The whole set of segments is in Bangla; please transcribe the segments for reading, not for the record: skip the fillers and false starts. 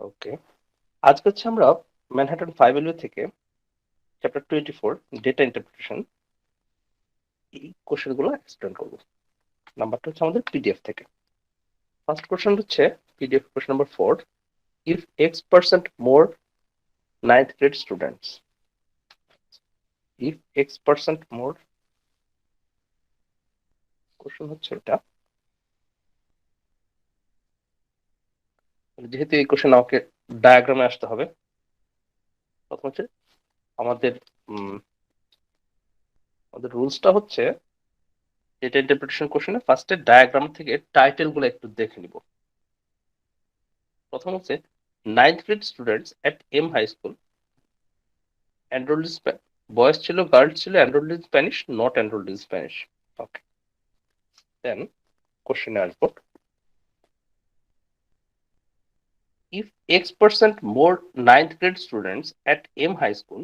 ওকে, আজকে হচ্ছে আমরা ম্যানহাটন 5LO থেকে চ্যাপ্টার 24 ডেটা ইন্টারপ্রিটেশন এই কোশ্চেন গুলো এক্সপ্লেন করবো। নাম্বারটা হচ্ছে আমাদের পিডিএফ থেকে। ফার্স্ট কোশ্চেন হচ্ছে PDF question number 4, if X% more 9th grade students, if X% more, question হচ্ছে এটা। যেহেতু এই কোশ্চেন আমাকে ডায়াগ্রামে আসতে হবে, প্রথম হচ্ছে আমাদের আমাদের রুলসটা হচ্ছে ডেটা ইন্টারপ্রিটেশন কোশ্চেনে ফার্স্টে ডায়াগ্রাম থেকে টাইটেল গুলো একটু দেখে নিব। প্রথম হচ্ছে 9th grade students at M high school enrolled in boys ছিল, গার্লস ছিল, enrolled in Spanish, not enrolled in Spanish. Okay, then question আসবো, if X% more 9th grade students at M high school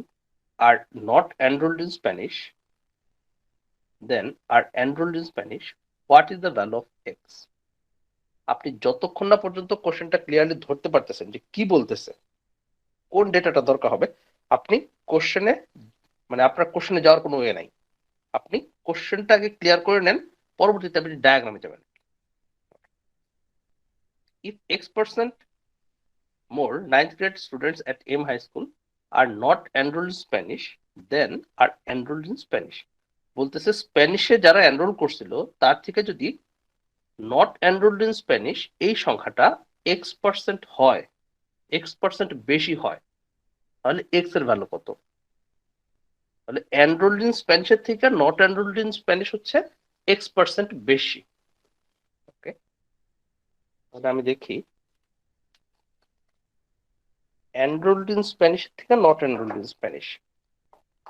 are not enrolled in Spanish, then are enrolled in Spanish, what is the value of X? আপনি যতক্ষণ না পর্যন্ত কোশ্চেনটা ক্লিয়ারলি ধরতে পারতেছেন যে কি বলতেছে, কোন ডেটাটা দরকার হবে, আপনি কোশ্চেনে মানে আপনার কোশ্চেনে যাওয়ার কোনো ওয়ে নাই। আপনি কোশ্চেনটা আগে ক্লিয়ার করে নেন, পরবর্তীতে আপনি ডায়াগ্রামে যাবেন। If X% more 9th grade students at M high school are not enrolled in Spanish, then are enrolled in Spanish. বলতেছে স্প্যানিশে যারা এনরোল করছিল তার থেকে যদি নট এনরোলড ইন স্প্যানিশ এই সংখ্যাটা X% হয়, X% বেশি হয়, তাহলে X এর ভ্যালু কত? তাহলে এনরোলড ইন স্প্যানিশের থেকে নট এনরোলড ইন স্প্যানিশ হচ্ছে X% বেশি। ওকে, তাহলে আমি দেখি এনরোলড ইন স্প্যানিশ থেকে নট এনরোলড ইন স্প্যানিশ।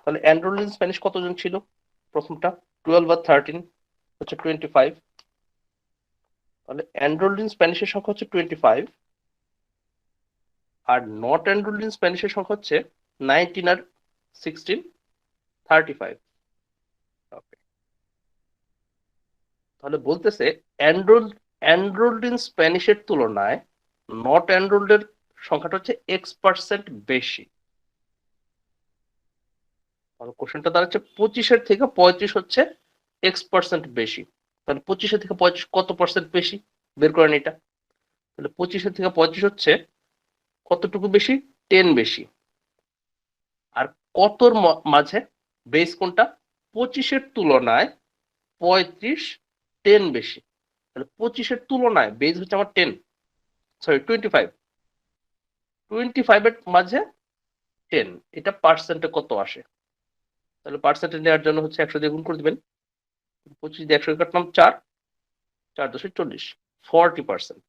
তাহলে এনরোলড ইন স্প্যানিশ কতজন ছিল? প্রথমটা 12 আর 13 হচ্ছে 25। তাহলে এনরোলড ইন স্প্যানিশের সংখ্যা হচ্ছে 25, আর নট এনরোলড ইন স্প্যানিশের সংখ্যা হচ্ছে 19 আর 16, 35। ওকে, তাহলে বলতেছে এনরোলড ইন স্প্যানিশের তুলনায় নট এনরোলড এর সংখ্যাটা হচ্ছে X% বেশি। তাহলে কোশ্চেনটা দাঁড়াচ্ছে 25-এর থেকে 35 হচ্ছে X% বেশি। তাহলে 25-এর থেকে 35 কত পার্সেন্ট বেশি বের করেন এটা। তাহলে 25-এর থেকে 35 হচ্ছে কতটুকু বেশি? 10 বেশি। আর কতর মাঝে বেস কোনটা? 25-এর তুলনায় 35 10 বেশি। তাহলে 25-এর তুলনায় বেস হচ্ছে আমার 10, সরি 25, 25 এর মাঝে 10, এটা পার্সেন্টে কত আসে? তাহলে পার্সেন্টে নেওয়ার জন্য হচ্ছে 100 দিয়ে গুণ করে দিবেন। 25 দিয়ে 100 কাটলাম 4, 4 দশে 40, 40%।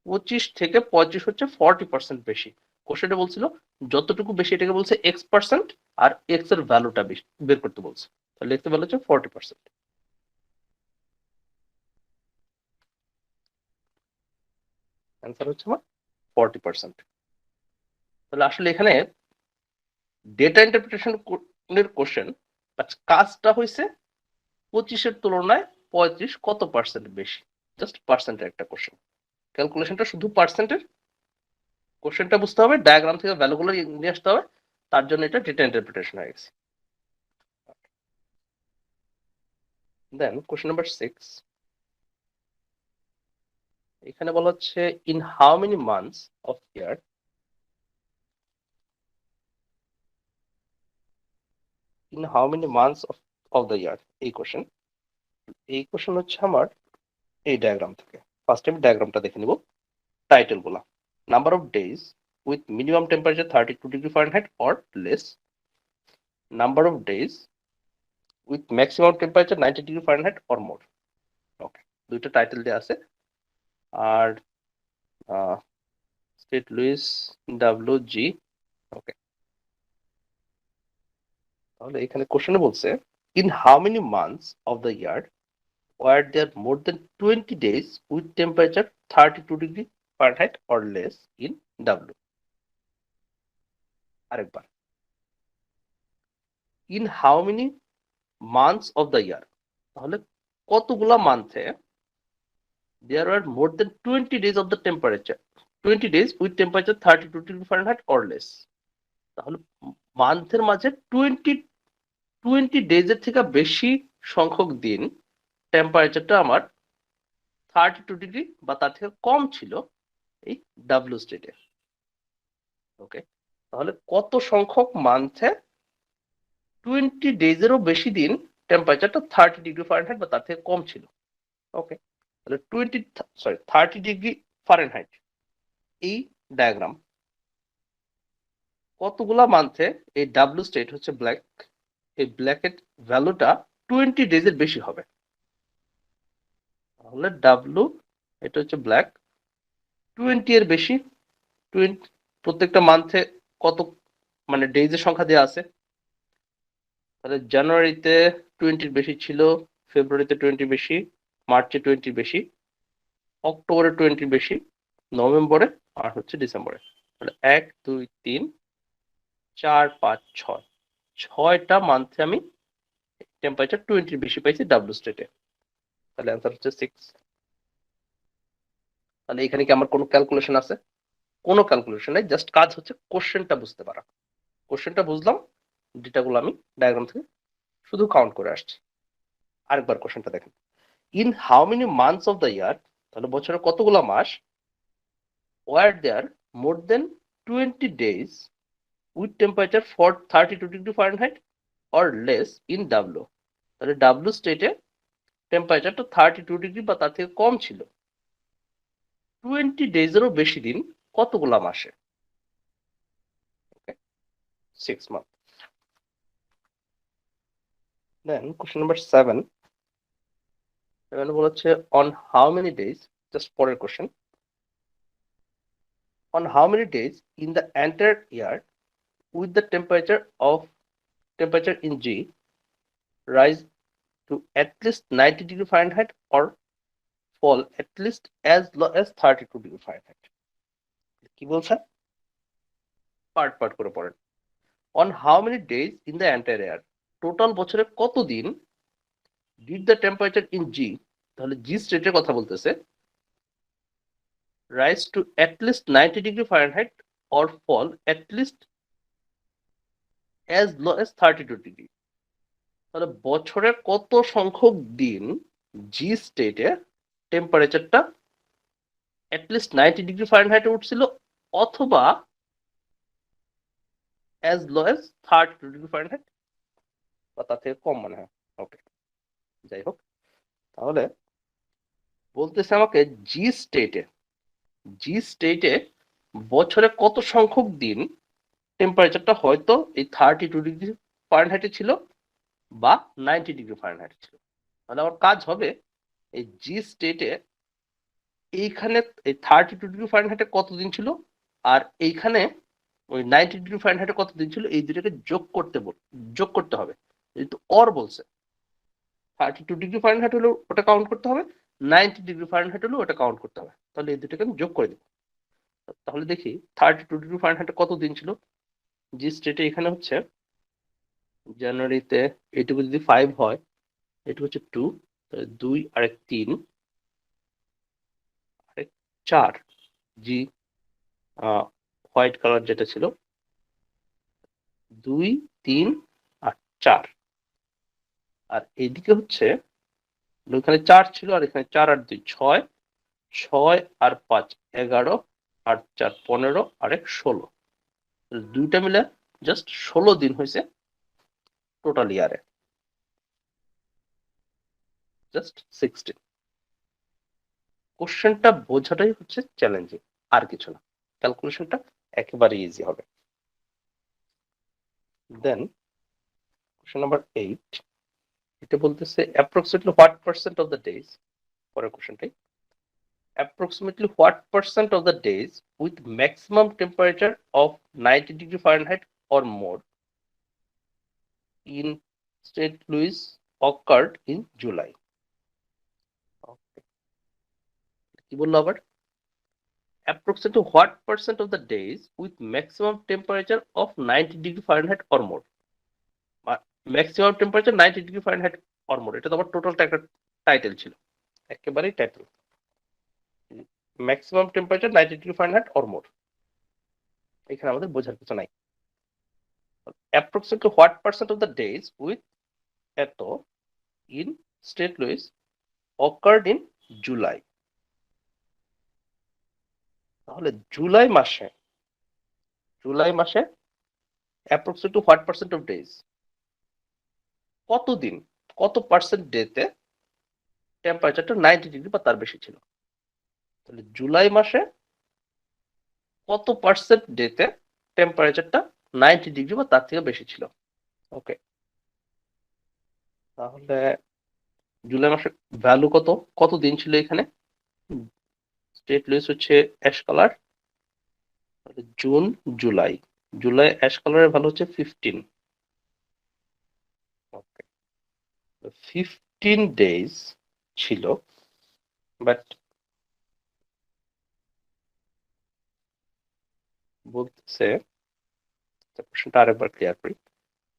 25 থেকে 35 হচ্ছে 40% বেশি। কোশ্চেনটা বলছিল যতটুকু বেশি এটাকে বলছে X%, আর X এর ভ্যালুটা বেশি বের করতে বলছে। তাহলে X এর ভ্যালু হচ্ছে 40%। অ্যান্সার হচ্ছে আমার 40%। তাহলে আসলে এখানে ডেটা ইন্টারপ্রিটেশন এর কোশ্চেন কাজটা হয়েছে 25-এর তুলনায় 35 কত পার্সেন্ট বেশি, জাস্ট পার্সেন্টের একটা কোশ্চেন। ক্যালকুলেশনটা শুধু পার্সেন্টের, কোশ্চেনটা বুঝতে হবে, ডায়াগ্রাম থেকে ভ্যালুগুলো নিয়ে আসতে হবে, তার জন্য এটা ডেটা ইন্টারপ্রিটেশন হয়ে গেছে। দেন কোশ্চেন নাম্বার 6, এখানে বলা হচ্ছে in how many months of year, in how many months of the ইয়ার, এই কোশ্চেন হচ্ছে আমার এই ডায়াগ্রাম থেকে। ফার্স্ট আমি ডায়াগ্রামটা দেখে নিব, টাইটেল গুলা। Number of days with minimum temperature 32°F or less, number of days with maximum temperature 90°F or more। ওকে, দুইটা টাইটেল দেওয়া আছে। আর স্টেট লুইস WG। ওকে, তাহলে এখানে কোশ্চেনে বলছে in how many months of the year were there more than 20 days with temperature 32°F or less in W। আরেকবার, in how many months of the year, তাহলে কতগুলা মান্থে there were more than 20 days of the temperature 20 days with temperature 32 degree Fahrenheit or less তাহলে মান্থের মাঝে 20 ডেজের থেকে বেশি সংখ্যক দিন টেম্পারেচারটা আমার 32 ডিগ্রি বা তার থেকে কম ছিল এই ডাব্লিউ স্টেটে। ওকে, তাহলে কত সংখ্যক মান্থে 20 ডেজেরও বেশি দিন টেম্পারেচারটা 30 ডিগ্রি ফারেনহাইট বা তার থেকে কম ছিল। ওকে, তাহলে 30 ডিগ্রি ফারেনহাইট এই ডায়াগ্রাম কতগুলা মান্থে এই ডাব্লিউ স্টেট হচ্ছে ব্ল্যাক, এই ব্ল্যাকের ভ্যালুটা 20 ডেজের বেশি হবে। তাহলে ডাব্লিউ এটা হচ্ছে ব্ল্যাক 20 এর বেশি, 20 প্রত্যেকটা মান্থে কত মানে ডেজের সংখ্যা দেওয়া আছে। তাহলে জানুয়ারিতে 20 বেশি ছিল, ফেব্রুয়ারিতে 20 বেশি, মার্চে 20 বেশি, অক্টোবরে 20 বেশি, নভেম্বরে আর হচ্ছে ডিসেম্বরে। তাহলে 1 2 3 4 5 6 6টা মান্থে আমি টেম্পারেচার 20 বেশি পাইছি ডাব্লিউ স্টেটে। তাহলে অ্যান্সার হচ্ছে 6। তাহলে এখানে কি আমার কোনো ক্যালকুলেশন আছে? কোনো ক্যালকুলেশন নাই, জাস্ট কাজ হচ্ছে কোশ্চেনটা বুঝতে পারা। কোশ্চেনটা বুঝলাম, ডেটাগুলো আমি ডায়াগ্রাম থেকে শুধু কাউন্ট করে আসছি। আরেকবার কোশ্চেনটা দেখেন, in how many months of the year, তাহলে বছরে কতগুলো মাস, were there more than 20 days with temperature 32 degree Fahrenheit or less in W. তাহলে ডাব্লিউ স্টেটে টেম্পারেচারটা 32 ডিগ্রি বা তার থেকে কম ছিল 20 ডেজেরও বেশি দিন কতগুলা মাসে? 6 months. Then question number 7 বলেছে on how many days, just পরের question, on how many days in the entire year with the temperature in G rise to at least 90 degree Fahrenheit or fall at least as low as 32 degree Fahrenheit? কি বলছে? পার্ট পার্ট করে পড়েন। on how many days in the entire year, total বছরে কত দিন did the temperature in G, তাহলে জি স্টেটের কথা বলতেছে, rise to at least 90 degree Fahrenheit or fall at least as low as 32 degree। তাহলে বছরে কত সংখ্যক দিন জি স্টেটে টেম্পারেচারটা at least 90 ডিগ্রি ফারেনহাইটে উঠছিল অথবা as low as 32 degree Fahrenheit বা তার থেকে কম মনে হয়। ওকে, যাই হোক, তাহলে বলতেছে আমাকে জি স্টেটে বছরে কত সংখ্যক দিন টেম্পারেচারটা হয়তো এই 32 ডিগ্রি ফারেনহাইটে ছিল বা 90 ডিগ্রি ফারেনহাইটে ছিল। তাহলে আমার কাজ হবে এই জি স্টেটে এইখানে এই 32 ডিগ্রি ফারেনহাইটে কতদিন ছিল আর এইখানে ওই 90 ডিগ্রি ফারেনহাইটে কতদিন ছিল, এই দুটোকে যোগ করতে হবে। যেহেতু অর বলছে 32 ডিগ্রি ফারেনহাইট হলো ওটা কাউন্ট করতে হবে, 90 ডিগ্রি ফারেনহাইট হলো ওটা কাউন্ট করতে হবে। তাহলে এই দুটোকে আমি যোগ করে দেব। তাহলে দেখি 32 ডিগ্রি ফারেনহাইটে কত দিন ছিল জি স্টেটে। এখানে হচ্ছে জানুয়ারিতে এইটুকু যদি 5 হয়, এটুকু হচ্ছে 2, 2 আরেক 3 আরেক 4 জি হোয়াইট কালার যেটা ছিল 2 3 আর 4, আর এইদিকে হচ্ছে এখানে 4 ছিল আর এখানে 4 আর 2 6, 6 আর 5 11 আর 4 15 আর 1 16, দুইটা মিলে জাস্ট 16 দিন হয়েছে টোটাল ইয়ারে, জাস্ট 16। কোশ্চেনটা বোঝাটাই হচ্ছে চ্যালেঞ্জিং, আর কিছু না, ক্যালকুলেশনটা একেবারে ইজি হবে। দেন কোশ্চেন নাম্বার 8, এটা বলতেছে approximately what percent of the days, পরের কোশ্চেনটাই, approximately what percent of the days with maximum temperature of 90 degree Fahrenheit or more in St. Louis occurred in July? কি বললো আবার? approximately what percent of the days with maximum temperature of 90 degree Fahrenheit or more, maximum temperature 90 degree Fahrenheit or more, এটা তো আমার টোটালটা একটা টাইটেল ছিল, একেবারেই title. Maximum temperature 90 degree Fahrenheit or more. এখানে আমাদের বোঝার কিছু নাই। Approximately what percent of the days with এত in state Louis occurred in July. তাহলে জুলাই মাসে approximately what percent of days, কতদিন, কত পার্সেন্ট ডেতে টেম্পারেচারটা 90 ডিগ্রি বা তার বেশি ছিল। তাহলে জুলাই মাসে কত পার্সেন্ট ডেতে টেম্পারেচারটা 90 ডিগ্রি বা তার থেকে বেশি ছিল। ওকে, তাহলে জুলাই মাসে ভ্যালু কত দিন ছিল এখানে? স্টেট লুইস হচ্ছে ash colour, June July, July ash কালারের ভ্যালু হচ্ছে 15। ওকে, 15 ডেজ ছিল, বাট বলতেছে কোশ্চেনটা আরেকবার ক্লিয়ার করি।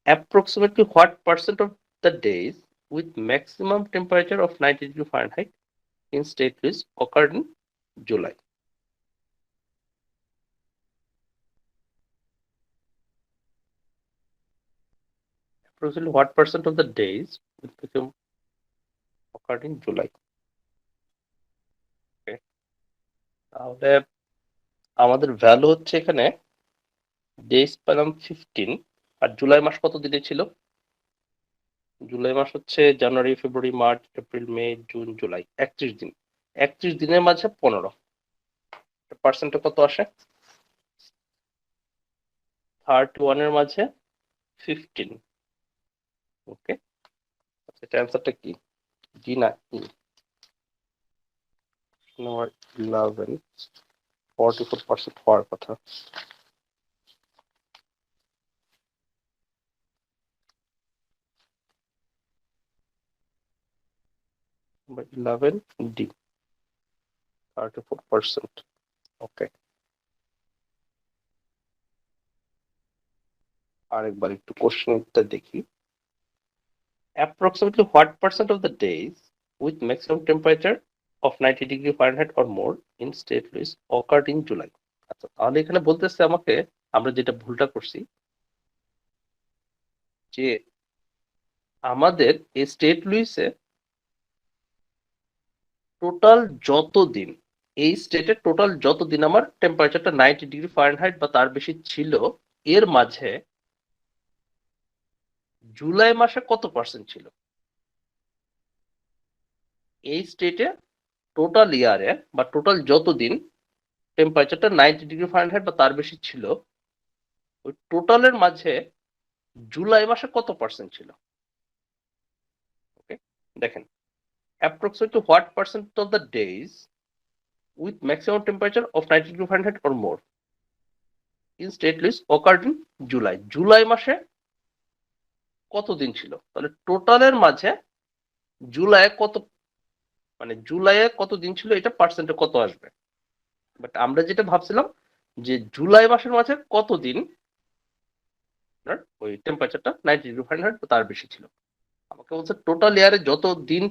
approximately what percent of the days with maximum temperature of 90 degree Fahrenheit in state list occurred in July? Approximately what percent of the days with maximum occurred in July? Okay, তাহলে আমাদের ভ্যালু হচ্ছে এখানে ডেজ পেলাম 15, আর জুলাই মাস কত দিনে ছিল? জুলাই মাস হচ্ছে জানুয়ারি, ফেব্রুয়ারি, মার্চ, এপ্রিল, মে, জুন, জুলাই, 31 দিন। 31 দিনের মাঝে 15, পার্সেন্টে কত আসে? 31 এর মাঝে 15। ওকে, এটা অ্যান্সারটা কি, জি না ই? নাম্বার 11 44% হওয়ার কথা। Number 11 D, 34%। ওকে, আরেকবার একটু কোশ্চেনটা দেখি। approximately what percent of the days with maximum temperature of 90 degree Fahrenheit or more in state Louis occurred in July? আচ্ছা, তাহলে এখানে বলতেছে আমাকে আমরা যেটা ভুলটা করছি, যে আমাদের এই স্টেট লুইসে টোটাল যতদিন, এই স্টেটে টোটাল যতদিন আমার টেম্পারেচারটা 90 ডিগ্রি ফারেনহাইট বা তার বেশি ছিল, এর মাঝে জুলাই মাসে কত পার্সেন্ট ছিল? এই স্টেটে টোটাল ইয়ারে বা টোটাল যতদিন টেম্পারেচারটা 90 ডিগ্রি ফারেনহাইট বা তার বেশি ছিল, ওই টোটালের মাঝে জুলাই মাসে কত পার্সেন্ট ছিল? ওকে, দেখেন, approximately what percent of the days with maximum temperature of 90 degree Fahrenheit or more in state list occurred in July? July মাসে কত দিন ছিল? তাহলে টোটালের মাঝে জুলাই কত, মানে জুলাইয়ে কত দিন ছিল, এটা পার্সেন্টে কত আসবে? বাট আমরা যেটা ভাবছিলাম যে জুলাই মাসের মাঝে কত দিন ওই টেম্পারেচারটা 90 ডিগ্রি ফারেনহাইট তার বেশি ছিল। আমাকে বলছে টোটাল ইয়ারে যত দিন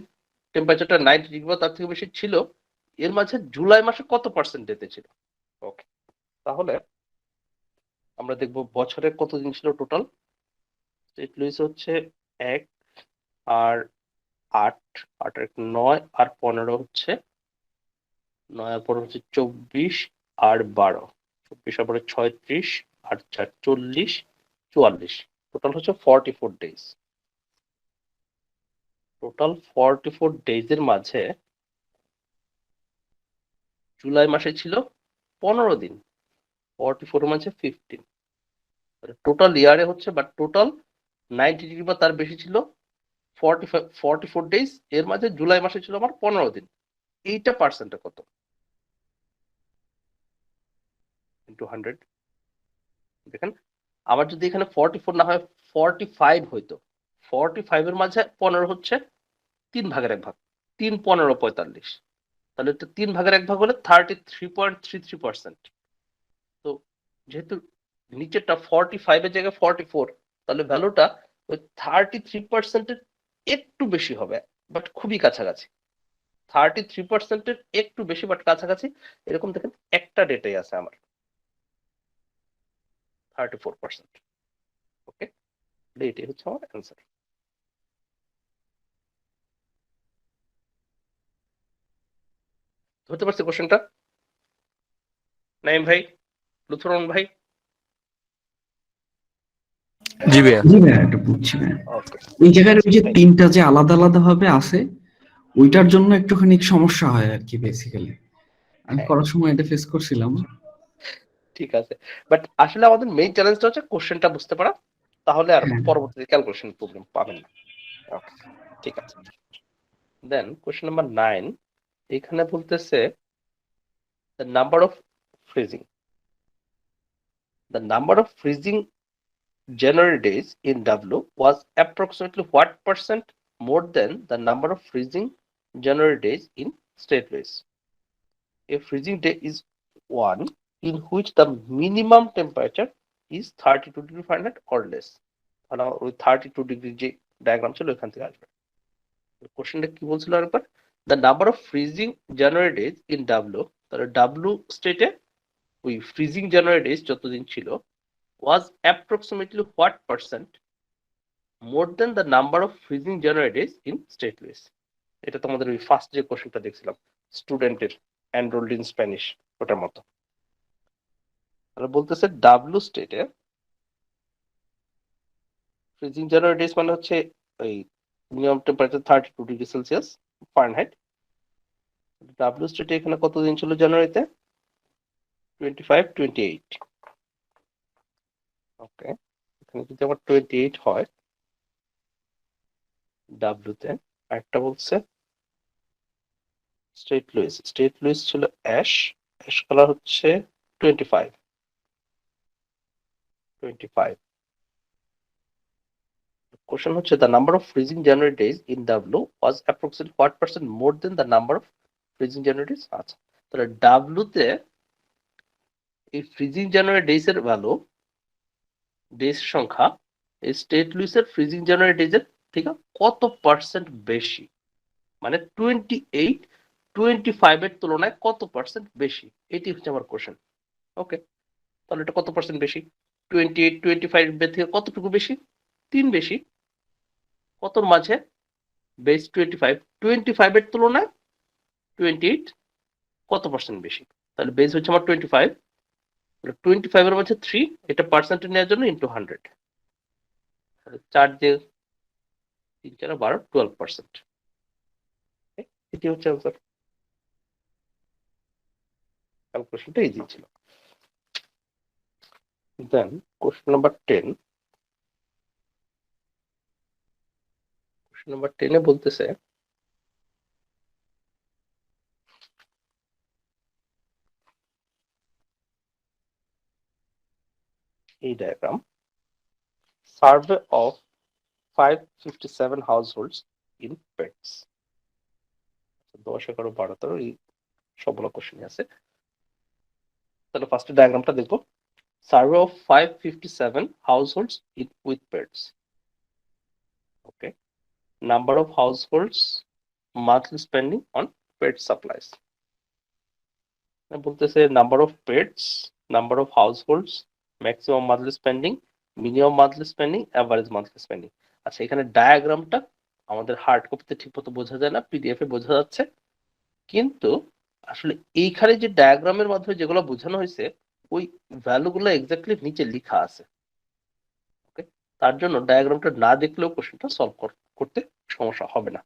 টেম্পারেচারটা 90 ডিগ্রি বা তার থেকে বেশি ছিল, এর মাঝে জুলাই মাসে কত পার্সেন্ট ডেতে ছিল। ওকে, তাহলে আমরা দেখব বছরে কত দিন ছিল টোটাল। স্টেট লুইস হচ্ছে 1 আর 8, 8 আর 9 আর 15 হচ্ছে 9 আর 15 হচ্ছে 24 আর 12, 24 আর 36 আর 4 40, 44, টোটাল হচ্ছে 44 ডেজ। টোটাল 44 ডেজের মাঝে জুলাই মাসে ছিল 15 দিন, 44 মাঝে 15, টোটাল ইয়ারে হচ্ছে, বাট টোটাল 90 ডিগ্রি বা তার বেশি ছিল 44 ডেজ, এর মাঝে জুলাই মাসে ছিল আমার 15 দিন। এইটা পার্সেন্টে কত? ইন্টু 100। দেখেন, আবার যদি এখানে 44 না হয় 45 হইতো, 45 এর মাঝে 15 হচ্ছে 3 ভাগের 1 ভাগ, 3 15 45, তাহলে তো 3 ভাগের 1 ভাগ হলে 33.33%। তো যেহেতু নিচেরটা 45 এর জায়গায় 44, তাহলে ভ্যালুটা ওই 33%-এর একটু বেশি হবে, বাট খুবই কাছাকাছি। 33%-এর একটু বেশি বাট কাছাকাছি, এরকম দেখেন একটা ডেটাই আছে আমার 34%। ওকে, এটাই হচ্ছে আমার অ্যান্সার। ধরতে পারছি কোশ্চেনটা? নাইম ভাই, লুথুরন ভাই? জি ভাইয়া। জি ভাইয়া, এটা বুঝছি ভাইয়া। ওকে, এই জায়গায় ওই যে তিনটা যে আলাদা আলাদা ভাবে আছে, ওইটার জন্য একটুখানি সমস্যা হয় আর কি বেসিক্যালি। আমি করার সময় এটা ফেস করছিলাম। ঠিক আছে, বাট আসলে আমাদের মেইন চ্যালেঞ্জটা হচ্ছে কোশ্চেনটা বুঝতে পারা, তাহলে আর পরবর্তীতে ক্যালকুলেশন প্রবলেম পাবেন না। ওকে, ঠিক আছে। দেন কোশ্চেন নাম্বার 9, এখানে বলতেছে the number of freezing. The number of freezing January days in W was approximately what percent more than the number of freezing January days in state days? A freezing day is one in which the minimum temperature is 32 degree Fahrenheit or less. তাহলে ওই 32 ডিগ্রি যে ডায়াগ্রাম ছিল ওখান থেকে আসবে। কোশ্চেনটা কি বলছিল আরেকবার? The number of freezing January days in W, তাহলে ডাব্লু স্টেটে ওই ফ্রিজিং জানুয়ারি ডেজ যতদিন ছিল was approximately what percent more than the number of freezing January days in state days? এটা তোমাদের ওই ফার্স্ট যে কোশ্চেনটা দেখছিলাম স্টুডেন্টের এনরোলড ইন স্প্যানিশ, ওটার মতো। তাহলে বলতেছে ডাব্লু স্টেটে ফ্রিজিং জানুয়ারি ডেজ মানে হচ্ছে ওই minimum temperature 32 degree Celsius Fahrenheit. W স্টেটে এখানে কতদিন ছিল জানুয়ারিতে? 25, 28। ওকে, এখানে যদি আমার 28 হয় ডাব্লুতে, আরেকটা বলছে স্টেট লুইস, স্টেট লুইস ছিল অ্যাশ, অ্যাশ কালার হচ্ছে 25। কোশ্চেন হচ্ছে the number of freezing January days in W was approximately what percent more than the number of freezing January days? আচ্ছা, তাহলে W তে এই ফ্রিজিং জানুয়ারি ডেজ এর ভ্যালু, ডেজ সংখ্যা এই স্টেট লুইসের ফ্রিজিং জানুয়ারি ডেজ এর থেকে কত পার্সেন্ট বেশি, মানে 28 25 এর তুলনায় কত পার্সেন্ট বেশি, এটি হচ্ছে আমার কোশ্চেন। ওকে, তাহলে এটা কত পার্সেন্ট বেশি? 28 25 এর থেকে কতটুকু বেশি? 3 বেশি। কতর মাঝে? বেস 25, 25 এর তুলনায় 28 কত পার্সেন্ট বেশি? তাহলে বেস হচ্ছে আমার 25, 25 এর মাঝে 3, এটা পার্সেন্টে নেওয়ার জন্য ইনটু 100, 4 দিয়ে 3 4 12, 12%। এটি হচ্ছে आंसर। ক্যালকুলেশনটা ইজি ছিল। Then question number 10, question number 10 এ বলতেছে এই diagram, survey of 557 households in pets. 10 11 12 13 এই সবগুলো কোশ্চেন আছে। তাহলে ফার্স্ট ডায়াগ্রামটা দেখবো, survey of 557 হাউসহোল্ডস with pets. Okay, number of হাউসহোল্ডস monthly spending on pet supplies. বলতেছে number of pets, number of হাউসহোল্ডস, maximum monthly spending, minimum monthly spending, average monthly spending. আচ্ছা, এখানে ডায়াগ্রামটা আমাদের হার্ড কপিতে ঠিক মতো বোঝা যায় না, পিডিএফ এ বোঝা যাচ্ছে, কিন্তু আসলে এইখানে যে ডায়াগ্রামের মাধ্যমে যেগুলো বোঝানো হয়েছে ওই ভ্যালুগুলো এক্স্যাক্টলি নিচে লেখা আছে। ওকে, তার জন্য ডায়াগ্রামটা না দেখলেও কোশ্চেনটা সলভ করতে সমস্যা হবে না।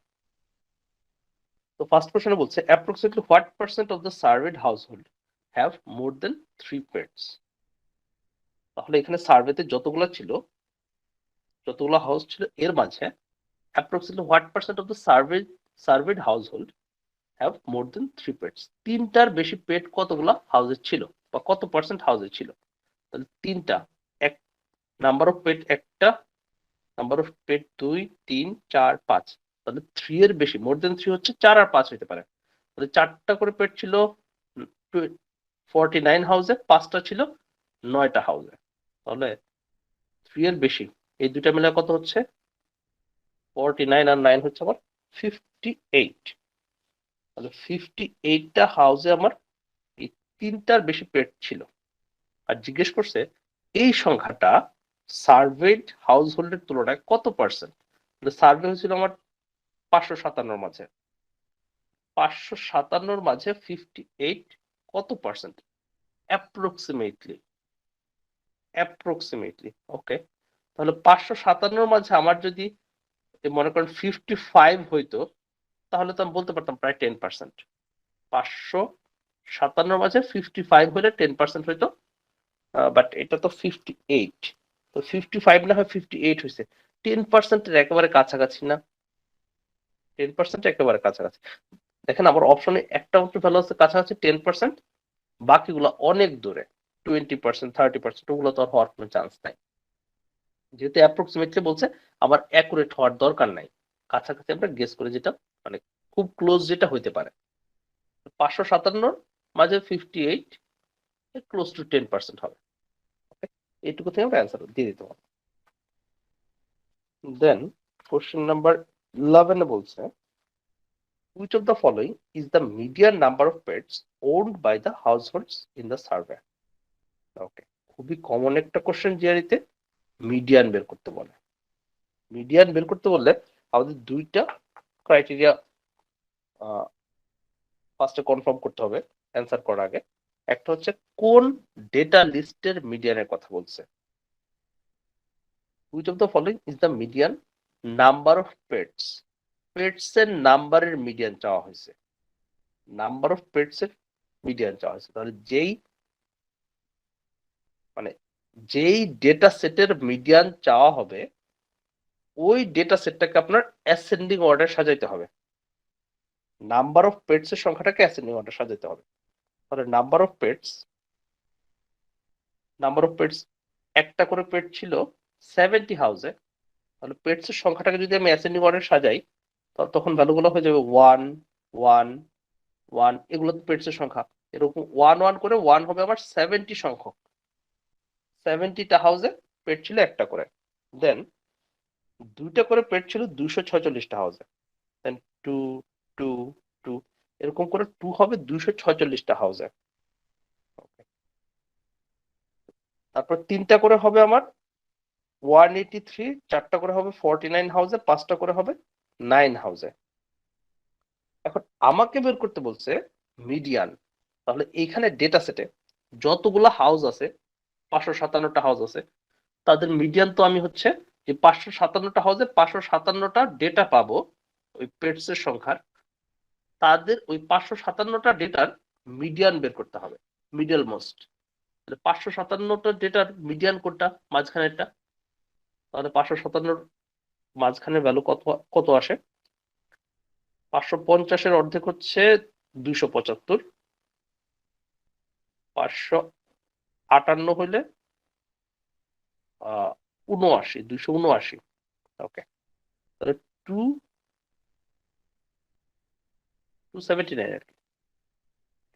তো ফার্স্ট কোশ্চেনে বলছে approximately what percent of the surveyed household have more than 3 pets. তাহলে এখানে সার্ভেতে যতগুলো ছিল, যতগুলো হাউস ছিল এর মাঝে approximately what percent of the surveyed household have more than 3 pets, তিনটার বেশি পেট কতগুলো হাউসে ছিল বা কত পার্সেন্ট হাউসে ছিল। তাহলে তিনটা, এক নাম্বার অফ পেট একটা, নাম্বার অফ পেট 2 3 4 5, তাহলে 3 এর বেশি, মোর দেন 3 হচ্ছে 4 আর 5 হতে পারে। তাহলে 4টা করে পেট ছিল 49 হাউসে, 5টা ছিল 9টা হাউসে, তাহলে 3 এর বেশি, এই দুটা মিলে কত হচ্ছে? 49 আর 9 হচ্ছে আমার 58। তাহলে 58টা হাউসে আমার এই 3টার বেশি পেট ছিল, আর জিজ্ঞেস করছে এই সংখ্যাটা সার্ভেড হাউস হোল্ডের তুলনায় কত পার্সেন্ট। সার্ভে হয়েছিল আমার 557 মাঝে, 557 মাঝে 58 কত পার্সেন্ট, অ্যাপ্রক্সিমেটলি ওকে। তাহলে 557 মাঝে আমার যদি মনে করেন 55 হইতো, তাহলে তো আমি বলতে পারতাম প্রায় 10%। 557 মাঝে 55 হলে 10% হইতো, বাট এটা তো 58, তো 55 না হয় 58 হয়েছে, 10%-এর একেবারে কাছাকাছি না, 10% একেবারে কাছাকাছি। দেখেন আমার অপশনে একটা মাত্র ভ্যালু আছে কাছাকাছি 10%, বাকিগুলো অনেক দূরে 20%, 30%, ওগুলো তো আর হওয়ার কোনো চান্স নাই। যেহেতু অ্যাপ্রক্সিমেটলি বলছে, আমার অ্যাকুরেট হওয়ার দরকার নাই, কাছাকাছি আমরা গেস করে যেটা মানে খুব ক্লোজ যেটা হইতে পারে। 557 মাঝে 58 ক্লোজ টু 10% হবে। এইটুকু থেকে আমরা অ্যান্সার দিয়ে দিতে পারবো। দেন কোশ্চেন নাম্বার 11 বলছে which of the following is the median number of pets owned by the households in the survey? ওকে, খুবই কমন একটা কোশ্চেন জিআরইতে, মিডিয়ান বের করতে বলে। মিডিয়ান বের করতে বললে আমাদের দুইটা ক্রাইটেরিয়া ফার্স্টে কনফার্ম করতে হবে অ্যান্সার করার আগে। একটা হচ্ছে কোন ডেটা লিস্টের মিডিয়ানের কথা বলছে, which of the following is the median number of pets, pets এর নাম্বারের মিডিয়ান চাওয়া হয়েছে, নাম্বার অফ পেটস এর মিডিয়ান চাওয়া হয়েছে। তাহলে যেই ডেটা সেটের মিডিয়ান চাওয়া হবে, ওই ডেটা সেটটাকে আপনার অ্যাসেন্ডিং অর্ডার সাজাইতে হবে, নাম্বার অফ পেটস এর সংখ্যাটাকে অ্যাসেন্ডিং অর্ডার সাজাইতে হবে। তাহলে নাম্বার অফ পেটস একটা করে পেট ছিল 70 হাউসে, তাহলে পেটস এর সংখ্যাটাকে যদি আমি অ্যাসেন্ডিং অর্ডার সাজাই, তখন ভ্যালুগুলো হয়ে যাবে 1 1 1, এগুলো তো পেটস এর সংখ্যা, এরকম 1 1 করে 1 হবে আবার 70 সংখ্যক, 70টা হাউসে পেট ছিল একটা করে। দেন দুইটা করে পেট ছিল 246টা হাউসে, দেন 2 2 2, এরকম করে 2 হবে 246টা হাউসে। তারপর তিনটা করে হবে আমার 183, চারটা করে হবে 49 হাউসে, পাঁচটা করে হবে 9 হাউসে। এখন আমাকে বের করতে বলছে মিডিয়ান। তাহলে এইখানে ডেটা সেটে যতগুলা হাউস আছে, 557টা হাউস আছে, তাদের মিডিয়ান তো আমি হচ্ছে যে 557টা হাউসে 557টা ডেটা পাবো ওই পেটস এর সংখ্যার, তাদের ওই 557টা ডেটার মিডিয়ান বের করতে হবে, মিডল মোস্ট। 557টা ডেটার মিডিয়ান কোনটা, মাঝখানেরটা। তাহলে 557 মাঝখানের ভ্যালু কত কত আসে, 550-এর অর্ধেক হচ্ছে 275, 558 হইলে 79, 279। ওকে, তাহলে 279 আর কি,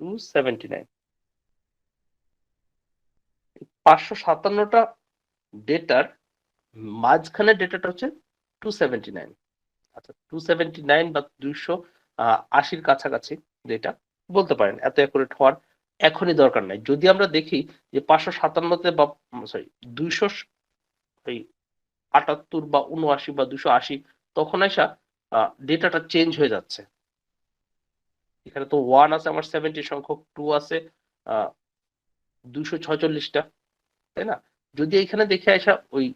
279। 557টা ডেটার মাঝখানে ডেটাটা হচ্ছে 279। আচ্ছা, 279 বা 280 কাছাকাছি ডেটা বলতে পারেন, এত অ্যাকুরেট হওয়ার এখনই দরকার নাই। যদি আমরা দেখি যে 557তে বা সরি 278 বা 79 বা 280, তখন এসা ডেটাটা চেঞ্জ হয়ে যাচ্ছে। এখানে তো 1 আছে আমার 70 সংখ্যক, 2 আছে 246টা, তাই না? যদি এখানে দেখে আসা ওই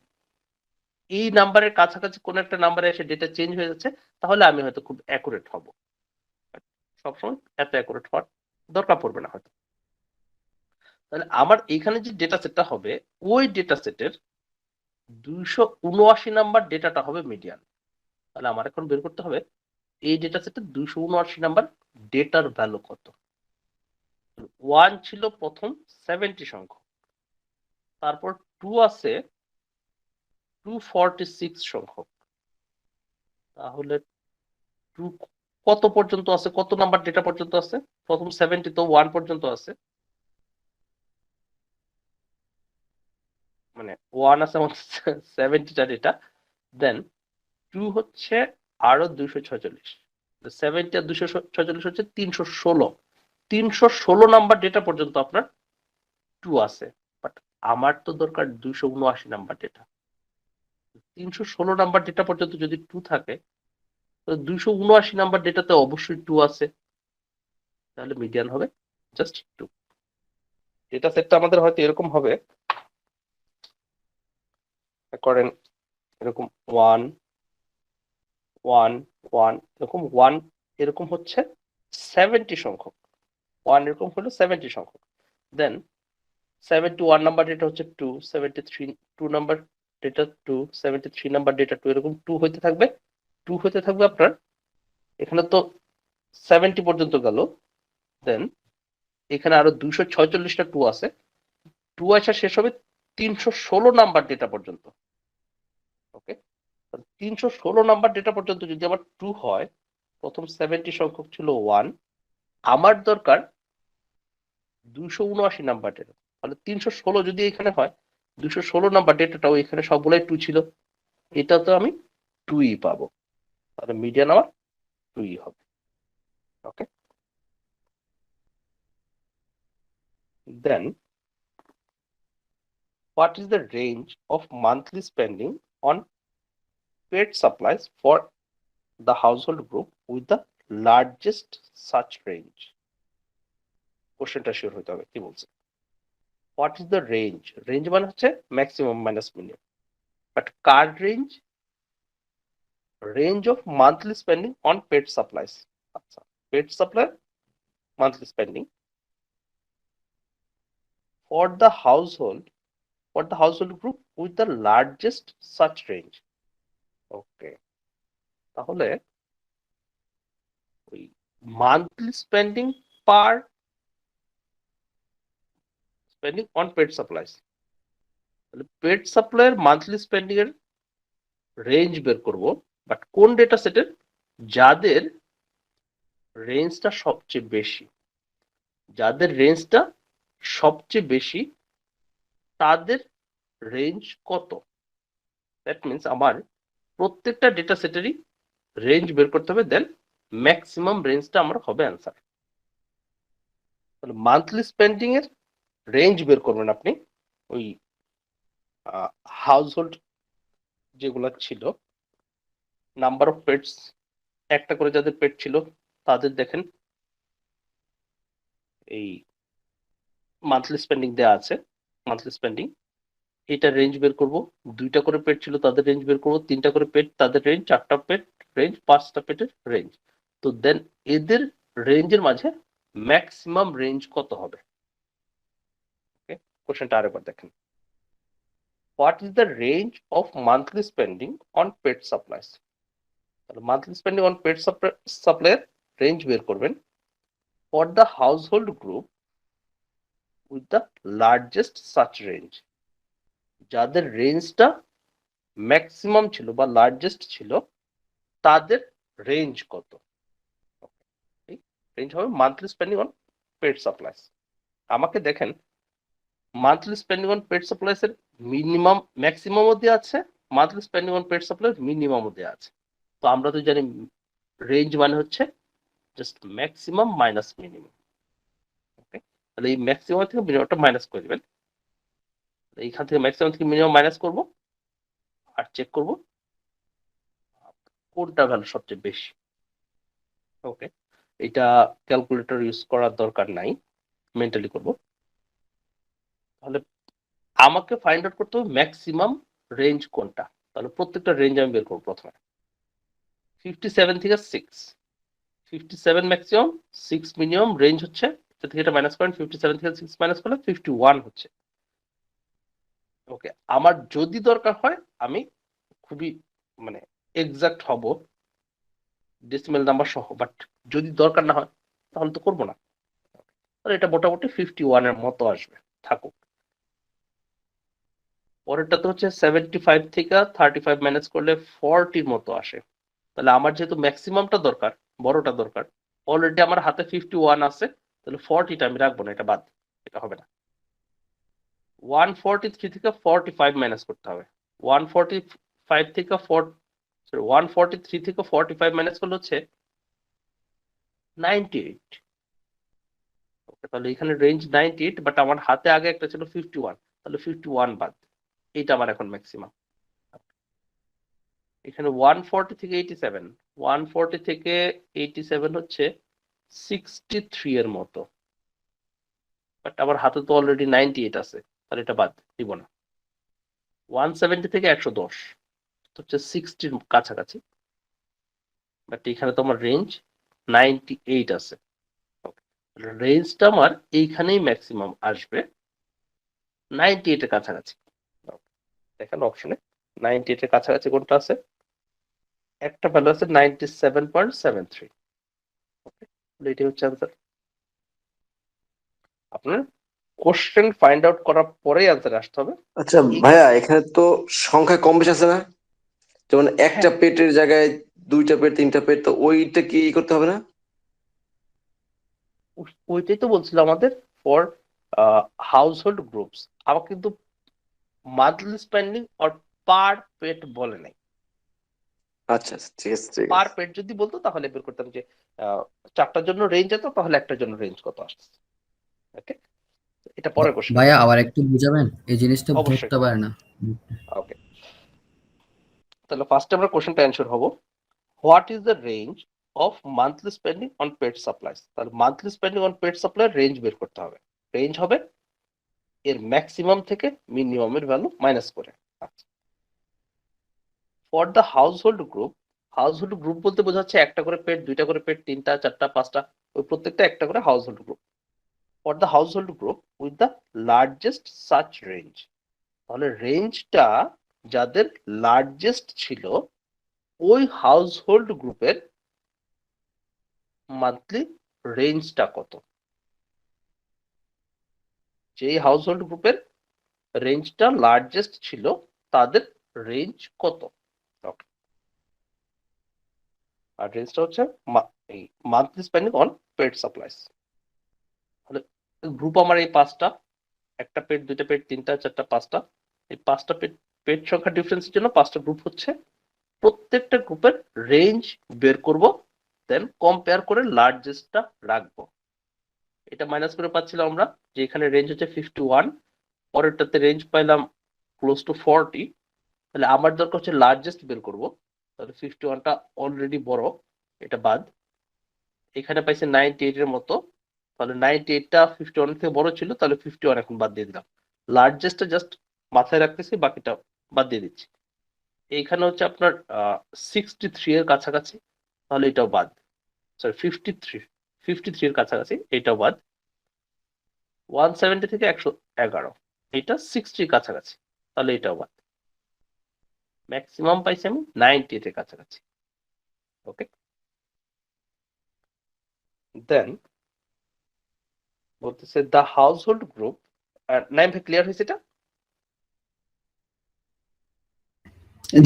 এই নাম্বারের কাছাকাছি কোন একটা নাম্বারে এসে ডেটা চেঞ্জ হয়ে যাচ্ছে, তাহলে আমি হয়তো খুব অ্যাকুরেট হব। সবসময় এত অ্যাকুরেট হওয়ার দরকার পড়বে না হয়তো। তাহলে আমার এখানে যে ডেটা সেটটা হবে, ওই ডেটা সেটের 279 নাম্বার ডেটাটা হবে মিডিয়ান। তাহলে আমার এখন বের করতে হবে এই ডেটা সেটের 279 নাম্বার ডেটার ভ্যালু কত। 1 ছিল প্রথম 70 সংখ্যক, তারপর 2 আছে 246 সংখ্যক, তাহলে 2 কত পর্যন্ত আছে, কত নাম্বার ডেটা পর্যন্ত আছে, প্রথম 70 তো 1 পর্যন্ত আছে, মানে 1 আছে আমার 70টা ডেটা, দেন 2 হচ্ছে আরো 246, 70 আর 246 হচ্ছে 316। 316 নাম্বার ডেটা পর্যন্ত আপনার টু আছে, বাট আমার তো দরকার 279 নাম্বার ডেটা। 316 নাম্বার ডেটা পর্যন্ত যদি টু থাকে, তো 279 নাম্বার ডেটাতে অবশ্যই টু আছে, তাহলে মিডিয়ান হবে জাস্ট টু। ডেটা সেটটা আমাদের হয়তো এরকম হবে, করেন এরকম 1 1 1 এরকম 1 এরকম হচ্ছে 70 সংখ্যক, 1 এরকম হলো 70 সংখ্যক। দেন 71 নাম্বার ডেটা হচ্ছে 2, 73 2 নাম্বার ডেটা 2, 73 নাম্বার ডেটা 2, এরকম 2 হইতে থাকবে। 2 হইতে থাকবে আপনার, এখানে তো 70 পর্যন্ত গেল। দেন এখানে আরো 246টা 2 আছে, 2 আসা শেষ হবে 316 নাম্বার ডেটা পর্যন্ত। ওকে, 316 নাম্বার ডেটা পর্যন্ত যদি আমার 2 হয়, প্রথম 70 সংখ্যক ছিল 1, আমার দরকার 279 নাম্বার ডেটা। তাহলে 316 যদি এখানে হয়, 216 নাম্বার ডেটাটাও এখানে সবগুলাই 2 ছিল, এটা তো আমি 2ই পাবো, তাহলে মিডিয়ান আমার 2ই হবে। ওকে, দেন what is the range of monthly spending on pet supplies for the household group with the largest such range? কোশ্চেনটা শিওর হতে হবে কি বলছে। What is the range? Range মানে হচ্ছে ম্যাক্সিমাম মাইনাস মিনিমাম, বাট কার range? Range of monthly spending on pet supplies. আচ্ছা, pet supply monthly spending for the household group with the largest such range. Okay, তাহলে ওই monthly spending per spending on pet supplies, তাহলে পেট সাপ্লাইয়ের মান্থলি স্পেন্ডিং এর রেঞ্জ বের করব, বাট কোন ডেটা সেটের? যাদের রেঞ্জটা সবচেয়ে বেশি, যাদের রেঞ্জটা সবচেয়ে বেশি তাদের রেঞ্জ কত। দ্যাট মিনস আমার প্রত্যেকটা ডেটা সেটেরই রেঞ্জ বের করতে হবে, দেন ম্যাক্সিমাম রেঞ্জটা আমার হবে অ্যান্সার। তাহলে মান্থলি স্পেন্ডিং এর রেঞ্জ বের করবেন আপনি, ওই হাউসহোল্ড যেগুলো ছিল, নাম্বার অফ পেটস, একটা করে যাদের পেট ছিল তাদের দেখেন এই মান্থলি স্পেন্ডিং দেওয়া আছে, মান্থলি স্পেন্ডিং এটা রেঞ্জ বের করব। দুইটা করে পেট ছিল তাদের রেঞ্জ বের করব, তিনটা করে পেট তাদের রেঞ্জ, চারটা পেট রেঞ্জ, পাঁচটা পেটের রেঞ্জ। তো দেন এদের রেঞ্জের মাঝে ম্যাক্সিমাম রেঞ্জ কত হবে। ওকে, কোশ্চেনটা আরেকবার দেখেন। What is the range of monthly spending on pet supplies? তাহলে মান্থলি স্পেন্ডিং অন পেট সাপ্লাইয়ের রেঞ্জ বের করবেন for the household group with the largest such range, যাদের রেঞ্জটা ম্যাক্সিমাম ছিল বা লার্জেস্ট ছিল তাদের রেঞ্জ কত। রেঞ্জ হবে monthly spending on pet supplies. আমাকে দেখেন monthly spending on pet supplies এর মিনিমাম ম্যাক্সিমামও দেওয়া আছে, monthly spending on pet supply মিনিমামও দেওয়া আছে। তো আমরা তো জানি রেঞ্জ মানে হচ্ছে just maximum minus minimum. Okay, তাহলে এই ম্যাক্সিমাম থেকে মিনিমামটা মাইনাস করে দিবেন। এইখান থেকে ম্যাক্সিমাম থেকে মিনিমাম মাইনাস করব আর চেক করব কোনটা ভ্যালু সবচেয়ে বেশি। ওকে, এটা ক্যালকুলেটর ইউজ করার দরকার নাই, মেন্টালি করব। তাহলে আমাকে ফাইন্ড আউট করতে হবে ম্যাক্সিমাম রেঞ্জ কোনটা। তাহলে প্রত্যেকটা রেঞ্জ আমি বের করবো। প্রথমে 57 থেকে 6, 57 ম্যাক্সিমাম, 6 মিনিমাম, রেঞ্জ হচ্ছে এটা থেকে এটা মাইনাস করেন, 57 থেকে 6 মাইনাস করলে 51 হচ্ছে। ওকে, আমার যদি দরকার হয় আমি খুবই মানে এক্সাক্ট হব ডেসিমেল নাম্বার সহ, বাট যদি দরকার না হয় তাহলে তো করবো না। তাহলে এটা মোটামুটি 51 এর মতো আসবে, থাকুক। পরেরটা তো হচ্ছে 75 থেকে 35 মাইনাস করলে 40 মতো আসে। তাহলে আমার যেহেতু ম্যাক্সিমামটা দরকার, বড়টা দরকার, অলরেডি আমার হাতে 51 আছে, তাহলে 40টা আমি রাখবো না, এটা বাদ, এটা হবে না। 143 থেকে 45 মাইনাস করতে হবে। 143 থেকে 45 মাইনাস করলে হচ্ছে 98। তাহলে এখানে রেঞ্জ 98, বাট আমার হাতে আগে একটা ছিল 51, তাহলে 51 বাদ, এটা আমার এখন ম্যাক্সিমাম। এখানে 140 থেকে 87, 140 থেকে 87 হচ্ছে 63 এর মতো, বাট আমার হাতে তো অলরেডি 98 আছে, তাহলে এটা বাদ দিব না। 170 থেকে 110 হচ্ছে 60 কাছাকাছি, বাট এখানে তো আমার রেঞ্জ 98 আছে। রেঞ্জটা আমার এইখানেই ম্যাক্সিমাম আসবে, 98 এর কাছাকাছি। দেখেন অপশনে 98 এর কাছাকাছি কোনটা আছে, একটা ভ্যালু আছে 97.73। এটাই হচ্ছে আনসার। আপনার কোশ্চেন ফাইন্ড আউট করার পরেই আনসার আসতে হবে। আচ্ছা ভাইয়া, এখানে তো সংখ্যা কম বেশি আছে না? যেমন একটা হ্যাঁ। পেটের জায়গায় 2টা পেট 3টা পেট, তো ওইটা কি করতে হবে না? ওইটাই তো বলছিল আমাদের ফর হাউস হোল্ড গ্রুপস, আমার কিন্তু মান্থলি স্পেন্ডিং অর পার পেট বলে নাই। আচ্ছা আচ্ছা, ঠিক আছে ঠিক পার আছে। পেট যদি বলতো তাহলে বের করতাম যে 4টার জন্য রেঞ্জ এত, তাহলে একটার জন্য রেঞ্জ কত আসছে। ওকে, এটা পরের কোশ্চেন। ভাইয়া আবার একটু বুঝাবেন, এই জিনিসটা অবশ্যই। ধরতে পারে না। ওকে, তাহলে ফার্স্টে আমরা কোশ্চেনটা অ্যানসার হবো, what is the range of monthly spending on pet supplies. তাহলে monthly spending on pet supply range বের করতে হবে। রেঞ্জ হবে এর ম্যাক্সিমাম থেকে মিনিমামের ভ্যালু মাইনাস করে। For the household group, household group বলতে বোঝাচ্ছে একটা করে পেট, 2টা করে পেট, 3টা 4টা 5টা, ওই প্রত্যেকটা একটা করে house hold group. For the household group with the largest such range, তাহলে রেঞ্জটা যাদের লার্জেস্ট ছিল ওই হাউস হোল্ড গ্রুপের মান্থলি রেঞ্জটা কত। যেই হাউস হোল্ড গ্রুপের রেঞ্জটা লার্জেস্ট ছিল তাদের রেঞ্জ কত। আর রেঞ্জটা হচ্ছে monthly spending on pet supplies. তাহলে গ্রুপ আমার এই 5টা, একটা পেট, 2টা পেট, 3টা 4টা 5টা, এই 5টা পেট পেট সংখ্যা ডিফারেন্সের জন্য 5টা গ্রুপ হচ্ছে, প্রত্যেকটা গ্রুপের রেঞ্জ বের করব, দেন কম্পেয়ার করে লার্জেস্টটা রাখবো। এটা মাইনাস করে পাচ্ছিলাম আমরা যে এখানে রেঞ্জ হচ্ছে 51, পরেরটাতে রেঞ্জ পাইলাম ক্লোজ টু 40, তাহলে আমার দরকার হচ্ছে লার্জেস্ট বের করব, তাহলে 51টা অলরেডি বড়, এটা বাদ। এখানে পাইছে 98 এর মতো, তাহলে 98টা 51 থেকে বড় ছিল, তাহলে 51 এখন বাদ দিয়ে দিলাম। লার্জেস্টটা জাস্ট মাথায় রাখতেছি, বাকিটা বাদ দিয়ে দিচ্ছি। এইখানে হচ্ছে আপনার 63 এর কাছাকাছি, তাহলে এটাও বাদ। সরি 53 এর কাছাকাছি, এটাও বাদ। 170 থেকে 111, এটা 60 এর কাছাকাছি, তাহলে এটাও বাদ। ম্যাক্সিমাম পাইছি আমি 98 এর কাছাকাছি। ওকে, দেন বলতেছে the household group, Naim ভাই ক্লিয়ার হয়েছে এটা?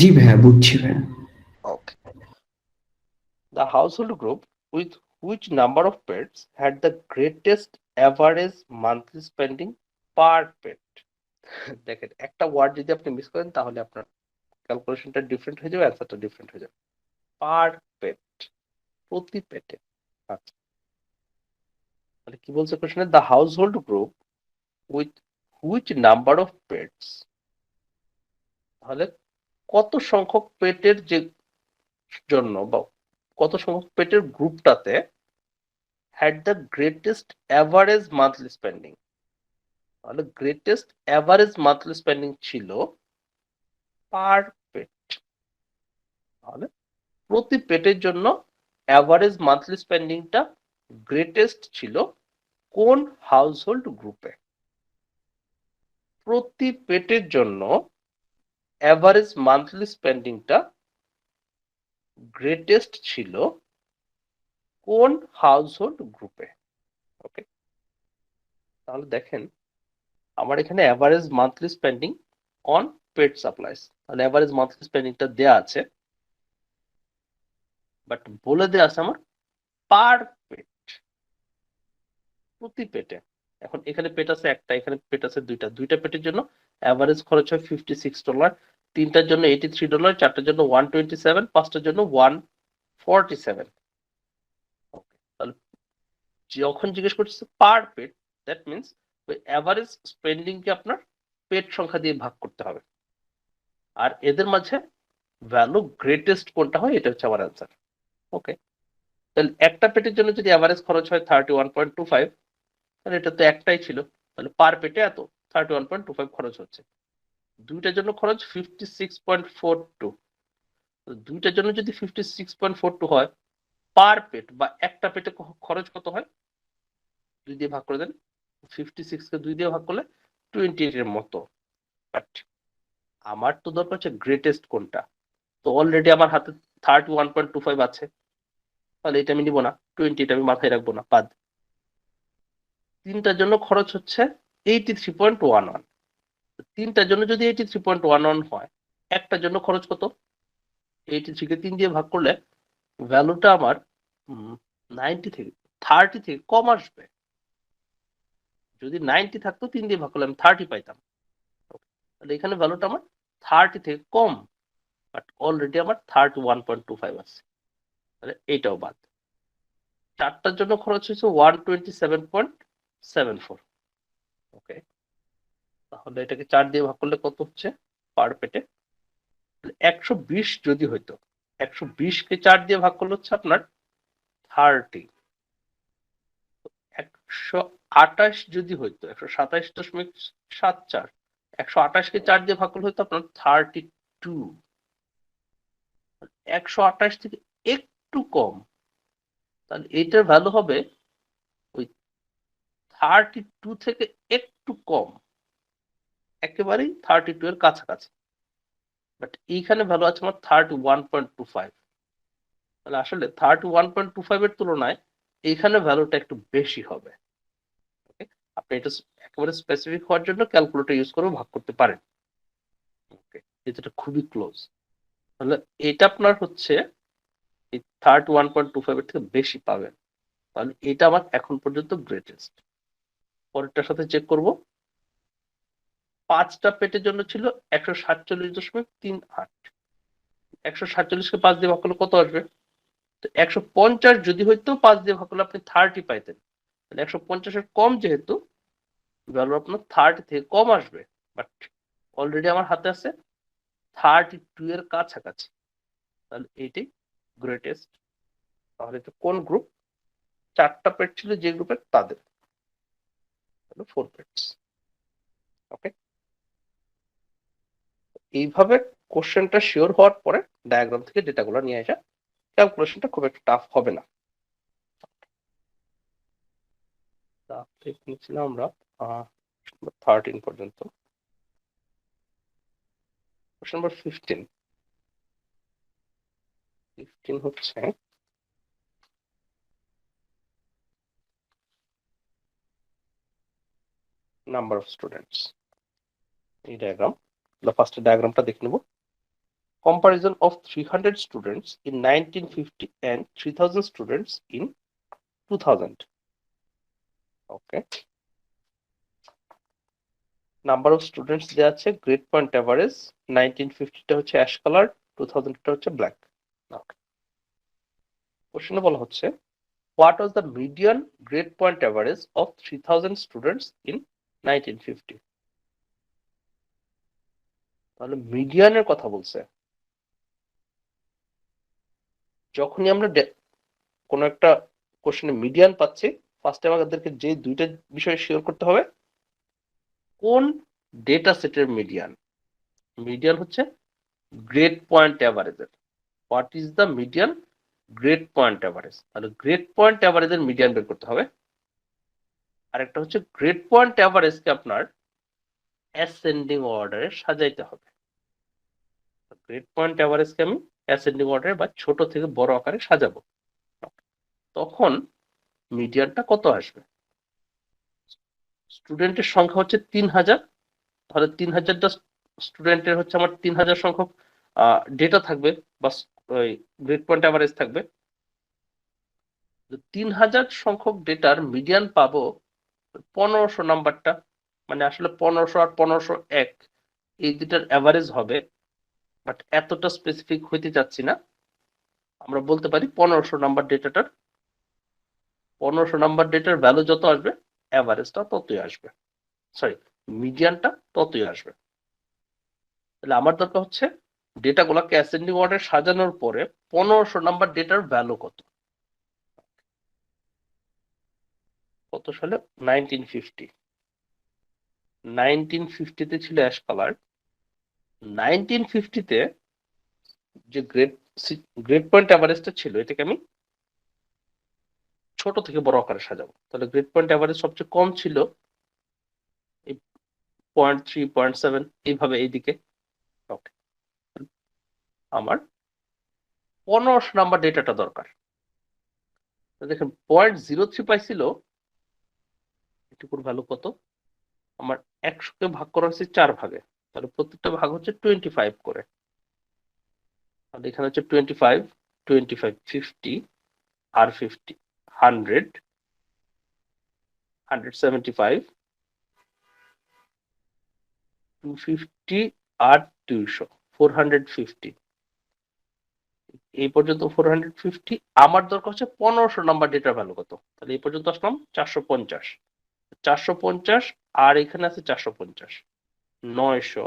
জি ভাইয়া, বুঝছি ভাইয়া। Okay. The household group with which number of pets had the greatest average monthly spending per pet? দেখেন, একটা ওয়ার্ড যদি আপনি মিস করেন তাহলে আপনার ক্যালকুলেশনটা ডিফারেন্ট হয়ে যাবে, অ্যান্সারটা ডিফারেন্ট হয়ে যাবে। পার পেট, প্রতি পেটে। আচ্ছা, তাহলে কি বলছে কোশ্চেনে, the household group with which number of pets, তাহলে কত সংখ্যক পেটের যে জন্য বা কত সংখ্যক পেটের গ্রুপটাতে had the greatest average monthly spending, তাহলে গ্রেটেস্ট অ্যাভারেজ মান্থলি স্পেন্ডিং ছিল পার পেট, তাহলে প্রতি পেটের জন্য অ্যাভারেজ মান্থলি স্পেন্ডিংটা গ্রেটেস্ট ছিল কোন হাউসহোল্ড গ্রুপে। প্রতি পেটের জন্য অ্যাভারেজ মান্থলি স্পেন্ডিংটা গ্রেটেস্ট ছিল কোন হাউসহোল্ড গ্রুপে। ওকে, তাহলে দেখেন আমার এখানে average monthly spending on pet supplies, তাহলে অ্যাভারেজ মান্থলি স্পেন্ডিংটা দেয়া আছে, বাট বলে দেয়া আছে আমার পার পেট, প্রতি পেটে। এখন এখানে পেট আছে একটা, এখানে পেট আছে দুইটা, দুইটা পেটের জন্য অ্যাভারেজ খরচ হয় $56, 3টার জন্য $83, 4টার জন্য $127, 5টার জন্য $147। তাহলে যখন জিজ্ঞেস করছে পার পেট, দ্যাট মিনস ওই অ্যাভারেজ স্পেন্ডিং কে আপনার পেট সংখ্যা দিয়ে ভাগ করতে হবে, আর এদের মাঝে ভ্যালু গ্রেটেস্ট কোনটা হয় এটা হচ্ছে আমার অ্যান্সার। ওকে, তাহলে একটা পেটের জন্য যদি অ্যাভারেজ খরচ হয় 31.25, তাহলে এটা তো একটাই ছিল, তাহলে পার পেটে এত 31.25 খরচ হচ্ছে। দুইটার জন্য খরচ 56.42, দুইটার জন্য যদি 56.42 হয়, পার পেট বা একটা পেটে খরচ কত হয়, 2 দিয়ে ভাগ করে দেন, 56 কে 2 দিয়ে ভাগ করলে 28 এর মতো। বাট আমার তো দরকার হচ্ছে গ্রেটেস্ট কোনটা, তো অলরেডি আমার হাতে 31.25 আছে, তাহলে এটা আমি নিব না, 20 এটা আমি মাথায় রাখবো না, বাদ। তিনটার জন্য খরচ হচ্ছে 83.11, তিনটার জন্য যদি 83.11 হয়, একটার জন্য খরচ কত, 83 কে 3 দিয়ে ভাগ করলে ভ্যালুটা আমার 90 থেকে 30 থেকে কম আসবে। যদি 90 থাকতো 3 দিয়ে ভাগ করলে আমি 30 পাইতাম, তাহলে এখানে ভ্যালুটা আমার 30 থেকে কম, বাট অলরেডি আমার 31.25 আছে, তাহলে এইটাও বাদ। চারটার জন্য খরচ হয়েছে 127.74। ওকে, তাহলে এটাকে 4 দিয়ে ভাগ করলে কত হচ্ছে পার পেটে, 120 যদি হইতো, 120 কে 4 দিয়ে ভাগ করলে হচ্ছে আপনার 30, 128 যদি হইতো 127.74, 128 কে 4 দিয়ে ভাগ করলে হইতো আপনার 32, 128 থেকে একটু কম, তাহলে এইটার ভ্যালু হবে ওই 32 থেকে একটু কম, একেবারেই 32 এর কাছাকাছি, বাট এইখানে ভ্যালু আছে আমার 31.25, তাহলে আসলে 31.25 এর তুলনায় এইখানে ভ্যালুটা একটু বেশি হবে। ওকে, আপনি এটা একেবারে স্পেসিফিক হওয়ার জন্য ক্যালকুলেটর ইউজ করে ভাগ করতে পারেন। ওকে, এটা খুবই ক্লোজ, তাহলে এটা আপনার হচ্ছে এই 31.25 এর থেকে বেশি পাবেন, তাহলে এটা আমার এখন পর্যন্ত গ্রেটেস্ট। পরেরটার সাথে চেক করব, 5টা পেটের জন্য ছিল 147.38, 147 কে 5 দিয়ে ভাগ করলে কত আসবে, তো 150 যদি হইতো 5 দিয়ে ভাগ করলে আপনি 30 পাইতেন, তাহলে 150 এর কম যেহেতু ভ্যালু আপনার 30 থেকে কম আসবে, বাট অলরেডি আমার হাতে আছে 32 এর কাছাকাছি, তাহলে এইটাই গ্রেটেস্ট। তাহলে এটা কোন গ্রুপ, 4টা পেট ছিল যে গ্রুপের তাদের, 4 পেটস। ওকে, এইভাবে কোশ্চেনটা শিওর হওয়ার পরে ডায়াগ্রাম থেকে ডেটাগুলো নিয়ে আসা, ক্যালকুলেশনটা খুব একটা টাফ হবে না। নিয়েছিলাম আমরা 13 পর্যন্ত, কোশ্চেন নাম্বার 15 হচ্ছে নাম্বার অফ স্টুডেন্টস। এই ডায়াগ্রাম, ফার্স্ট ডায়াগ্রামটা দেখে নেব। Comparison of 300 students in 1950 and 3000 students in 2000. Okay. Number of students দেয়া আছে, grade point average 1950 টা হচ্ছে অ্যাশ কালার, 2000 টা হচ্ছে ব্ল্যাক। Okay. কোশ্চেনে বলা হচ্ছে what was the median grade point average of 3000 students in 1950? তাহলে মিডিয়ানের কথা বলছে। যখনই আমরা কোন একটা কোশ্চেনে মিডিয়ান পাচ্ছি, ফার্স্টে আমাদেরকে যে দুইটা বিষয় শিওর করতে হবে, কোন ডেটা সেটের মিডিয়ান। মিডিয়ান হচ্ছে গ্রেড পয়েন্ট অ্যাভারেজের। What is the median grade point average, তাহলে গ্রেড পয়েন্ট অ্যাভারেজের মিডিয়ান বের করতে হবে। আরেকটা হচ্ছে গ্রেড পয়েন্ট অ্যাভারেজকে আপনার অ্যাসেন্ডিং অর্ডারে সাজাইতে হবে। গ্রেড পয়েন্ট অ্যাভারেজকে আমি অ্যাসেন্ডিং অর্ডারে বা ছোট থেকে বড় আকারে সাজাবো, তখন মিডিয়ানটা কত আসবে। স্টুডেন্টের সংখ্যা হচ্ছে 3000, তাহলে 3000টা স্টুডেন্টের হচ্ছে আমার 3000 সংখ্যক ডেটা থাকবে বা গ্রেড পয়েন্ট অ্যাভারেজ থাকবে। 3000 সংখ্যক ডেটার মিডিয়ান পাবো 1500 নাম্বারটা, মানে আসলে 1500 আর 1501 এই দুটার অ্যাভারেজ হবে, বাট এতটা স্পেসিফিক হইতে চাচ্ছি না, আমরা বলতে পারি 1500 নাম্বার ডেটাটার 1500 নাম্বার ডেটার ভ্যালু যত আসবে অ্যাভারেজটা ততই আসবে, সরি মিডিয়ানটা ততই আসবে। তাহলে আমার দরকার হচ্ছে ডেটাগুলোকে অ্যাসেন্ডিং অর্ডারে সাজানোর পরে 1500 নাম্বার ডেটার ভ্যালু কত সালে 1950 তে ছিল অ্যাশ কালার। 1950 তে যে গ্রেড পয়েন্ট অ্যাভারেজটা ছিল এটাকে আমি ছোট থেকে বড় আকারে সাজাবো। তাহলে গ্রেড পয়েন্ট অ্যাভারেজ সবচেয়ে কম ছিল 0.3 0.7 এইভাবে এইদিকে। ওকে, আমার 1500 নাম্বার ডেটাটা দরকার। দেখেন 0.03 পাইছিল, এটুকুর ভ্যালু কত, আমার 100কে ভাগ করা হয়েছে 4 ভাগে, তাহলে প্রত্যেকটা ভাগ হচ্ছে 25 করে। তাহলে এখানে হচ্ছে 25 25 50 আর 50 100 175 250 আর 200 450। এই পর্যন্ত 450। আমার দরকার হচ্ছে 1500 নাম্বার ডেটার ভ্যালু কত, তাহলে এই পর্যন্ত আসলাম 450 450 আর এখানে আছে 450 900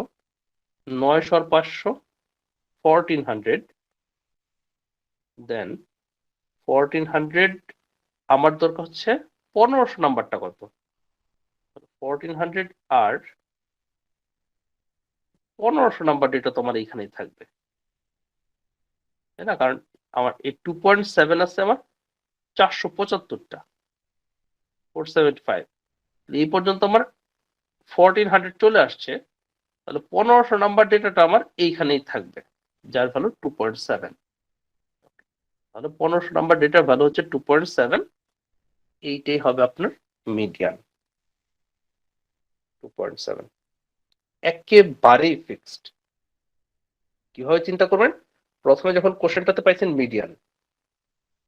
900 আর 500 1400 দেন 1400। আমার দরকার হচ্ছে 1500 নাম্বারটা কত, 1400 আর 1500 নাম্বার ডেটা তোমার এইখানেই থাকবে, তাই না? কারণ আমার এই 2.7 আছে আমার 475টা 475, এই পর্যন্ত আমার 1400 চলে আসছে। তাহলে 1500 নাম্বার ডেটাটা আমার এইখানেই থাকবে, যার ভ্যালু 2.7। তাহলে 1500 নাম্বার ডেটার ভ্যালু হচ্ছে 2.7, এইটাই হবে আপনার মিডিয়ান 2.7, একেবারেই ফিক্সড। কিভাবে চিন্তা করবেন, প্রথমে যখন কোশ্চেনটাতে পাইছেন মিডিয়ান,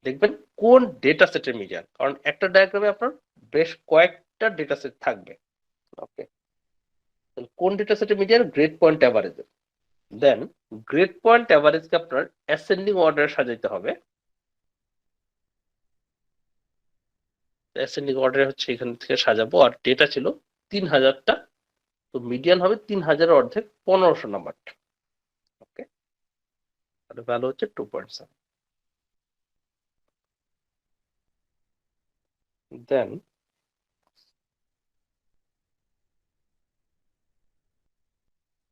দেখবেন কোন ডেটা সেটের মিডিয়ান, কারণ একটা ডায়াগ্রামে আপনার বেশ কয়েকটা ডেটা সেট থাকবে। ওকে, কোন ডেটা সেটের মিডিয়ান, গ্রেড পয়েন্ট অ্যাভারেজ। দেন গ্রেড পয়েন্ট অ্যাভারেজকে আপনার অ্যাসেন্ডিং অর্ডারে সাজাইতে হবে। অ্যাসেন্ডিং অর্ডারে হচ্ছে এখান থেকে সাজাবো, আর ডেটা ছিল 3000টা, তো মিডিয়ান হবে 3000 এর অর্ধেক 1500 নাম্বারটা। ওকে, তাহলে ভ্যালু হচ্ছে 2.7। দেন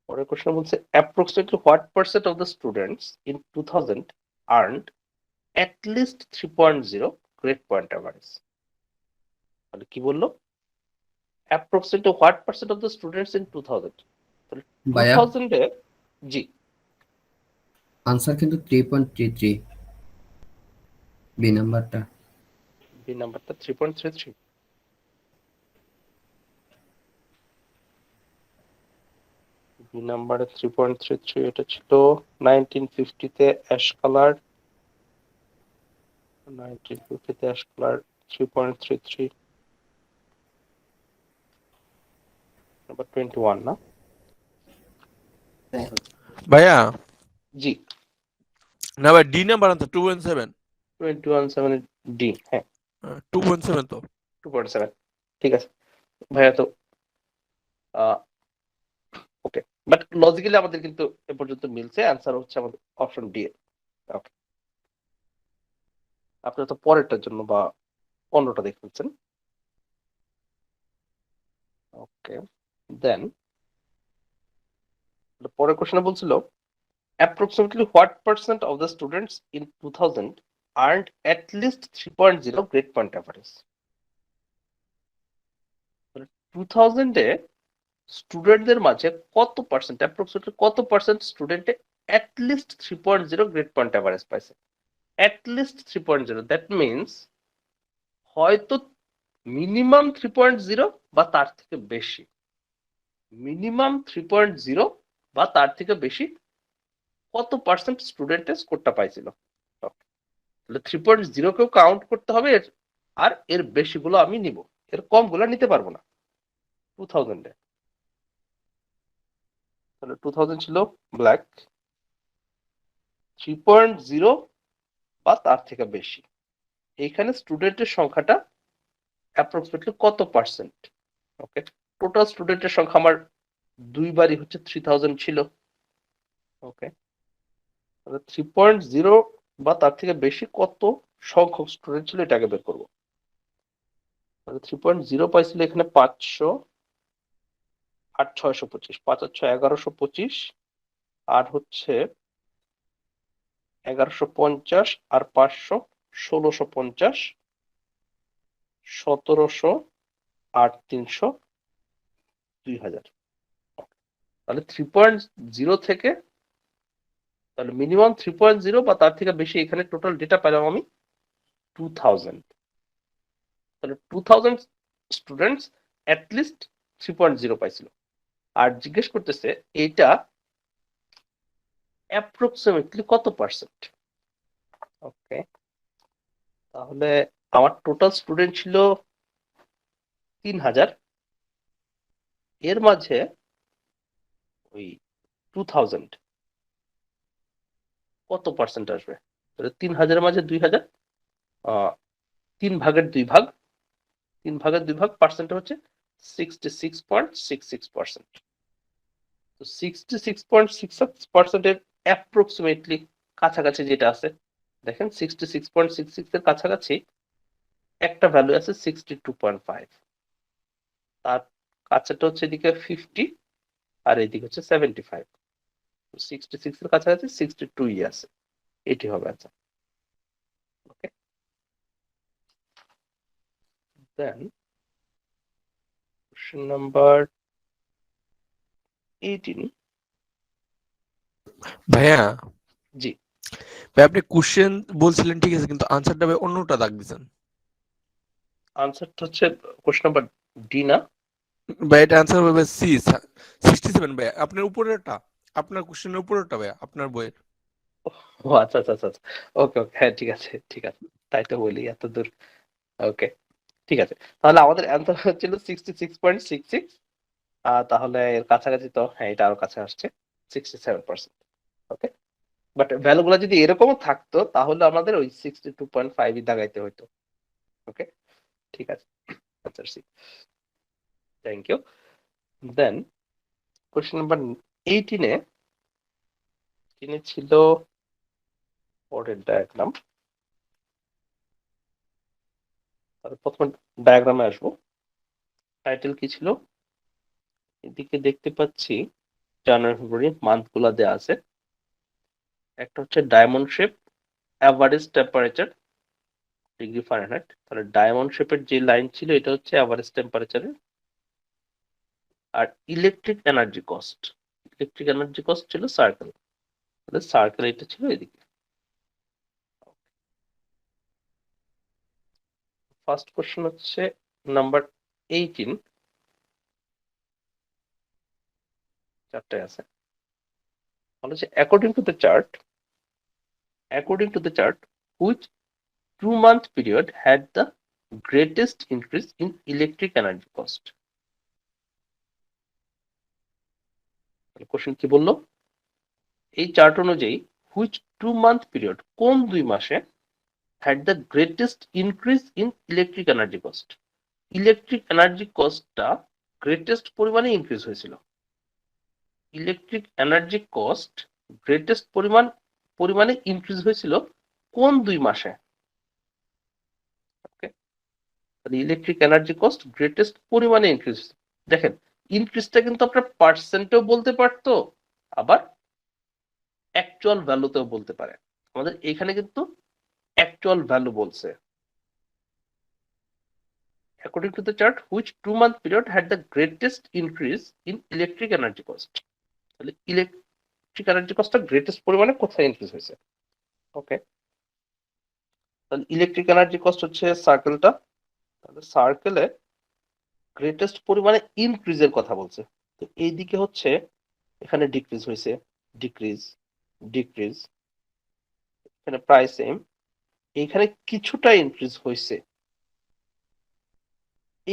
পরের কোশ্চেন বলছে approximately what percent of the students in 2000 earned at least 3.0 grade point average. তাহলে কি বললো, approximately what percent of the students in 2000। তাহলে ভাইয়া 2000 এ, জি আনসার কিন্তু 3.33 বি নাম্বারটা। বি নাম্বারটা 3.33। বি নাম্বারে 3.33, এটা ছিল 1950 তে অ্যাশ কালার, 1950 তে অ্যাশ কালার 3.33 নাম্বার 21 না? ভাইয়া জি না ভাই ডি নাম্বার আনতো 2.7 21.7 ডি, হ্যাঁ 2.7 তো 2.7, ঠিক আছে ভাইয়া। তো ওকে, বাট লজিক্যালি আমাদের কিন্তু এ পর্যন্ত মিলছে, অ্যান্সার হচ্ছে আমাদের অপশন ডি। ওকে, আপনারা তো পরেরটার জন্য বা অন্যটা দেখে ফেলছেন। ওকে, দেন পরের কোশ্চেনে বলছিল approximately what percent of the students in 2000 earned at least 3.0 grade point average। 2000 এ স্টুডেন্টদের মাঝে কত পার্সেন্ট, অ্যাপ্রক্সিমেটলি কত পার্সেন্ট স্টুডেন্টে at least 3.0 grade point average পাইছে। at least 3.0 দ্যাট মিনস হয়তো মিনিমাম 3.0 বা তার থেকে বেশি, মিনিমাম 3.0 বা তার থেকে বেশি কত পার্সেন্ট স্টুডেন্টের স্কোরটা পাইছিল। তাহলে 3.0 কেও কাউন্ট করতে হবে, আর এর বেশিগুলো আমি নিব, এর কমগুলো নিতে পারবো না। 2000 এ তাহলে 2000 ছিল ব্ল্যাক 3.0 বা তার থেকে বেশি। এইখানে স্টুডেন্টের সংখ্যাটা অ্যাপ্রক্সিমেটলি কত পার্সেন্ট। ওকে, টোটাল স্টুডেন্টের সংখ্যা আমার দুইবারই হচ্ছে 3000 ছিল। ওকে, 3.0 বা তার থেকে বেশি কত সংখ্যক স্টুডেন্ট ছিল এটাকে বের করবো। 3.0 পাইছিল এখানে 500 আর 625, 5 আর 6 1125, আর হচ্ছে 1150 আর 500 1650, 1700 আর 300 2000। তাহলে 3.0 থেকে, তাহলে মিনিমাম 3.0 বা তার থেকে বেশি এখানে টোটাল ডেটা পেলাম আমি 2000। তাহলে 2000 স্টুডেন্টস অ্যাটলিস্ট 3.0 পাইছিল। আর জিজ্ঞেস করতেছে এটা অ্যাপ্রক্সিমেটলি কত পার্সেন্ট। ওকে, তাহলে আমার টোটাল স্টুডেন্ট ছিল 3000, এর মাঝে ওই 2000 কত পার্সেন্ট আসবে। তাহলে 3000 এর মাঝে 2000, 3 ভাগের 2 ভাগ, 3 ভাগের 2 ভাগ, পার্সেন্ট হচ্ছে 66.66%। তো 66.66% এর অ্যাপ্রক্সিমেটলি কাছাকাছি যেটা আছে, দেখেন 66.66 এর কাছাকাছি একটা ভ্যালু আছে 62.5, তার কাছেটা হচ্ছে এদিকে 50 আর এদিকে হচ্ছে 75। 66 এর কাছাকাছি 62 আছে, এটি হবে আচ্ছা। ওকে, দেন কোশ্চেন নাম্বার 18। ভাইয়া, জি, ভাই আপনি কোশ্চেন বলছিলেন ঠিক আছে, কিন্তু আনসারটা ভাই অন্যটা দাগ দিছেন। আনসারটা হচ্ছে কোশ্চেন নাম্বার ডি না? ভাই এটা আনসার হবে সি 67 ভাই, আপনার উপরেরটা, আপনার কোশ্চেনের উপরেরটা ভাই, আপনার বইয়ের। ও আচ্ছা আচ্ছা আচ্ছা, ওকে ওকে, হ্যাঁ ঠিক আছে ঠিক আছে, তাই তো বলি এত দূর। ওকে, ঠিক আছে, তাহলে আমাদের অ্যান্সার হচ্ছিল 66.66, তাহলে এর কাছাকাছি তো, হ্যাঁ এটা আরো কাছে আসছে 67%। ওকে, বাট ভ্যালুগুলো যদি এরকমও থাকতো তাহলে আমাদের ওই 62.5 দাগাইতে হইতো। ওকে, ঠিক আছে, answer C, thank you. Then question number 18 এ ছিল পরের ডায়াগ্রাম। তাহলে প্রথমে ডায়াগ্রামে আসবো। টাইটেল কি ছিল, এদিকে দেখতে পাচ্ছি জানুয়ারি ফেব্রুয়ারি মান্থ গুলা দেওয়া আছে। একটা হচ্ছে diamond shape, average temperature degree Fahrenheit. তাহলে ডায়মন্ড শেপের যে লাইন ছিল এটা হচ্ছে অ্যাভারেজ টেম্পারেচারের। আর electric energy cost, electric energy cost ছিল সার্কেল, তাহলে সার্কেল এটা ছিল এদিকে। ফার্স্ট কোশ্চেন হচ্ছে নাম্বার 18, চারটে আছে। বলেছে according to the chart, which 2-month period had the greatest increase in electric energy cost? Question কি বললো, এই চার্ট অনুযায়ী which 2-month period, কোন 2 মাসে had the greatest increase in electric energy cost, electric energy কস্টটা গ্রেটেস্ট পরিমাণে ইনক্রিজ হয়েছিল। ইলেকট্রিক এনার্জি কস্ট গ্রেটেস্ট পরিমাণে ইনক্রিজ হয়েছিল কোন 2 মাসে। ওকে, তাহলে ইলেকট্রিক এনার্জি কস্ট গ্রেটেস্ট পরিমাণে ইনক্রিজ, দেখেন ইনক্রিজটা কিন্তু আপনার পার্সেন্টেও বলতে পারতো, আবার অ্যাকচুয়াল ভ্যালুতেও বলতে পারে। আমাদের এখানে কিন্তু অ্যাকচুয়াল ভ্যালু বলছে। According to the chart, which 2-month period had the greatest increase in electric energy cost? তাহলে ইলেকট্রিক এনার্জি কস্টটা গ্রেটেস্ট পরিমাণে কোথায় ইনক্রিজ হয়েছে। ওকে, তাহলে ইলেকট্রিক এনার্জি কস্ট হচ্ছে সার্কেলটা, তাহলে সার্কেলে গ্রেটেস্ট পরিমাণে ইনক্রিজের কথা বলছে। তো এইদিকে হচ্ছে এখানে ডিক্রিজ হয়েছে, ডিক্রিজ ডিক্রিজ, এখানে প্রায় সেম, এইখানে কিছুটা ইনক্রিজ হয়েছে,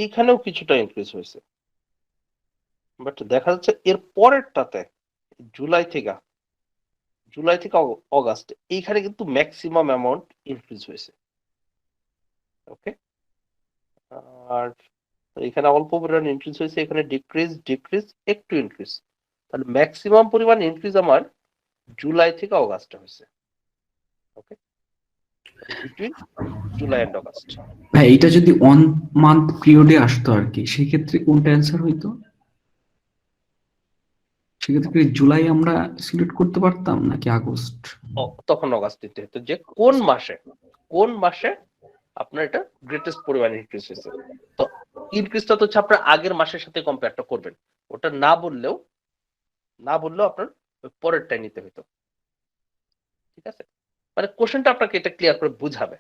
এইখানেও কিছুটা ইনক্রিজ হয়েছে, বাট দেখা যাচ্ছে এর পরেরটাতে জুলাই থেকে অগাস্ট এইখানে কিন্তু ম্যাক্সিমাম অ্যামাউন্ট ইনক্রিজ হয়েছে। ওকে, আর এখানে অল্প পরিমাণ ইনক্রিজ হয়েছে, এখানে ডিক্রিজ ডিক্রিজ একটু ইনক্রিজ, তাহলে ম্যাক্সিমাম পরিমাণ ইনক্রিজ আমার জুলাই থেকে অগাস্টে হয়েছে। ওকে, বিটুইন জুলাই এন্ড অগাস্ট। ভাই এটা যদি 1 মান্থ পিরিয়ডে আসতো আর কি, সেক্ষেত্রে কোনটা অ্যান্সার হইতো? সেক্ষেত্রে কি জুলাই আমরা সিলেক্ট করতে পারতাম নাকি আগস্ট? তখন অগাস্ট দিতে হতো যে কোন মাসে আপনার এটা গ্রেটেস্ট পরিমাণ ইনক্রিজ হয়েছে। তো ইনক্রিজটা তো হচ্ছে আপনার আগের মাসের সাথে কম্পেয়ারটা করবেন, ওটা না বললেও আপনার পরেরটাই নিতে হতো। ঠিক আছে, মানে কোশ্চেনটা আপনাকে এটা ক্লিয়ার করে বুঝাবে।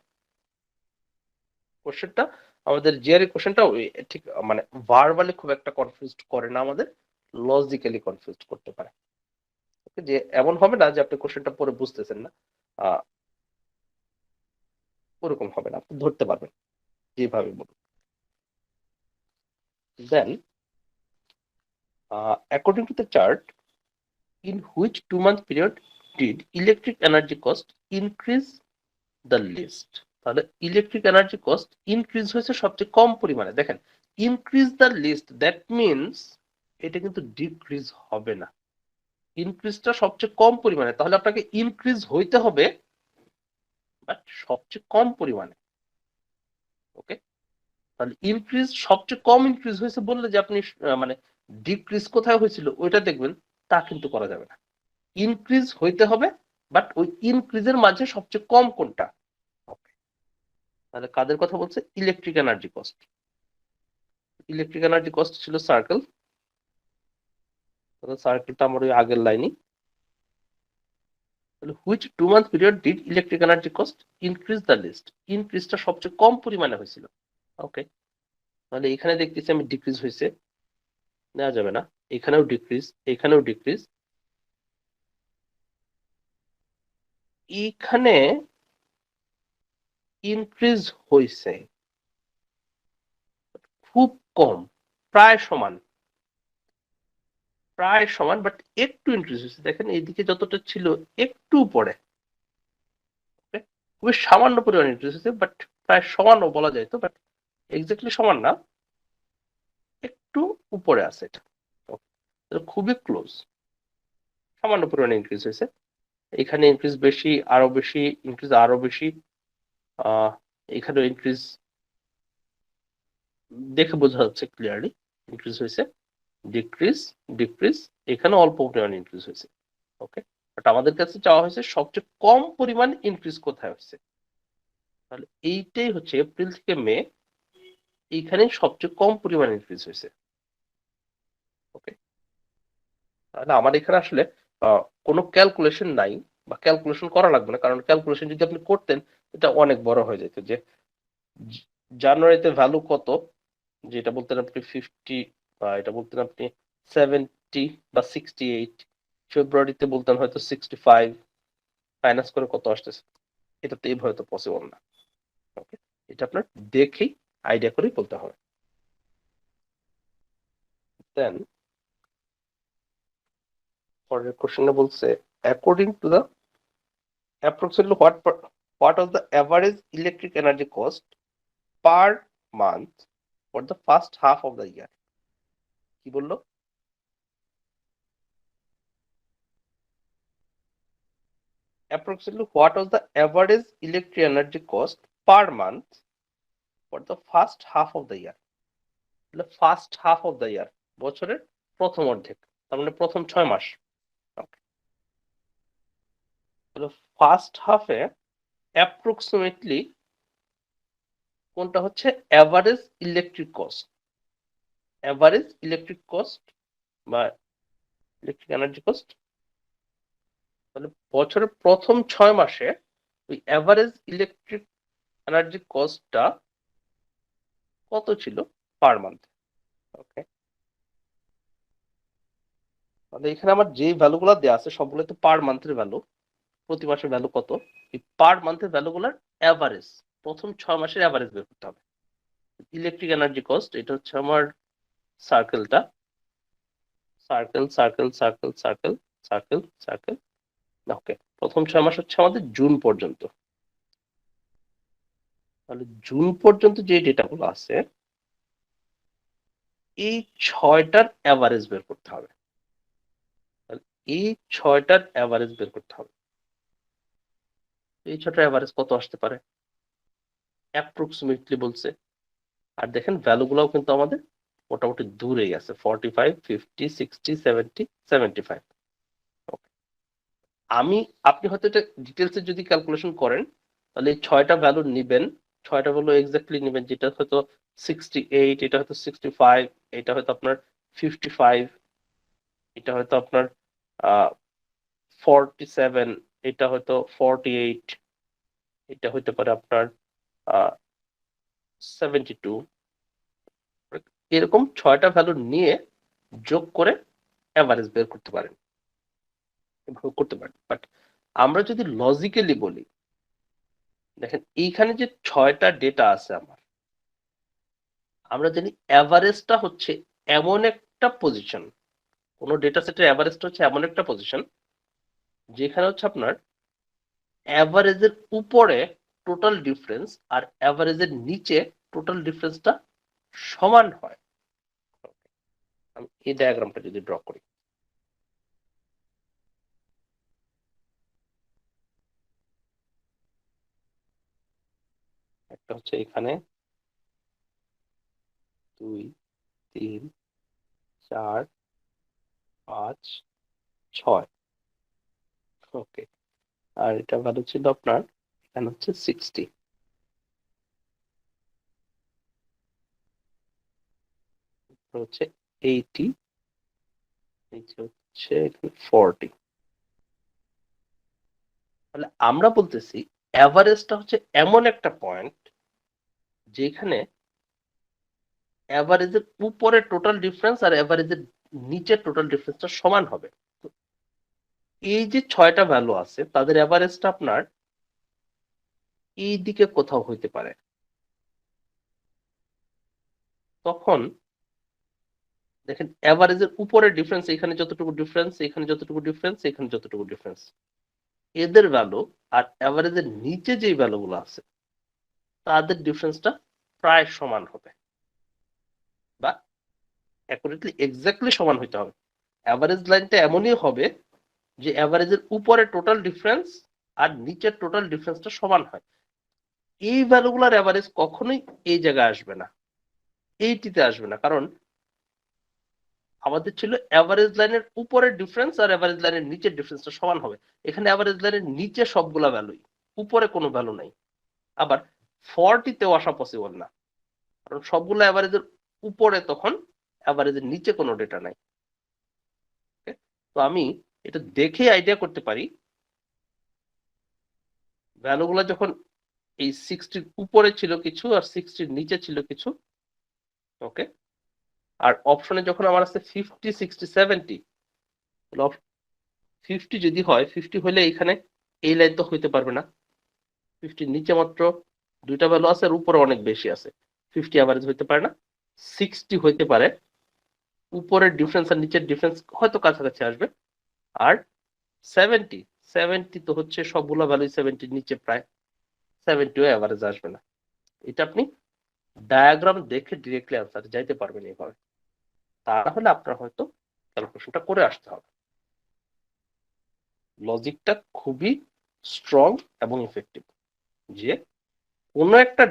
কোশ্চেনটা আমাদের জিআরই কোশ্চেনটা ঠিক মানে ভার্বালি খুব একটা কনফিউজড করে না, আমাদের লজিক্যালি কনফিউজড করতে পারে। ওকে, যে এমন হবে না যে আপনি কোশ্চেনটা পরে বুঝতেছেন না, ওরকম হবে না, আপনি ধরতে পারবেন যেভাবে বলুন। দেন according to the chart, in which 2 month period did electric energy cost increase the least? তাহলে ইলেকট্রিক এনার্জি কস্ট ইনক্রিজ হয়েছে সবচেয়ে কম পরিমাণে। দেখেন, increase the least, that means এটা কিন্তু ডিক্রিজ হবে না, ইনক্রিজটা সবচেয়ে কম পরিমাণে, তাহলে আপনাকে ইনক্রিজ হইতে হবে বাট সবচেয়ে কম পরিমাণে। ওকে, তাহলে ইনক্রিজ সবচেয়ে কম ইনক্রিজ হয়েছে বললে যে আপনি মানে ডিক্রিজ কোথায় হয়েছিল ওইটা দেখবেন, তা কিন্তু করা যাবে না। ইনক্রিজ হইতে হবে বাট ওই ইনক্রিজের মাঝে সবচেয়ে কম কোনটা। তাহলে কাদের কথা বলছে? Electric energy cost. Electric energy cost ছিল সার্কেল, সার্কেলটা আমার ওই আগের লাইনই। তাহলে which 2 month period did electric energy cost increase the least, ইনক্রিজটা সবচেয়ে কম পরিমাণে হয়েছিল। ওকে, তাহলে এখানে দেখতেছি আমি ডিক্রিজ হয়েছে, নেওয়া যাবে না, এখানেও ডিক্রিজ, এখানেও ডিক্রিজ, এখানে ইনক্রিজ হয়েছে খুব কম, প্রায় সমান বাট একটু ইনক্রিজ হয়েছে। দেখেন এইদিকে যতটা ছিল একটু পরে, খুবই সামান্য পরিমাণ ইনক্রিজ হয়েছে, বাট প্রায় সমানও বলা যায় তো, বাট এক্স্যাক্টলি সমান না, একটু উপরে আছে এটা, খুবই ক্লোজ, সামান্য পরিমাণে ইনক্রিজ হয়েছে। এখানে ইনক্রিজ বেশি, আরো বেশি ইনক্রিজ, আরো বেশি, এখানেও ইনক্রিজ দেখে বোঝা যাচ্ছে ক্লিয়ারলি ইনক্রিজ হয়েছে, ডিক্রিজ ডিক্রিজ, এখানে অল্প পরিমাণ ইনক্রিজ হয়েছে। ওকে, বাট আমাদের কাছে চাওয়া হয়েছে সবচেয়ে কম পরিমাণ ইনক্রিজ কোথায় হয়েছে, তাহলে এইটাই হচ্ছে এপ্রিল থেকে মে, এইখানে সবচেয়ে কম পরিমাণ ইনক্রিজ হয়েছে। ওকে, তাহলে আমার এখানে আসলে কোনো ক্যালকুলেশন নাই বা ক্যালকুলেশন করা লাগবে না, কারণ ক্যালকুলেশন যদি আপনি করতেন এটা অনেক বড় হয়ে যেত, যে জানুয়ারিতে ভ্যালু কত, যেটা বলতেন আপনি 50 বা এটা বলতেন আপনি 70 বা 68, ফেব্রুয়ারিতে বলতেন হয়তো 65, মাইনাস করে কত আসতেছে, এটা তো এইভাবে তো পসিবল না। ওকে, এটা আপনার দেখেই আইডিয়া করেই বলতে হবে। দেন পরের কোশ্চেনে বলছে according to the approximately what was the average electric energy cost per month for the first half of the year? কি বললো? Approximately what was the average electric energy cost per month for the first half of the year? First half of the ইয়ার, বছরের প্রথম অর্ধেক, তার মানে প্রথম 6 মাস। ফার্স্ট হাফে অ্যাপ্রক্সিমেটলি কোনটা হচ্ছে average electric cost, average electric cost বা ইলেকট্রিক এনার্জি কস্ট, তাহলে বছরের প্রথম 6 মাসে ওই অ্যাভারেজ ইলেকট্রিক এনার্জি কস্টটা কত ছিল পার মান্থ। ওকে, তাহলে এখানে আমার যে ভ্যালুগুলো দেওয়া আছে সবগুলো তো পার মান্থের ভ্যালু, প্রতি মাসের ভ্যালু কত, এই পার মান্থের ভ্যালুগুলোর অ্যাভারেজ প্রথম 6 মাসের অ্যাভারেজ বের করতে হবে। ইলেকট্রিক এনার্জি কস্ট, এটা হচ্ছে আমার সার্কেলটা, circle circle circle circle circle circle. Okay, প্রথম 6 মাস হচ্ছে আমাদের জুন পর্যন্ত। তাহলে জুন পর্যন্ত যে ডেটাগুলো আছে এই 6টার অ্যাভারেজ বের করতে হবে। এই 6টার অ্যাভারেজ বের করতে হবে। এই 6টার অ্যাভারেজ কত আসতে পারে অ্যাপ্রক্সিমেটলি বলছে। আর দেখেন ভ্যালুগুলোও কিন্তু আমাদের মোটামুটি দূরেই আছে 45, 50, 60, 70, 75। আপনি হয়তো এটা ডিটেলসে যদি ক্যালকুলেশন করেন তাহলে এই 6টা ভ্যালু নিবেন, 6টা ভ্যালু এক্স্যাক্টলি নিবেন, যেটা হয়তো 68, এটা হয়তো 65, এটা হয়তো আপনার 55, এটা হয়তো আপনার 47, এটা হয়তো 48, এটা হইতে পারে আপনার 72। এরকম 6টা ভ্যালু নিয়ে যোগ করে অ্যাভারেজ বের করতে পারেন, বাট আমরা যদি লজিক্যালি বলি, দেখেন এইখানে যে 6টা ডেটা আছে আমরা জানি অ্যাভারেজটা হচ্ছে এমন একটা পজিশন, কোনো ডেটা সেটের অ্যাভারেজটা হচ্ছে এমন একটা পজিশন যেখানে হচ্ছে আপনার অ্যাভারেজের উপরে টোটাল ডিফারেন্স আর অ্যাভারেজের নিচে টোটাল ডিফারেন্সটা সমান হয়। আমি এই ডায়াগ্রামটা যদি ড্র করি, একটা হচ্ছে এখানে 2, 3, 4, 5, 6, ওকে। আর এটা ভ্যালু ছিল আপনার এখানে হচ্ছে 60, হচ্ছে 80, নিচে হচ্ছে 40। তাহলে আমরা বলতেছি অ্যাভারেজটা হচ্ছে এমন একটা পয়েন্ট যেখানে অ্যাভারেজের উপরে টোটাল ডিফারেন্স আর অ্যাভারেজের নিচে টোটাল ডিফারেন্সটা সমান হবে। এই যে 6টা ভ্যালু আছে তাদের অ্যাভারেজটা আপনার এই দিকে কোথাও হইতে পারে। তখন দেখেন অ্যাভারেজের উপরে ডিফারেন্স, এখানে যতটুকু ডিফারেন্স, এখানে যতটুকু ডিফারেন্স, এখানে যতটুকু ডিফারেন্স, এদের ভ্যালু আর অ্যাভারেজের নিচে যে ভ্যালুগুলো আছে তাদের ডিফারেন্সটা প্রায় সমান হবে, বা অ্যাকুরেটলি এক্স্যাক্টলি সমান হইতে হবে। অ্যাভারেজ লাইনটা এমনই হবে যে অ্যাভারেজের উপরে টোটাল ডিফারেন্স আর নিচের টোটাল ডিফারেন্সটা সমান হয়। এই ভ্যালুগুলোর অ্যাভারেজ কখনোই এই জায়গায় আসবে না, এইটিতে আসবে না, কারণ আমাদের ছিল অ্যাভারেজ লাইনের উপরের ডিফারেন্স আর অ্যাভারেজ লাইনের নিচের ডিফারেন্সটা সমান হবে। এখানে অ্যাভারেজ লাইনের নিচে সবগুলা ভ্যালুই, উপরে কোনো ভ্যালু নাই। আবার 40তেও আসা পসিবল না, কারণ সবগুলো অ্যাভারেজের উপরে, তখন অ্যাভারেজের নিচে কোনো ডেটা নাই। তো আমি এটা দেখে আইডিয়া করতে পারি ভ্যালুগুলো যখন এই 60 উপরে ছিল কিছু আর 60 নিচে ছিল কিছু, ওকে। আর অপশনে যখন আমার আছে 50, 60, 70, 50 যদি হয়, 50 হলে এখানে এই লাইন তো হইতে পারবে না, 50 নিচে মাত্র 2টা ভ্যালু আছে আর উপরে অনেক বেশি আছে, 50 অ্যাভারেজ হইতে পারে না। 60 হইতে পারে, উপরের ডিফারেন্স আর নিচের ডিফারেন্স হয়তো কাছাকাছি আসবে। আর 70 তো হচ্ছে সবগুলো ভ্যালু 70 নিচে, প্রায় 70ও অ্যাভারেজ আসবে না। এটা আপনি ডায়াগ্রাম দেখে ডিরেক্টলি আনসার যাইতে পারবেন এইভাবে, তাহলে আপনার হয়তো ক্যালকুলেশনটা করে আসতে হবে। লজিকটা খুবই স্ট্রং এবং ইফেক্টিভ, যে কোনো একটা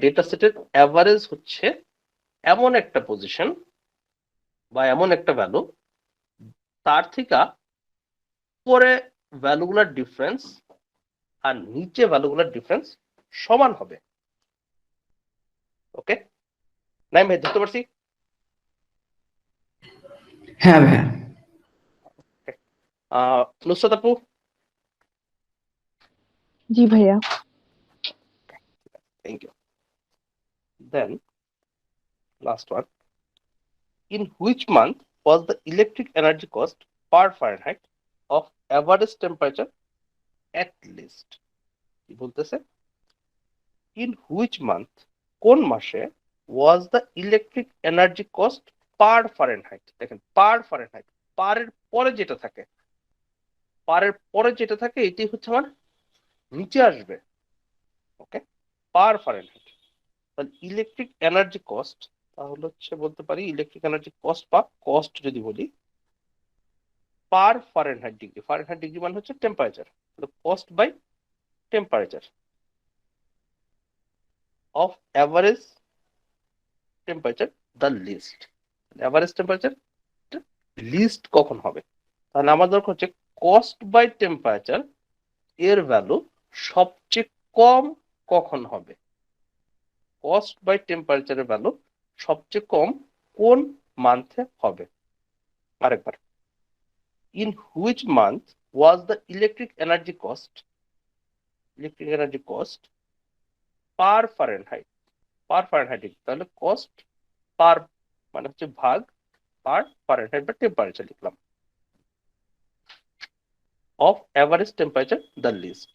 ডেটা সেটের অ্যাভারেজ হচ্ছে এমন একটা পজিশন বা এমন একটা ভ্যালু, তার থেকে উপরে ভ্যালুগুলার ডিফারেন্স আর নিচে ভ্যালুগুলার ডিফারেন্স সমান হবে। ওকে, নাই ভাই, ধরতে পারছি? হ্যাঁ ভাইয়া। নুসরাত আপু? জি ভাইয়া। Thank you. Then, last one. In which month was the electric energy cost per Fahrenheit of average temperature at least? কি বলতেছে? In which month, কোন মাসে, was the electric energy cost per Fahrenheit? দেখেন per Fahrenheit, পারের পরে যেটা থাকে, এটাই হচ্ছে আমার নিচে আসবে, ওকে, পার ফারেনহাইট। তাহলে ইলেকট্রিক এনার্জি কস্ট, তাহলে হচ্ছে বলতে পারি ইলেকট্রিক এনার্জি কস্ট বা কস্ট যদি বলি per Fahrenheit degree, Fahrenheit degree মানে হচ্ছে temperature, cost by temperature of average temperature the least. Average temperature least কখন হবে, তাহলে আমার দরকার হচ্ছে কস্ট বাই টেম্পারেচার এর ভ্যালু সবচেয়ে কম কখন হবে, কস্ট বাই টেম্পারেচারের ভ্যালু সবচেয়ে কম কোন মান্থে হবে। আরেকবার, in which month was the electric energy cost per Fahrenheit, per Fahrenheit, তাহলে কস্ট পার মানে হচ্ছে ভাগ, পার ফারেনহাইট বা টেম্পারেচার লিখলাম, of average temperature the least.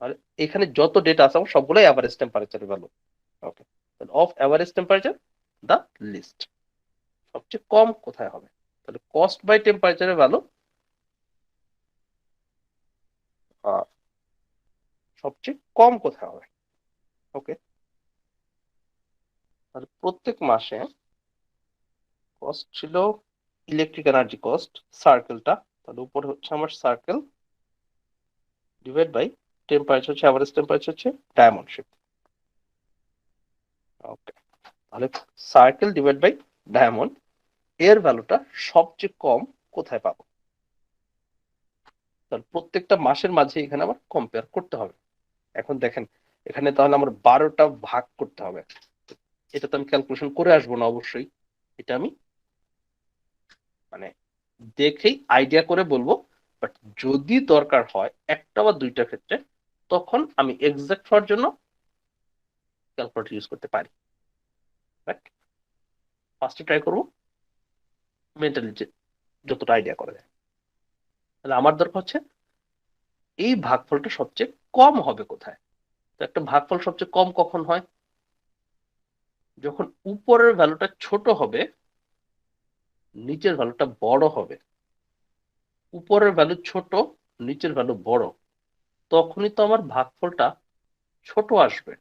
আর এখানে যত ডেটা আছে আমার সবগুলোই অ্যাভারেজ টেম্পারেচারের value, okay, of average temperature the least সবচেয়ে কম কোথায় হবে, তাহলে কস্ট বাই টেম্পারেচারের ভ্যালু সবচেয়ে কম কোথায় হবে, ওকে। তাহলে প্রত্যেক মাসে কস্ট ছিল ইলেকট্রিক এনার্জি কস্ট সার্কেলটা, তাহলে উপরে হচ্ছে আমার সার্কেল ডিভাইড বাই টেম্পারেচার হচ্ছে অ্যাভারেজ টেম্পারেচার হচ্ছে ডায়মন্ড শেপ, ওকে। তাহলে সার্কেল ডিভাইড বাই ডায়মন্ড এর ভ্যালুটা সবচেয়ে কম কোথায় পাবো, তাহলে প্রত্যেকটা মাসের মাঝে এখানে আমার কম্পেয়ার করতে হবে। এখন দেখেন এখানে তাহলে আমার 12টা ভাগ করতে হবে, এটা তো আমি ক্যালকুলেশন করে আসবো না অবশ্যই, এটা আমি মানে দেখেই আইডিয়া করে বলবো, বাট যদি দরকার হয় একটা বা দুইটা ক্ষেত্রে তখন আমি এক্সাক্ট হওয়ার জন্য ক্যালকুলেটর ইউজ করতে পারি। রাইট, ফার্স্টে ট্রাই করবো মেন্টালি যতটা আইডিয়া করা যায়। তাহলে আমার দরকার হচ্ছে এই ভাগফলটা সবচেয়ে কম হবে কোথায়, তো একটা ভাগফল সবচেয়ে কম কখন হয়, যখন উপরের ভ্যালুটা ছোট হবে নিচের ভ্যালুটা বড় হবে, উপরের ভ্যালু ছোট নিচের ভ্যালু বড়, তখনই তো আমার ভাগফলটা ছোট আসবে।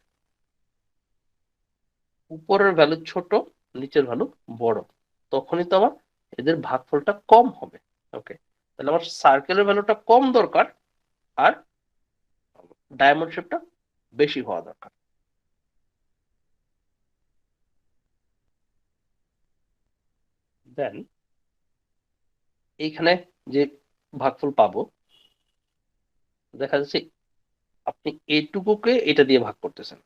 উপরের ভ্যালু ছোট নিচের ভ্যালু বড়, তখনই তো আমার এদের ভাগফলটা কম হবে, ওকে। তাহলে আমার সার্কেলের ভ্যালুটা কম দরকার আর ডায়মন্ড শেপটা বেশি হওয়া দরকার। দেন এইখানে যে ভাগফল পাবো দেখা যাচ্ছে আপনি এইটুকুকে এটা দিয়ে ভাগ করতেছেন,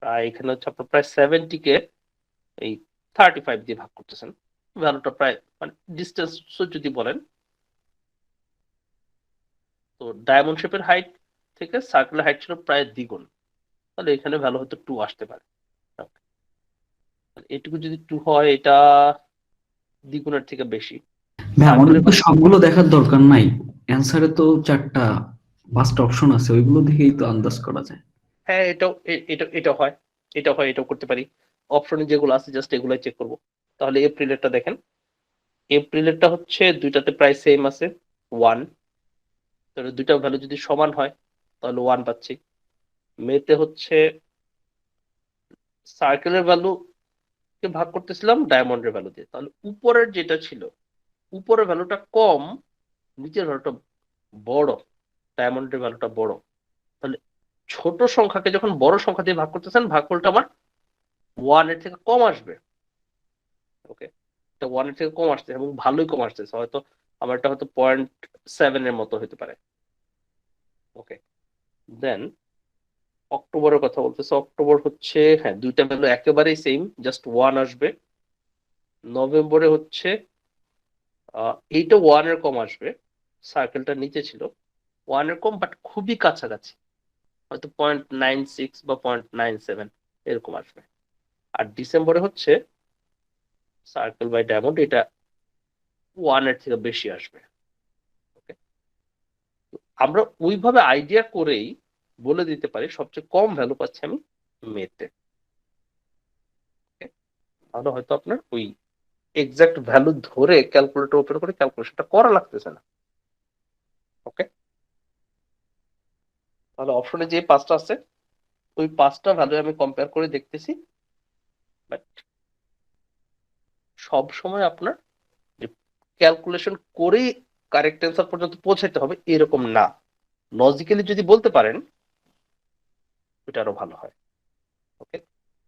প্রায় এখানে হচ্ছে আপনার প্রায় 70 কে এই 35 দিয়ে ভাগ করতেছেন, ভ্যালুটা প্রায় মানে ডিস্টেন্স যদি বলেন, তো ডায়মন্ড শেপের হাইট থেকে সার্কেলের হাইট ছিল প্রায় দ্বিগুণ, তাহলে এখানে ভ্যালু হয়তো 2 আসতে পারে। এটুকু যদি 2 হয় এটা দ্বিগুণের থেকে বেশি। ভাই আমাদের সার্কেলের তো সবগুলো দেখার দরকার নাই, অ্যান্সারে তো 5টা অপশন আছে, ওইগুলো দেখেই তো আন্দাজ করা যায়। হ্যাঁ এটা হয়, এটাও করতে পারি, অপশনে যেগুলো আছে জাস্ট এগুলাই চেক করব। তাহলে এপ্রিলেরটা দেখেন, এপ্রিলেরটা হচ্ছে দুইটাতে প্রায় সেম আছে 1, তাহলে দুইটা ভ্যালু যদি সমান হয় তাহলে 1 পাচ্ছি। মেতে হচ্ছে সার্কেলের ভ্যালু কে ভাগ করতেছিলাম ডায়মন্ডের ভ্যালু দিয়ে, তাহলে উপরের যেটা ছিল উপরের ভ্যালুটা কম নিচের ভ্যালুটা বড়, ডায়মন্ডের ভ্যালুটা বড়, তাহলে ছোট সংখ্যাকে যখন বড় সংখ্যা দিয়ে ভাগ করতেছেন ভাগফলটা আমার 1 এর থেকে কম আসবে, ওকে। এটা 1 এর থেকে কম আসছে এবং ভালোই কম আসতেছে, হয়তো আমার এটা হয়তো 0.7 এর মতো হতে পারে, ওকে। দেন অক্টোবরের কথা বলতেছে, অক্টোবর হচ্ছে হ্যাঁ দুইটা ভ্যালু একেবারেই সেম, জাস্ট 1 আসবে। নভেম্বরে হচ্ছে এইটা 1 এর কম আসবে, সার্কেলটা নিচে ছিল 1 এর কম বাট খুবই কাছাকাছি, হয়তো 0.96 বা 0.97 এরকম আসবে। আর ডিসেম্বরে হচ্ছে সার্কেল বাই ডায়মন্ড এটা 1 এর থেকে বেশি আসবে, ওকে। আমরা ওইভাবে আইডিয়া করেই বলে দিতে পারি সবচেয়ে কম ভ্যালু পাচ্ছি আমি মেতে, তাহলে হয়তো আপনার ওই এক্সাক্ট ভ্যালু ধরে ক্যালকুলেটর ওপেন করে ক্যালকুলেশনটা করা লাগতেছে না, ওকে। তাহলে অপশনে যে 5টা আছে ওই 5টা ভ্যালু আমি কম্পেয়ার করে দেখতেছি, বাট সব সময় আপনার যে ক্যালকুলেশন করে কারেক্ট অ্যান্সার পর্যন্ত পৌঁছাতে হবে এরকম না। লজিক্যালি যদি বলতে পারেন এটা আরো ভালো হয়। ওকে,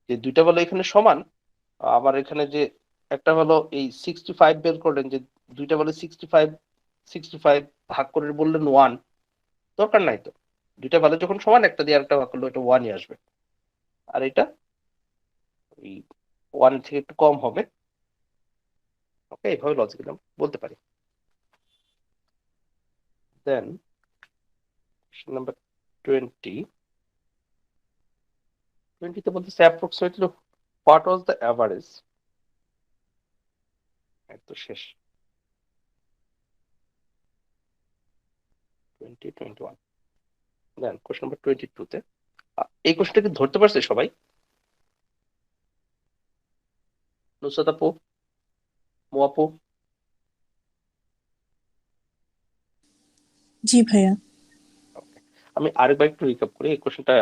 যে দুইটা ভ্যালু এখানে সমান, আবার এখানে যে একটা হলো এই 65 বের করলেন, যে দুইটা ভ্যালু 65 ভাগ করে বললেন 1, দরকার নাই তো। দুইটা ভ্যালু যখন সমান একটা দিয়ে আরেকটা ভাগ করলে এটা 1ই আসবে, আর এটা এই 1 থেকে একটু কম হবে। ওকে, এইভাবে লজিক্যালি আমরা বলতে পারি। দেন নাম্বার 20 তে বলতেছে approximately what was the average. একদম শেষ 2021। দেন কোশ্চেন নাম্বার 22 তে এই কোশ্চেনটা কি ধরতে পারছে সবাই? নুসরাত আপু, মো আপু? জি ভাইয়া। Okay. আমি আরেকবার একটু রিক্যাপ করি, এই কোশ্চেনটা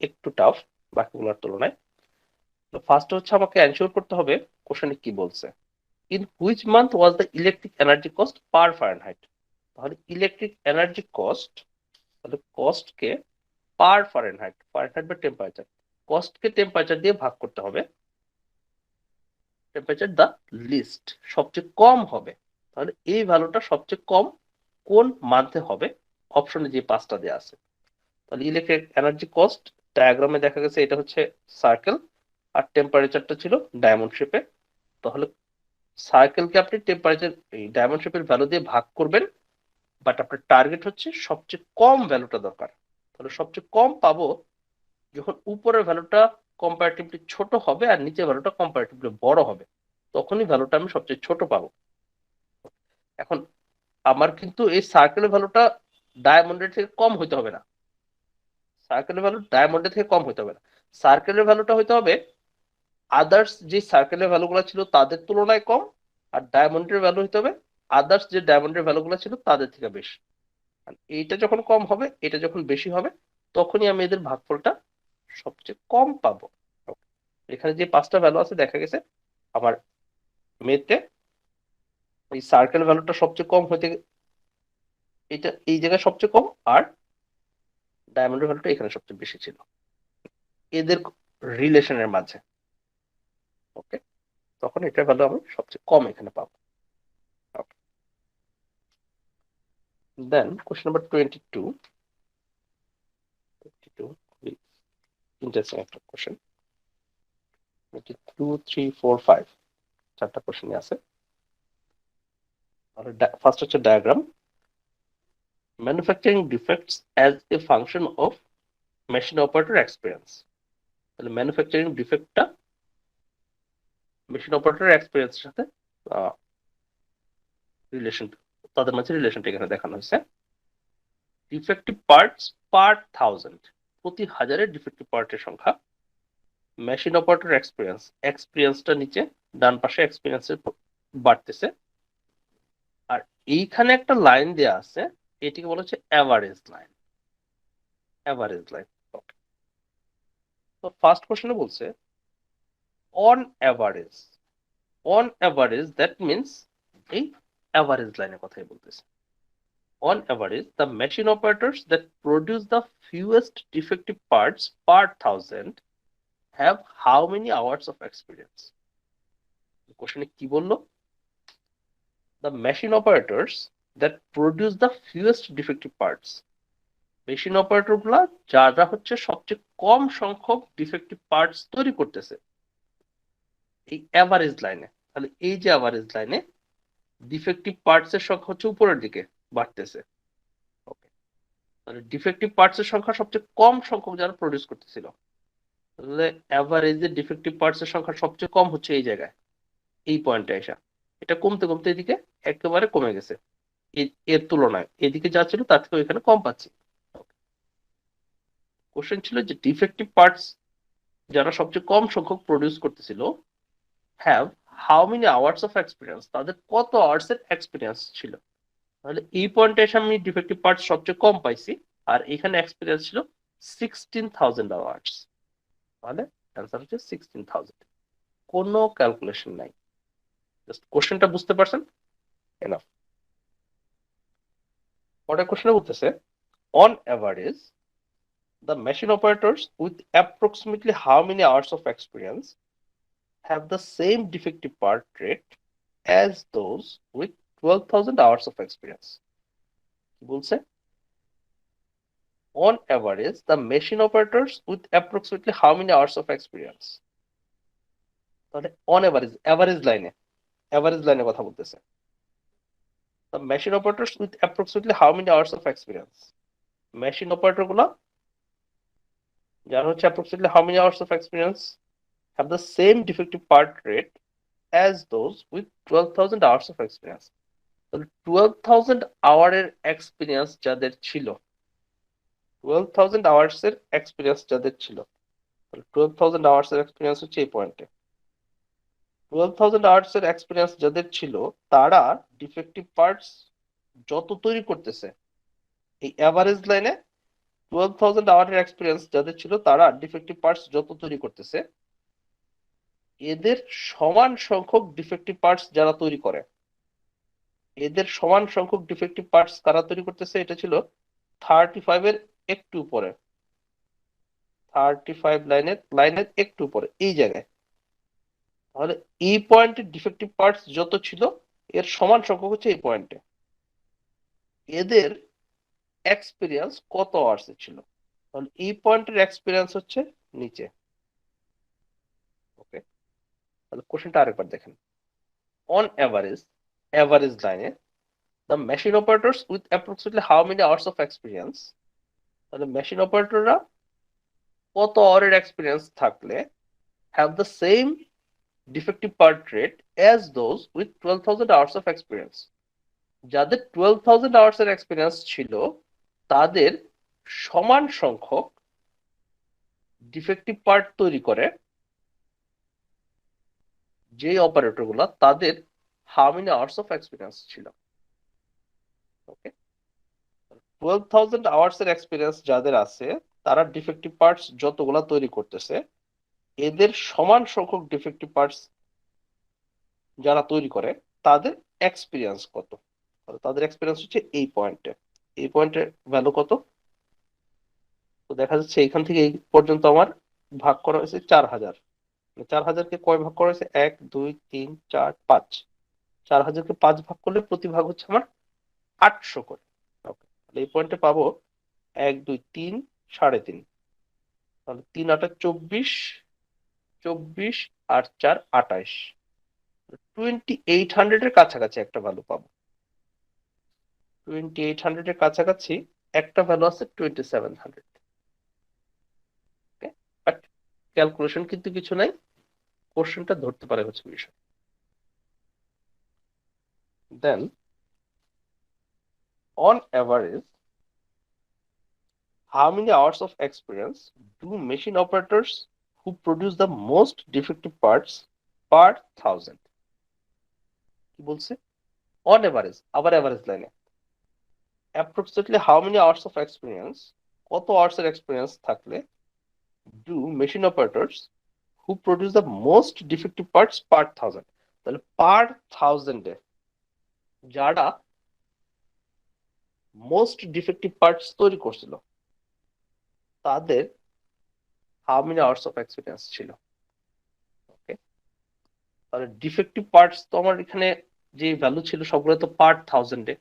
একটু টাফ বাকিগুলোর তুলনায়। তো ফার্স্ট হচ্ছে আমাকে এনশিওর করতে হবে কোশ্চেনে কি বলছে, in which month was the electric energy cost per Fahrenheit. তাহলে ইলেকট্রিক এনার্জি কস্ট, তাহলে কস্ট কে পার ফারেনহাইট, ফারেনহাইট বা টেম্পারেচার, কস্ট কে টেম্পারেচার দিয়ে ভাগ করতে হবে। টেম্পারেচার দ্য লিস্ট, সবচেয়ে কম হবে। তাহলে এই ভ্যালুটা সবচেয়ে কম কোন মান্থে হবে? অপশনে যে 5টা দেওয়া আছে। তাহলে ইলেকট্রিক এনার্জি কস্ট ডায়াগ্রামে দেখা গেছে এটা হচ্ছে সার্কেল, আর টেম্পারেচারটা ছিল ডায়মন্ড শেপে। তাহলে সার্কেলকে আপনি টেম্পারেচার এই ডায়মন্ড শেপের ভ্যালু দিয়ে ভাগ করবেন, বাট আপনার টার্গেট হচ্ছে সবচেয়ে কম ভ্যালুটা দরকার। তাহলে সবচেয়ে কম পাবো যখন উপরের ভ্যালুটা কম্পারেটিভলি ছোট হবে আর নিচের ভ্যালুটা কম্পারেটিভলি বড় হবে, তখনই ভ্যালুটা আমি সবচেয়ে ছোট পাবো। এখন আমার কিন্তু এই সার্কেলের ভ্যালুটা ডায়মন্ডের থেকে কম হইতে হবে না, সার্কেলের ভ্যালু ডায়মন্ডের থেকে কম হইতে হবে না, সার্কেলের ভ্যালুটা হইতে হবে আদার্স যে সার্কেলের ভ্যালুগুলো ছিল তাদের তুলনায় কম, আর ডায়মন্ডের ভ্যালু হইতে হবে আদার্স যে ডায়মন্ডের ভ্যালুগুলো ছিল তাদের থেকে বেশি। এইটা যখন কম হবে, এটা যখন বেশি হবে, তখনই আমি এদের ভাগফলটা সবচেয়ে কম পাবো। এখানে যে 5টা ভ্যালু আছে দেখা গেছে আমার মেথে এই সার্কেল ভ্যালুটা সবচেয়ে কম হইতে, এটা এই জায়গায় সবচেয়ে কম, আর ডায়মন্ডের ভ্যালুটা এখানে সবচেয়ে বেশি ছিল এদের রিলেশনের মাঝে। ওকে, তখন এটার ভ্যালু আমি সবচেয়ে কম এখানে পাবো। দেন কোশ্চেন নাম্বার 22, ইন্টারেস্টিং একটা কোশ্চেন। 2, 3, 4, 5 চারটা কোশ্চেন আছে। ফার্স্ট হচ্ছে diagram, manufacturing defects as a function of machine operator experience. তাহলে ম্যানুফ্যাকচারিং ডিফেক্টটা মেশিন অপারেটর এক্সপিরিয়েন্সের সাথে রিলেশন, তাদের মাঝে রিলেশনটা এখানে দেখানো হয়েছে। ডিফেক্টিভ পার্টস পার 1000, প্রতি হাজারের ডিফেক্টিভ পার্টের সংখ্যা। মেশিন অপারেটর এক্সপিরিয়েন্স, এক্সপিরিয়েন্সটা নিচে ডান পাশে এক্সপিরিয়েন্সের বাড়তেছে, আর এইখানে একটা লাইন দেয়া আছে, এটিকে বলা হচ্ছে অ্যাভারেজ লাইন। Average line. তো ফার্স্ট কোশ্চেনে বলছে on average, on average that means এই অ্যাভারেজ লাইনের কথাই বলতেছে। On average, the machine operators that produce the fewest defective parts per 1000 have how many hours of experience? Question কি বললো? The machine operators that produce the fewest defective parts. Machine operator গুলা যারা হচ্ছে সবচেয়ে কম সংখ্যক ডিফেক্টিভ পার্টস তৈরি করতেছে এই অ্যাভারেজ লাইনে। তাহলে এই যে অ্যাভারেজ লাইনে ডিফেক্টিভ পার্টস এর সংখ্যা হচ্ছে উপরের দিকে বাড়তেছে। ডিফেক্টিভ পার্টস এর সংখ্যা সবচেয়ে কম সংখ্যক যারা প্রডিউস করতেছিল, তাহলে অ্যাভারেজে ডিফেক্টিভ পার্টস এর সংখ্যা সবচেয়ে কম হচ্ছে এই জায়গায়, এই পয়েন্টে এসে এটা কমতে কমতে এদিকে একেবারে কমে গেছে, এর তুলনায় এদিকে যা ছিল তার থেকে এখানে কম পাচ্ছি। কোশ্চেন ছিল যে ডিফেক্টিভ পার্টস যারা সবচেয়ে কম সংখ্যক প্রডিউস করতেছিল have how many hours of experience, তাদের কত আওয়ার্স এর এক্সপিরিয়েন্স ছিল। তাহলে এই পয়েন্টে এসে আমি ডিফেক্টিভ পার্টস সবচেয়ে কম পাইছি, আর এখানে এক্সপিরিয়েন্স ছিল 16,000 আওয়ার্স, তাহলে অ্যান্সার হচ্ছে 16,000। কোনো ক্যালকুলেশন নাই, জাস্ট কোশ্চেনটা বুঝতে পারছেন, এনাফ। পরের কোশ্চেনে বলতেছে on average the machine operators with approximately how many hours of experience have the same defective part rate as those with 12,000 hours of experience? কি বলছে? On average, the machine operators with approximately how many hours of experience? তাহলে on average লাইনে কথা বলতেছে। The machine operators with approximately how many hours of experience? Machine operator গুলা যারা হচ্ছে approximately how many hours of experience have the same defective part rate as those with 12,000 hours of experience. তাহলে 12,000 আওয়ারের এক্সপিরিয়েন্স যাদের ছিল, 12,000 আওয়ার্স এর এক্সপিরিয়েন্স যাদের ছিল, তাহলে 12,000 আওয়ার্স এর এক্সপিরিয়েন্স হচ্ছে এই পয়েন্টে। 12,000 আওয়ার্স এর এক্সপিরিয়েন্স যাদের ছিল তারা ডিফেক্টিভ পার্টস যত তৈরি করতেছে, এই অ্যাভারেজ লাইনে 12,000 আওয়ারের এক্সপিরিয়েন্স যাদের ছিল তারা ডিফেক্টিভ পার্টস যত তৈরি করতেছে, এদের সমান সংখ্যক ডিফেক্টিভ পার্টস যারা তৈরি করে, এদের সমান সংখ্যক ডিফেক্টিভ পার্টস কারা তৈরি করতেছে, এটা ছিল 35 এর একটু উপরে, 35 লাইনের একটু উপরে এই জায়গায়। তাহলে এই পয়েন্টে ডিফেক্টিভ পার্টস যত ছিল এর সমান সংখ্যক হচ্ছে এই পয়েন্টে। এদের এক্সপিরিয়েন্স কত আওয়ার্স ছিল, তাহলে এই পয়েন্টের এক্সপিরিয়েন্স হচ্ছে নিচে। ওকে, তাহলে কোশ্চেনটা আরেকবার দেখেন। অন অ্যাভারেজ লাইনে the machine operators with approximately how many hours of experience, তাহলে মেশিন অপারেটররা কত আওয়ারের এক্সপিরিয়েন্স থাকলে have the same defective part rate as those with 12,000 hours of experience, যাদের 12,000 hours এর এক্সপিরিয়েন্স ছিল তাদের সমান সংখ্যক ডিফেক্টিভ পার্ট তৈরি করে যে অপারেটর গুলা তাদের how many hours of experience ছিল। ওকে, 12,000 আওয়ার্স এর এক্সপিরিয়েন্স যাদের আছে তারা ডিফেক্টিভ পার্টস যতগুলা তৈরি করতেছে, এদের সমান সংখ্যক ডিফেক্টিভ পার্টস যারা তৈরি করে তাদের এক্সপিরিয়েন্স কত, তাদের এক্সপিরিয়েন্স হচ্ছে এই পয়েন্টে। এই পয়েন্টের ভ্যালু কত? তো দেখা যাচ্ছে এখান থেকে এই পর্যন্ত আমার ভাগ করা হয়েছে 4,000। 4,000কে কয় ভাগ করা হয়েছে? 1 2 3 4 5। 4,000কে 5 ভাগ করলে প্রতি ভাগ হচ্ছে আমার 800 করে। ওকে, তাহলে এই পয়েন্টে পাবো 1 2 3 3.5, তাহলে 3 8 24, 24 আর 4 28, 2800 এর কাছাকাছি একটা ভ্যালু পাবো। 2800 এর কাছাকাছি একটা ভ্যালু আছে 2700। ওকে, বাট ক্যালকুলেশন কিন্তু কিছু নাই, কোশ্চেনটা ধরতে পারে হচ্ছে বিষয়। দেন on average how many hours of experience do machine operators who produce the most defective parts per 1000? কি বলছে? on average, আবার অ্যাভারেজ লাইনে approximately how many hours of experience, কত আওয়ার্স এর এক্সপিরিয়েন্স থাকলে do machine operators who produce the most defective parts per 1000, তাহলে per 1000 এ যারা মোস্ট ডিফেক্টিভ পার্টস তৈরি করছিল তাদের how many hours of experience ছিল। ওকে, তাহলে ডিফেক্টিভ পার্টস তো আমার এখানে যে ভ্যালু ছিল সবগুলো তো পার্ট 1000-এ,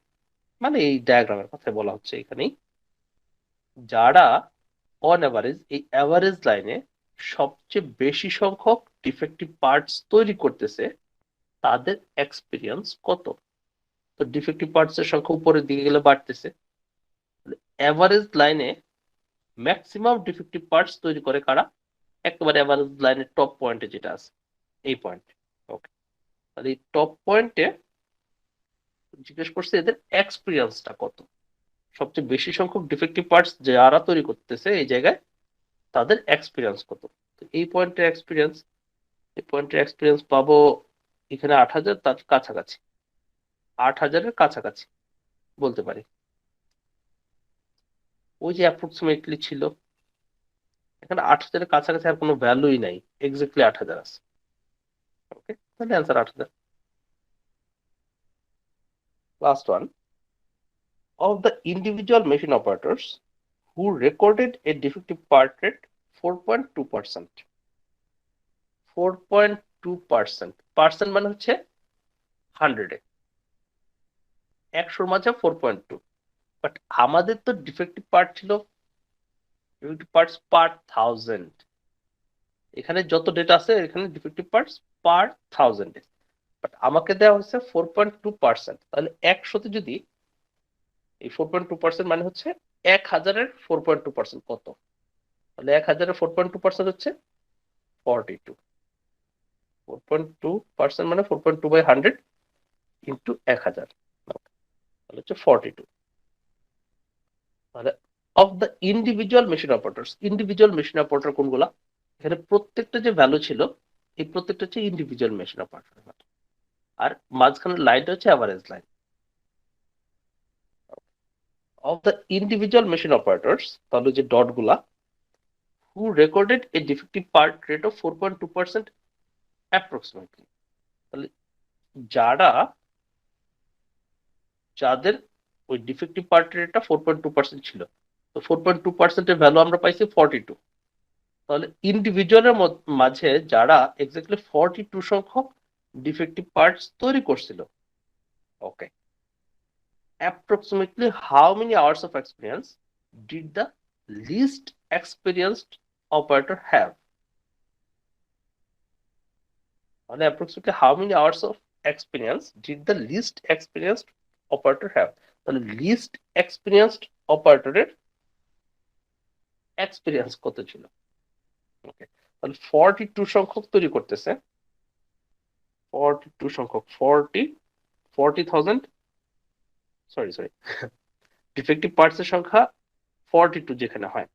মানে এই ডায়াগ্রামের কথা বলা হচ্ছে এখানেই, যারা অন অ্যাভারেজ এই অ্যাভারেজ লাইনে সবচেয়ে বেশি সংখ্যক ডিফেক্টিভ পার্টস তৈরি করতেছে তাদের এক্সপিরিয়েন্স কত। তো ডিফেক্টিভ পার্টস এর সংখ্যা উপরের দিকে গেলে বাড়তেছে, অ্যাভারেজ লাইনে ম্যাক্সিমাম ডিফেক্টিভ পার্টস তৈরি করে কারা? একেবারে অ্যাভারেজ লাইনের টপ পয়েন্টে যেটা আছে এই পয়েন্ট। ওকে, তাহলে এই টপ পয়েন্টে জিজ্ঞেস করছে এদের এক্সপিরিয়েন্সটা কত, সবচেয়ে বেশি সংখ্যক ডিফেক্টিভ পার্টস যারা তৈরি করতেছে এই জায়গায় তাদের এক্সপিরিয়েন্স কত। তো এই পয়েন্টের এক্সপিরিয়েন্স পাবো এখানে 8,000, তার কাছাকাছি 8,000-এর কাছাকাছি বলতে পারি। ওই যে অ্যাপ্রক্সিমেটলি ছিল, এখানে 8,000-এর কাছাকাছি আর কোনো ভ্যালুই নাই, এক্স্যাক্টলি 8,000 আছে। ওকে, তাহলে answer 8,000। Last one, of the individual machine operators who recorded a defective part rate 4.2%. 4.2%, percent মানে হচ্ছে 100-এ, 100-র মাঝে 4.2। বাট আমাদের তো ডিফেক্টিভ পার্ট ছিল ডিফেক্টিভ পার্টস পার 1000, এখানে যত ডেটা আছে এখানে ডিফেক্টিভ পার্টস পার 1000, বাট আমাকে দেওয়া হচ্ছে 4.2%। তাহলে 100-তে যদি এই 4.2% মানে হচ্ছে 1000-এর 4.2% কত? তাহলে 1000-এর 4.2% হচ্ছে 42। 4.2% মানে 4.2/100 ইন্টু 1000, তাহলে হচ্ছে 42। তাহলে of the individual machine operators, individual machine operator কোনগুলা? এখানে প্রত্যেকটা যে ভ্যালু ছিল এই প্রত্যেকটা হচ্ছে ইন্ডিভিজুয়াল মেশিন অপারেটর, আর মাঝখানের লাইনটা হচ্ছে average line. Of the individual machine operators, তাহলে যে ডট গুলা, who recorded a defective part rate of 4.2% approximately, তাহলে যাদের ওই ডিফেক্টিভ পার্ট রেটটা 4.2% ছিল, তো 4.2%-এর ভ্যালু আমরা পাইছি 42। তাহলে ইন্ডিভিজুয়ালের মাঝে যারা এক্স্যাক্টলি 42 সংখ্যক ডিফেক্টিভ পার্টস তৈরি করছিল, ওকে, approximately how many hours of experience did the least experienced operator have? মানে approximately how many hours of experience did the least experienced operator have? তাহলে লিস্ট এক্সপিরিয়েন্সড অপারেটরের এক্সপিরিয়েন্স কত ছিল? ওকে, তাহলে 42 সংখ্যক তৈরি করতেছে, 42 সংখ্যক, 40,000, সরি ডিফেক্টিভ পার্টস এর সংখ্যা 42 যেখানে হয়,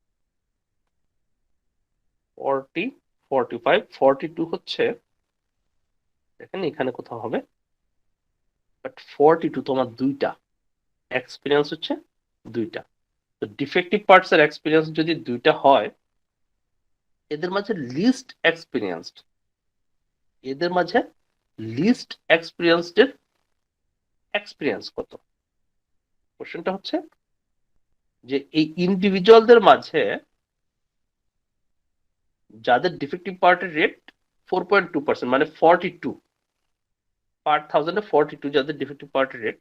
40, 45, 42 হচ্ছে দেখেন এখানে কোথাও হবে, বাট 42 তোমার দুইটা এক্সপিরিয়েন্স হচ্ছে দুইটা। তো ডিফেক্টিভ পার্টস এর এক্সপিরিয়েন্স যদি দুইটা হয়, এদের মাঝে লিস্ট এক্সপিরিয়েন্সড, এদের মাঝে লিস্ট এক্সপিরিয়েন্সড এর এক্সপিরিয়েন্স কত? কোশ্চেনটা হচ্ছে যে এই ইন্ডিভিজুয়ালদের মাঝে যাদের ডিফেক্টিভ পার্টের রেট 4.2%, মানে 42 পার 1000-এ 42 যাদের ডিফেক্টিভ পার্টের রেট,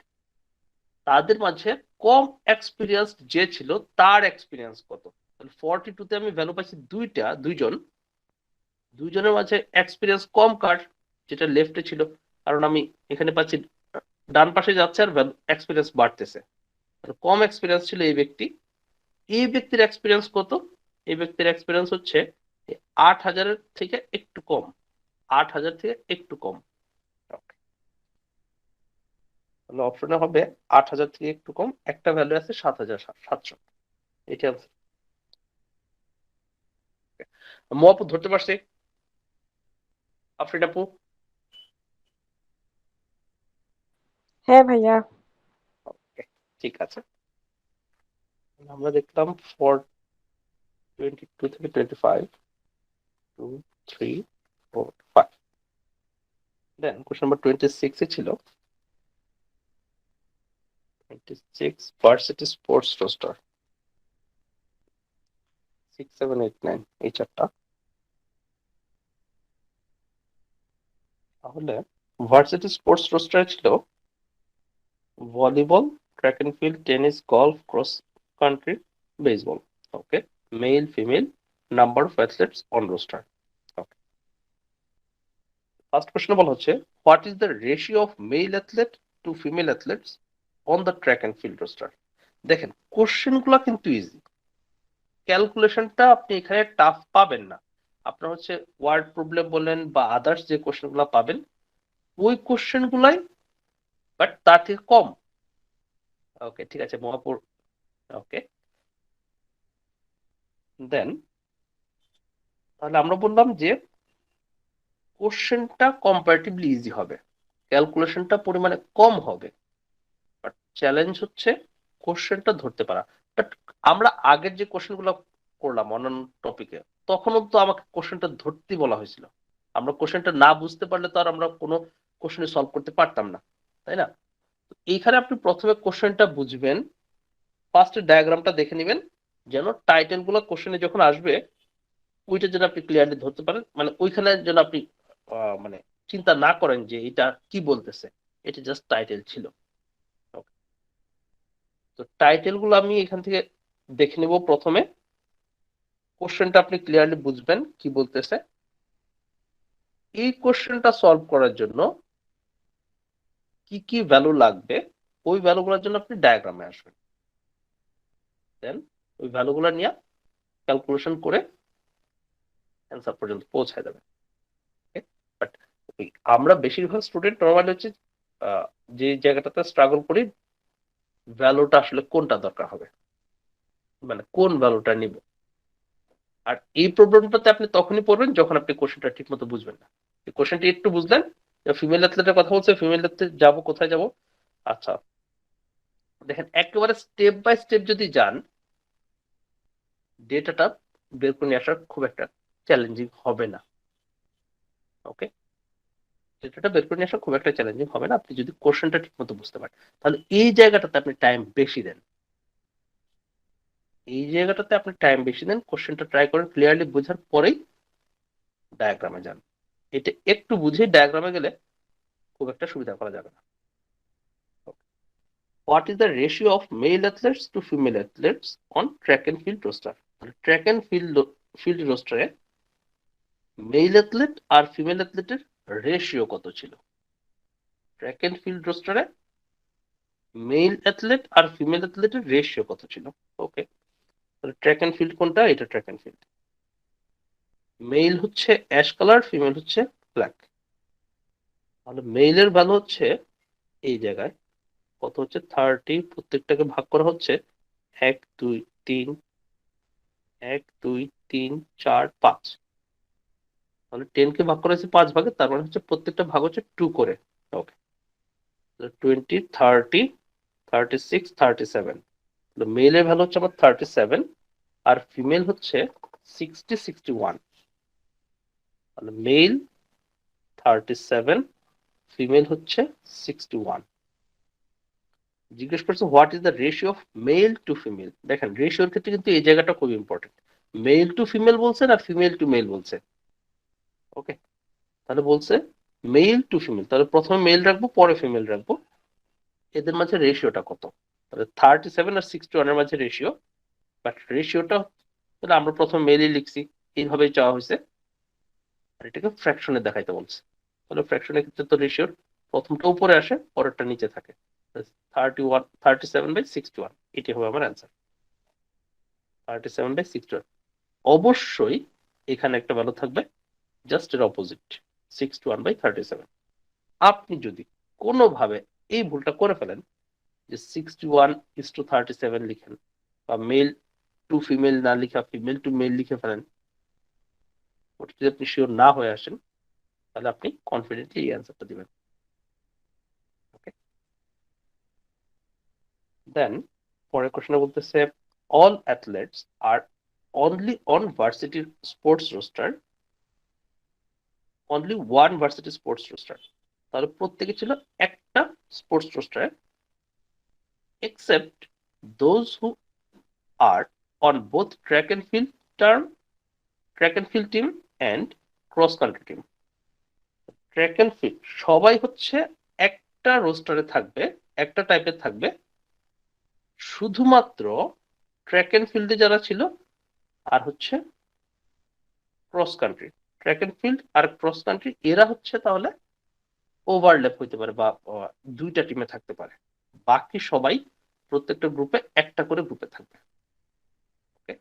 তাদের মাঝে কম এক্সপিরিয়েন্স যে ছিল তার এক্সপিরিয়েন্স কত? তাহলে 42-তে আমি ভ্যালু পাইছি দুইজনের মাঝে এক্সপিরিয়েন্স কম কার? যেটা লেফটে ছিল, কারণ আমি এখানে পাচ্ছি ডান পাশে যাচ্ছে আর এক্সপিরিয়েন্স বাড়তেছে। কম এক্সপিরিয়েন্স ছিল এই ব্যক্তির এক্সপিরিয়েন্স কত? এই ব্যক্তির এক্সপিরিয়েন্স হচ্ছে 8,000-এর থেকে একটু কম, 8,000 থেকে একটু কম। তাহলে অপশনে হবে 8,000 থেকে একটু কম, একটা ভ্যালু আছে 7,700, এটি আনসার। আপু ধরতে পারছি? আফরিন আপু? হ্যাঁ ভাইয়া। ঠিক আছে, আমরা দেখলাম 422 থেকে 25, 2, 3, 4, 5। দেন কোশ্চেন নাম্বার 26 এ ছিল 26 ভার্সিটি স্পোর্টস রোস্টার, 6, 7, 8, 9 এই চারটা। তাহলে ভার্সিটি স্পোর্টস রোস্টার ছিল volleyball, track and field, tennis, golf, cross country, baseball. Okay, male female, number of athletes on roster. Okay, first question বলা হচ্ছে what is the ratio of male athlete to female athletes on the track and field roster? দেখেন কোশ্চেনগুলো কিন্তু ইজি, ক্যালকুলেশনটা আপনি এখানে টাফ পাবেন না। আপনার হচ্ছে ওয়ার্ড প্রবলেম বলেন বা আদার্স যে কোশ্চেনগুলো পাবেন ওই কোশ্চেনগুলাই, বাট তার থেকে কম। ওকে, ঠিক আছে মহাপুর। ওকে, দেন তাহলে আমরা বললাম যে কোশ্চেনটা কম্পারেটিভলি ইজি হবে, ক্যালকুলেশনটা পরিমাণে কম হবে, বাট চ্যালেঞ্জ হচ্ছে কোশ্চেনটা ধরতে পারা। বাট আমরা আগের যে কোশ্চেনগুলো করলাম অন্যান্য টপিকে, তখনও তো আমাকে কোশ্চেনটা ধরতে বলা হয়েছিল। আমরা কোশ্চেনটা না বুঝতে পারলে তো আর আমরা কোনো কোশ্চেন সলভ করতে পারতাম না, তাই না? এইখানে আপনি প্রথমে কোশ্চেনটা বুঝবেন, ফার্স্ট ডায়াগ্রামটা দেখে নেবেন, যেন টাইটেল গুলো কোশ্চেনে যখন আসবে ওইটা যেন আপনি ক্লিয়ারলি ধরতে পারেন, মানে ওইখানে যেন আপনি মানে চিন্তা না করেন যে এটা কি বলতেছে, এটা জাস্ট টাইটেল ছিল। Okay. তো টাইটেল গুলো আমি এখান থেকে দেখে নেব। প্রথমে কোশ্চেনটা আপনি ক্লিয়ারলি বুঝবেন কি বলতেছে। এই কোশ্চেনটা সলভ করার জন্য কি কি ভ্যালু লাগবে, ওই ভ্যালুগুলোর জন্য আপনি ডায়াগ্রামে আসবেন, দেন ওই ভ্যালুগুলো নিয়ে ক্যালকুলেশন করে অ্যান্সার পর্যন্ত পৌঁছায় যাবেন। বাট আমরা বেশিরভাগ স্টুডেন্ট নর্মালি হচ্ছে যে জায়গাটাতে স্ট্রাগল করি, ভ্যালুটা আসলে কোনটা দরকার হবে, মানে কোন ভ্যালুটা নিব। আর এই প্রবলেমটাতে আপনি তখনই পড়বেন যখন আপনি কোশ্চেনটা ঠিক মতো বুঝবেন না। কোশ্চেনটি একটু বুঝলেন, ফিমেল অ্যাথলেটের কথা বলছে, ফিমেল অ্যাথলেট যাবো, কোথায় যাব? আচ্ছা দেখেন, একেবারে স্টেপ বাই স্টেপ যদি যান, ডেটাটা বের করে নিয়ে আসার খুব একটা চ্যালেঞ্জিং হবে না। ওকে, ডেটাটা বের করে নিয়ে আসা খুব একটা চ্যালেঞ্জিং হবে না আপনি যদি কোশ্চেনটা ঠিক মতো বুঝতে পারেন। তাহলে এই জায়গাটাতে আপনি টাইম বেশি দেন, এই জায়গাটাতে আপনি টাইম বেশি দেন, কোশ্চেনটা ট্রাই করেন, ক্লিয়ারলি বোঝার পরেই ডায়াগ্রামে যান। এটা একটু বুঝে ডায়াগ্রামে গেলে খুব একটা সুবিধা করা যাবে না। What is the ratio of male athletes to female athletes on track and field roster? Track and field রোস্টারে মেল অ্যাথলেট আর ফিমেল অ্যাথলেটের রেশিও কত ছিল? ট্র্যাক এন্ড ফিল্ড রোস্টারে মেল অ্যাথলেট আর ফিমেল অ্যাথলেটের রেশিও কত ছিল? ওকে, ট্র্যাক এন্ড ফিল্ড কোনটা? এটা ট্র্যাক এন্ড ফিল্ড। মেল হচ্ছে অ্যাশ কালার, ফিমেল হচ্ছে ব্ল্যাক। তাহলে মেইলের ভ্যালু হচ্ছে এই জায়গায় কত হচ্ছে 30, প্রত্যেকটাকে ভাগ করা হচ্ছে 1 2 3, 1 2 3 4 5। তাহলে 10 কে ভাগ করা হচ্ছে 5 ভাগে, তার মানে হচ্ছে প্রত্যেকটা ভাগ হচ্ছে 2 করে। ওকে, 20 30 36 37। মেলের ভ্যালু হচ্ছে আমার 37 আর ফিমেল হচ্ছে 60 61। তাহলে মেল 37, ফিমেল হচ্ছে 61। জিজ্ঞেস করছে what is the ratio of male to female. দেখেন রেশিওর ক্ষেত্রে কিন্তু এই জায়গাটা খুব ইম্পর্টেন্ট, মেল টু ফিমেল বলছে না ফিমেল টু মেল বলছে। ওকে, তাহলে বলছে মেল টু ফিমেল, তাহলে প্রথমে মেল রাখবো পরে ফিমেল রাখবো, এদের মাঝে রেশিওটা কত? তাহলে 37 আর 61 এর মাঝে রেশিও, বাট রেশিওটা তাহলে আমরা প্রথমে মেলই লিখছি, এইভাবেই চাওয়া হয়েছে, আর এটাকে ফ্র্যাকশনে দেখাইতে বলছে। তাহলে ফ্র্যাকশনের ক্ষেত্রে তো রেশিওর প্রথমটা উপরে আসে, পরেরটা নিচে থাকে। 37/61, এটি হবে আমার অ্যান্সার, 37/61। অবশ্যই এখানে একটা ভ্যালু থাকবে জাস্ট এর অপোজিট, 61/37। আপনি যদি কোনোভাবে এই ভুলটা করে ফেলেন যে 61:37 লিখেন, বা মেল টু ফিমেল না লিখা ফিমেল টু মেল লিখে ফেলেন, ওটা যদি আপনি শিওর না হয়ে আসেন, তাহলে আপনি কনফিডেন্টলি এই অ্যান্সারটা দিবেন। ওকে, দেন পরের কোশ্চেনে বলতেছে all athletes are only on varsity sports roster, only one varsity sports roster. তাহলে প্রত্যেকে ছিল একটা স্পোর্টস রোস্টারে, except those who are on both track and field team and cross country team. Track and field সবাই হচ্ছে একটা রোস্টারে থাকবে, একটা টাইপের থাকবে, শুধুমাত্র ট্র্যাক এন্ড ফিল্ডে যারা ছিল আর হচ্ছে cross country, track and field আর ক্রস কান্ট্রি এরা হচ্ছে তাহলে ওভারল্যাপ হইতে পারে বা দুইটা টিমে থাকতে পারে, বাকি সবাই প্রত্যেকটা গ্রুপে একটা করে গ্রুপে থাকবে। ওকে,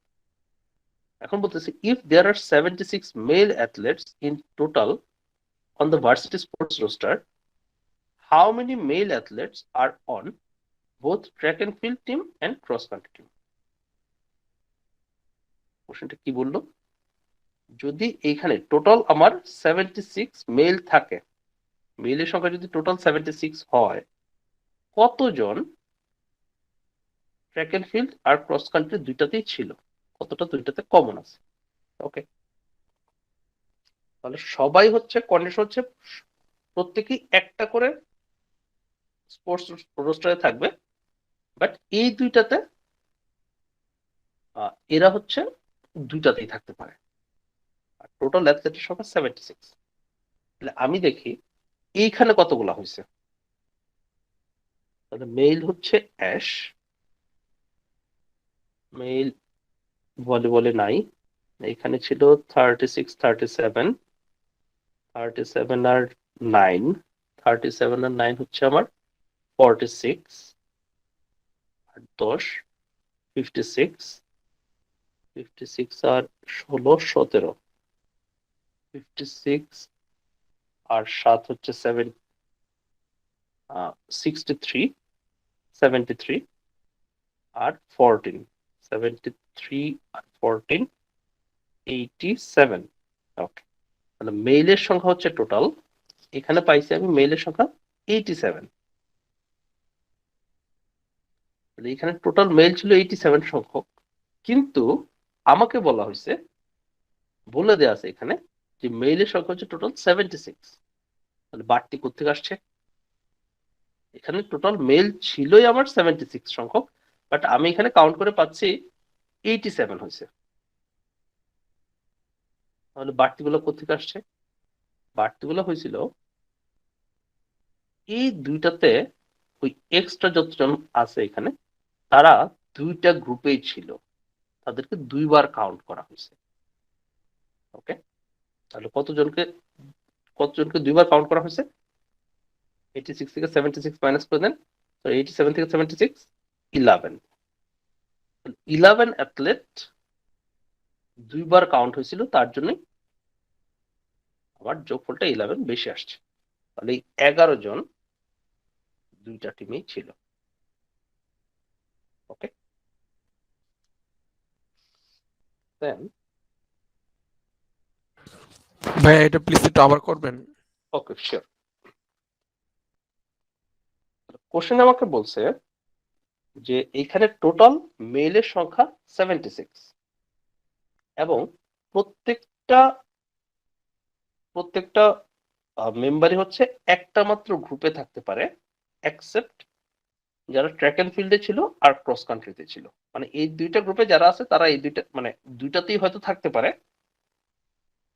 এখন বলতেছি if there are 76 male athletes in total on the varsity sports roster, how many male athletes are on both track and field team and cross country team? কোশ্চেনটা কি বললো, যদি এইখানে টোটাল আমার 76 মেল থাকে, মেলের সংখ্যা যদি টোটাল 76 হয়, কতজন ট্র্যাক এন্ড ফিল্ড আর ক্রস কান্ট্রি দুইটাতেই ছিল, কতটা দুইটাতে কমন আছে। ওকে, তাহলে সবাই হচ্ছে কন্ডিশন হচ্ছে প্রত্যেকেই একটা করে স্পোর্টস রোস্টারে থাকবে, বাট এই দুইটাতে এরা হচ্ছে দুইটাতেই থাকতে পারে। আর টোটাল অ্যাথলেটের সংখ্যা 76। তাহলে আমি দেখি এইখানে কতগুলা হয়েছে। তাহলে মেইল হচ্ছে অ্যাশ, মেইল ভলিবলে নাই, এখানে ছিল 36, 37, 37 আর 9, 37 আর 9 হচ্ছে আমার 46, আর 10 56, 56 আর 16 17, 56 আর 7 হচ্ছে 63, 73 আর 14, 73 আর 14 87। ওকে, তাহলে মেইলের সংখ্যা হচ্ছে টোটাল, এখানে পাইছি আমি মেইলের সংখ্যা 87। এখানে টোটাল মেইল ছিল 87 সংখ্যক, কিন্তু আমাকে বলা হয়েছে, বলে দেওয়া আছে এখানে যে মেইলের সংখ্যা হচ্ছে টোটাল 76। তাহলে বাড়তি কোথেকে আসছে? এখানে টোটাল মেইল ছিলই আমার 76 সংখ্যক, বাট আমি এখানে কাউন্ট করে পাচ্ছি 87 হয়েছে। তাহলে বাড়তিগুলো কোথেকে আসছে? বাড়তিগুলো হয়েছিল এই দুইটাতে, ওই এক্সট্রা যতজন আছে এখানে তারা দুইটা গ্রুপেই ছিল, তাদেরকে দুইবার কাউন্ট করা হয়েছে। ওকে, তাহলে কতজনকে দুইবার কাউন্ট করা হয়েছে? 86 থেকে 76 মাইনাস করে দেন, তো 87 থেকে 76 11, 11 অ্যাথলেট দুইবার কাউন্ট হয়েছিল, তার জন্যই আমার যোগফলটা 11 বেশি আসছে। তাহলে এই 11 জন দুইটা টিমেই ছিল। ওকে, দেন ভাইয়া এটা প্লিজ একটু আবার করবেন। Okay sure. কোশ্চেন আমাকে বলছে যে এইখানে টোটাল মেলের সংখ্যা 76 এবং প্রত্যেকটা মেম্বারই হচ্ছে একটা মাত্র গ্রুপে থাকতে পারে, এক্সেপ্ট যারা ট্র্যাক এন্ড ফিল্ডে ছিল আর ক্রস কান্ট্রিতে ছিল। মানে এই দুইটা গ্রুপে যারা আছে তারা এই দুইটা, মানে দুইটাতেই হয়তো থাকতে পারে,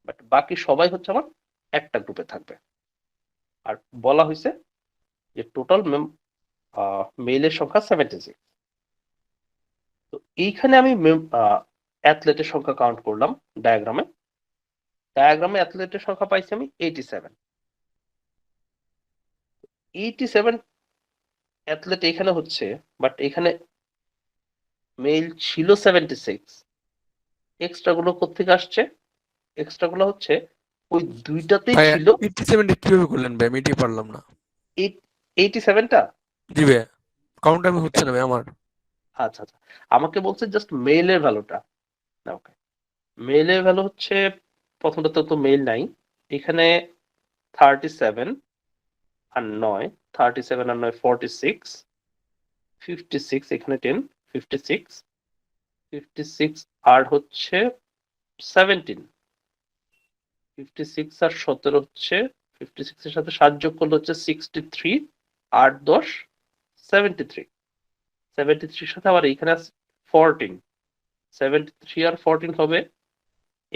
বাট বাকি সবাই হচ্ছে আমার একটা গ্রুপে থাকবে। আর বলা হয়েছে যে টোটাল মেলের সংখ্যা 76। তো এইখানে আমি অ্যাথলেটের সংখ্যা কাউন্ট করলাম ডায়াগ্রামে অ্যাথলেটের সংখ্যা পাইছি আমি 87। 87 অ্যাথলেট এখানে হচ্ছে, বাট এখানে মেল ছিল 76। এক্সট্রা গুলো কোত্থেকে আসছে? এক্সট্রা গুলো হচ্ছে ওই দুইটাতেই ভাইয়া ছিল। 87 কিভাবে করলেন ভাই? আমি এটাই পারলাম না। 87টা, জি ভাইয়া, কাউন্ট আমি হচ্ছে না ভাই আমার। আচ্ছা আচ্ছা, আমাকে বলছে জাস্ট মেইলের ভ্যালুটা। ওকে, মেইলের ভ্যালু হচ্ছে, প্রথমটা তো মেইল নাই এখানে, 37 আর 9, 37 আর 9 46, 56 এখানে 10, 56, 56 আর হচ্ছে 17, 56 আর 17 হচ্ছে, 56 এর সাথে 7 যোগ করলে হচ্ছে 63, 8 10 73, 73 এর সাথে আবার এখানে আছে 14, 73 আর 14 হবে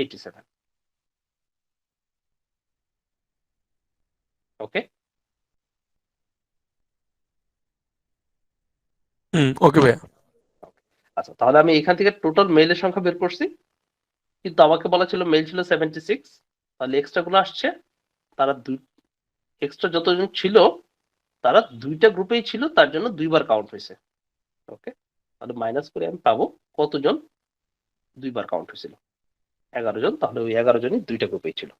87। ওকে, ওকে ভাইয়া। আচ্ছা, তাহলে আমি এখান থেকে টোটাল মেইলের সংখ্যা বের করছি, কিন্তু আমাকে বলা ছিল মেইল ছিল 76, তাহলে এক্সট্রা গুলো আসছে, তারা এক্সট্রা যতজন ছিল তারা দুইটা গ্রুপেই ছিল, তার জন্য দুইবার কাউন্ট হয়েছে। ওকে, তাহলে মাইনাস করে আমি পাবো কতজন দুইবার কাউন্ট হয়েছিল, 11 জন। তাহলে ওই 11 জনই দুইটা গ্রুপেই ছিল।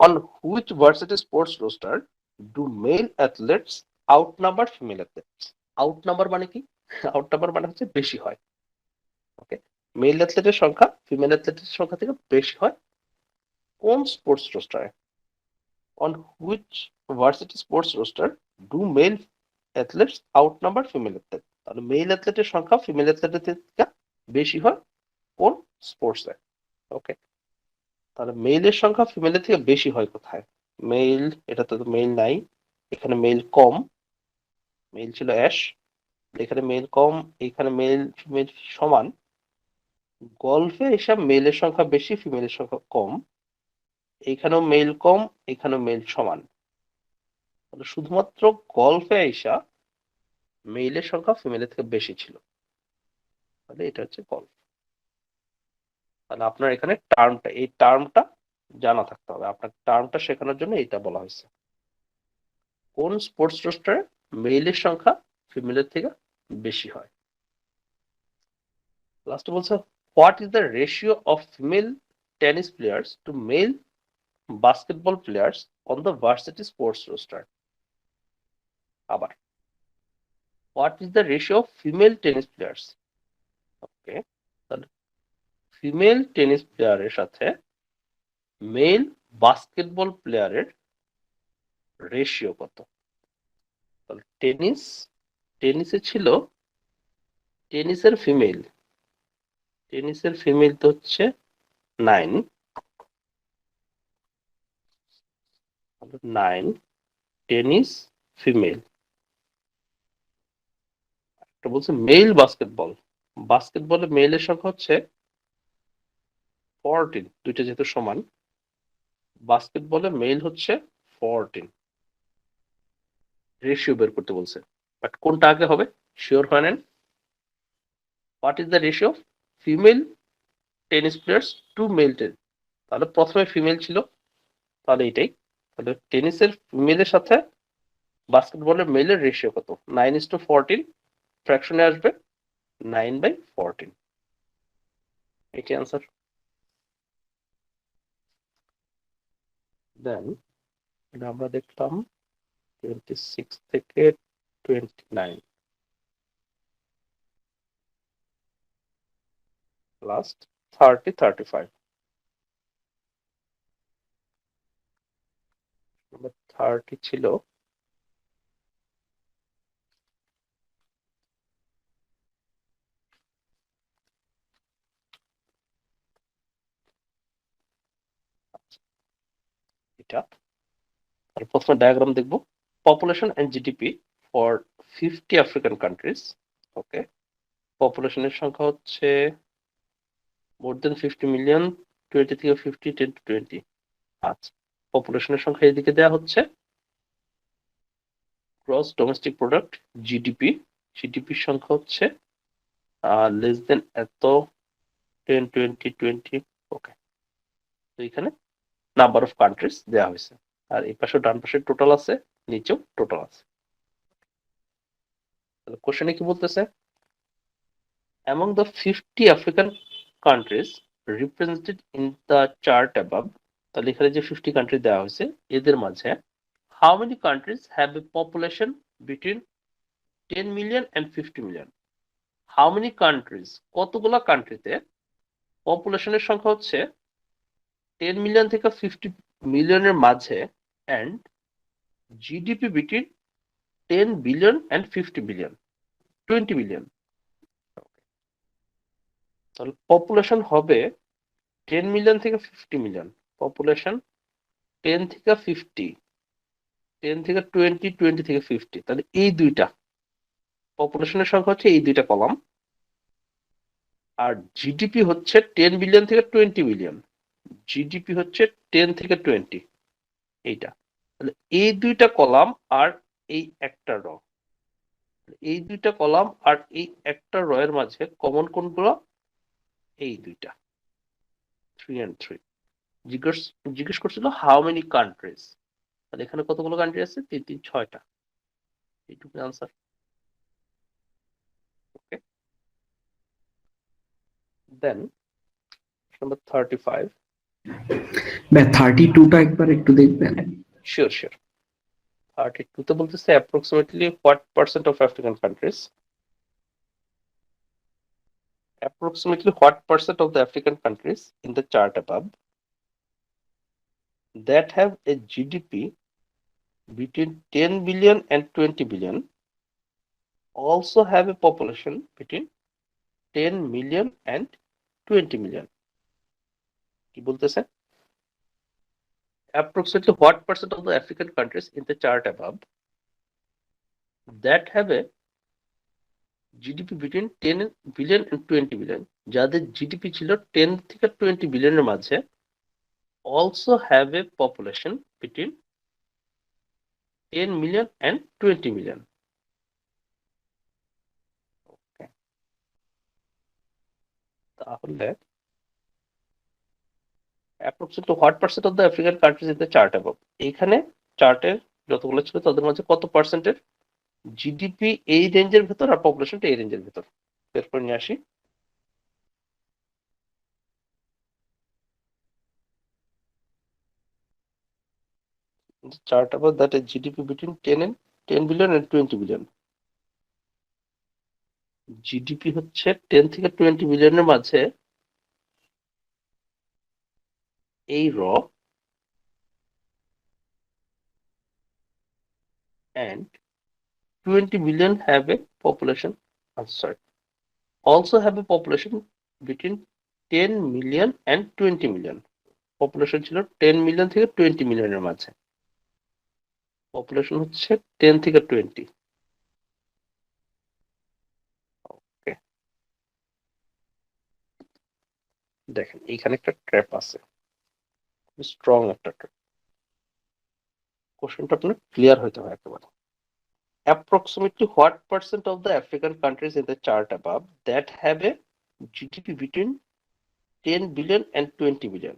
On which varsity sports roster do male athletes outnumber female athletes? Outnumber মানে কি? Outnumber মানে হচ্ছে বেশি হয়। ওকে, মেল অ্যাথলেটের সংখ্যা ফিমেল অ্যাথলেটের সংখ্যা থেকে বেশি হয় কোন স্পোর্টস রোস্টারে? On which varsity sports roster do male athletes outnumber female athlete, তাহলে মেল অ্যাথলেটের সংখ্যা ফিমেল অ্যাথলেটের থেকে বেশি হয় কোন স্পোর্টসে? ওকে, তাহলে মেইলের সংখ্যা ফিমেলের থেকে বেশি হয় কোথায়? মেইল, এটাতে তো মেইল নাই, এখানে মেইল কম, মেইল ছিল অ্যাশ, এখানে মেইল কম, এখানে মেইল ফিমেল সমান। গলফে এসব মেইলের সংখ্যা বেশি, ফিমেলের সংখ্যা কম, এইখানেও মেইল কম, এখানেও মেইল সমান। তাহলে শুধুমাত্র গলফে আইসা মেইলের সংখ্যা ফিমেলের থেকে বেশি ছিল, তাহলে এটা হচ্ছে গলফ। তাহলে আপনার এখানে টার্মটা, এই টার্মটা জানা থাকতে হবে, আপনার টার্মটা শেখানোর জন্য এটা বলা হয়েছে। কোন স্পোর্টস রোস্টারে মেইলের সংখ্যা ফিমেলের থেকে বেশি হয়? লাস্টে বলছে what is the ratio of female tennis players to male basketball players on the varsity sports roster. আবার what is the ratio of female tennis players, okay, তাহলে ফিমেল টেনিস প্লেয়ারের সাথে মেল বাস্কেটবল প্লেয়ারের রেশিও কত? তাহলে টেনিসে ছিল, টেনিসের ফিমেল তো হচ্ছে 9, 9 টেনিস ফিমেল। একটা বলছে মেল বাস্কেটবলে মেলের সংখ্যা হচ্ছে 14, দুইটা যেহেতু সমান, বাস্কেটবলে মেল হচ্ছে 14, রেশিও বের করতে বলছে, বাট কোনটা আগে হবে শিওর হয় নেন। What is the ratio of female tennis players to mail tennis, তাহলে প্রথমে ফিমেল ছিল, তাহলে এটাই, তাহলে টেনিসের ফিমেলের সাথে বাস্কেটবলের মেলের রেশিও কত? 9:14, ফ্র্যাকশনে আসবে 9/14, এটাই আনসার। দেন আমরা দেখলাম 26 থেকে 29, লাস্ট 30, 35। নাম্বার 30 ছিল এটা, আর প্রথমে ডায়াগ্রাম দেখব, population and GDP for 50 African countries. Okay, পপুলেশনের সংখ্যা হচ্ছে মোর দেন 50 মিলিয়ন, 20 থেকে 50, 10 to 20। আচ্ছা, পপুলেশনের সংখ্যা এদিকে দেওয়া হচ্ছে, গ্রস ডোমেস্টিক প্রোডাক্ট জিডিপির সংখ্যা হচ্ছে লেস দেন এত, 10, 20, 20। ওকে, তো এখানে নাম্বার অফ কান্ট্রিজ দেওয়া হয়েছে, আর এই পাশে ডান পাশে টোটাল আছে, নিচেও টোটাল আছে। তাহলে কোশ্চেনে কি বলতেছে, among the 50 African countries represented in the chart above, তাহলে এখানে যে 50 কান্ট্রি দেওয়া হয়েছে এদের মাঝে how many countries have a population between 10 million and 50 million? How many countries, কতগুলা কান্ট্রিতে পপুলেশনের সংখ্যা হচ্ছে 10 মিলিয়ন থেকে 50 মিলিয়নের মাঝে, and GDP between 10 billion and 50 billion, 20 billion. তাহলে পপুলেশন হবে 10 মিলিয়ন থেকে 50 মিলিয়ন, পপুলেশন 10 থেকে 50, 10 থেকে 20, 20 থেকে 50, তাহলে এই দুইটা পপুলেশনের সংখ্যা হচ্ছে এই দুইটা কলাম, আর জিডিপি হচ্ছে 10 বিলিয়ন থেকে 20 বিলিয়ন, জিডিপি হচ্ছে 10 থেকে 20, এইটা। তাহলে এই দুইটা কলাম আর এই একটা র, এই দুইটা কলাম আর এই একটা র এর মাঝে কমন কোনগুলো? এই দুইটা, 3 and 3। জিজ্ঞেস করছিল হাউ মেনি কান্ট্রিজ, তাহলে এখানে কতগুলো কান্ট্রি আছে? 3, 3, 6টা, এইটুকু আনসার। ওকে, দেন নাম্বার 35। ভাই 32টা একবার একটু দেখবেন। শিওর 32 তে বলতেছে approximately what percent of African countries, approximately what percent of the African countries in the chart above that have a GDP between 10 billion and 20 billion also have a population between 10 million and 20 million. কি বলতেছে? Approximately what percent of the African countries in the chart above that have a GDP between 10 billion and 20 billion, যাদের জিডিপি ছিল 10 থেকে 20 বিলিয়নের মাঝে, also have a population between 10 million and 20 million. Okay. তাহলে approximately what percent of the African countries in the chart above, এখানে চার্টের যতগুলো ছিল তাদের মধ্যে কত পার্সেন্টের জিডিপি এই রেঞ্জের ভেতর আর পপুলেশনটা এই রেঞ্জের ভেতর, বের করে নিয়ে আসি। Chart above that is GDP between 10 billion and 20 billion. GDP হচ্ছে 10 থেকে 20 বিলিয়নের মাঝে এই র and 20 billion have a population, also have a population between 10 million and 20 million. Population ছিল 10 মিলিয়ন থেকে 20 মিলিয়নের মাঝে, পপুলেশন হচ্ছে 10 থেকে 20। ওকে, দেখেন এইখানে একটা ট্র্যাপ আছে, স্ট্রং একটা ট্র্যাপ। কোশ্চেনটা আপনার ক্লিয়ার হইতে হয় একেবারে। Approximately what percent of the African countries in the chart above that have a GDP between 10 billion and 20 billion?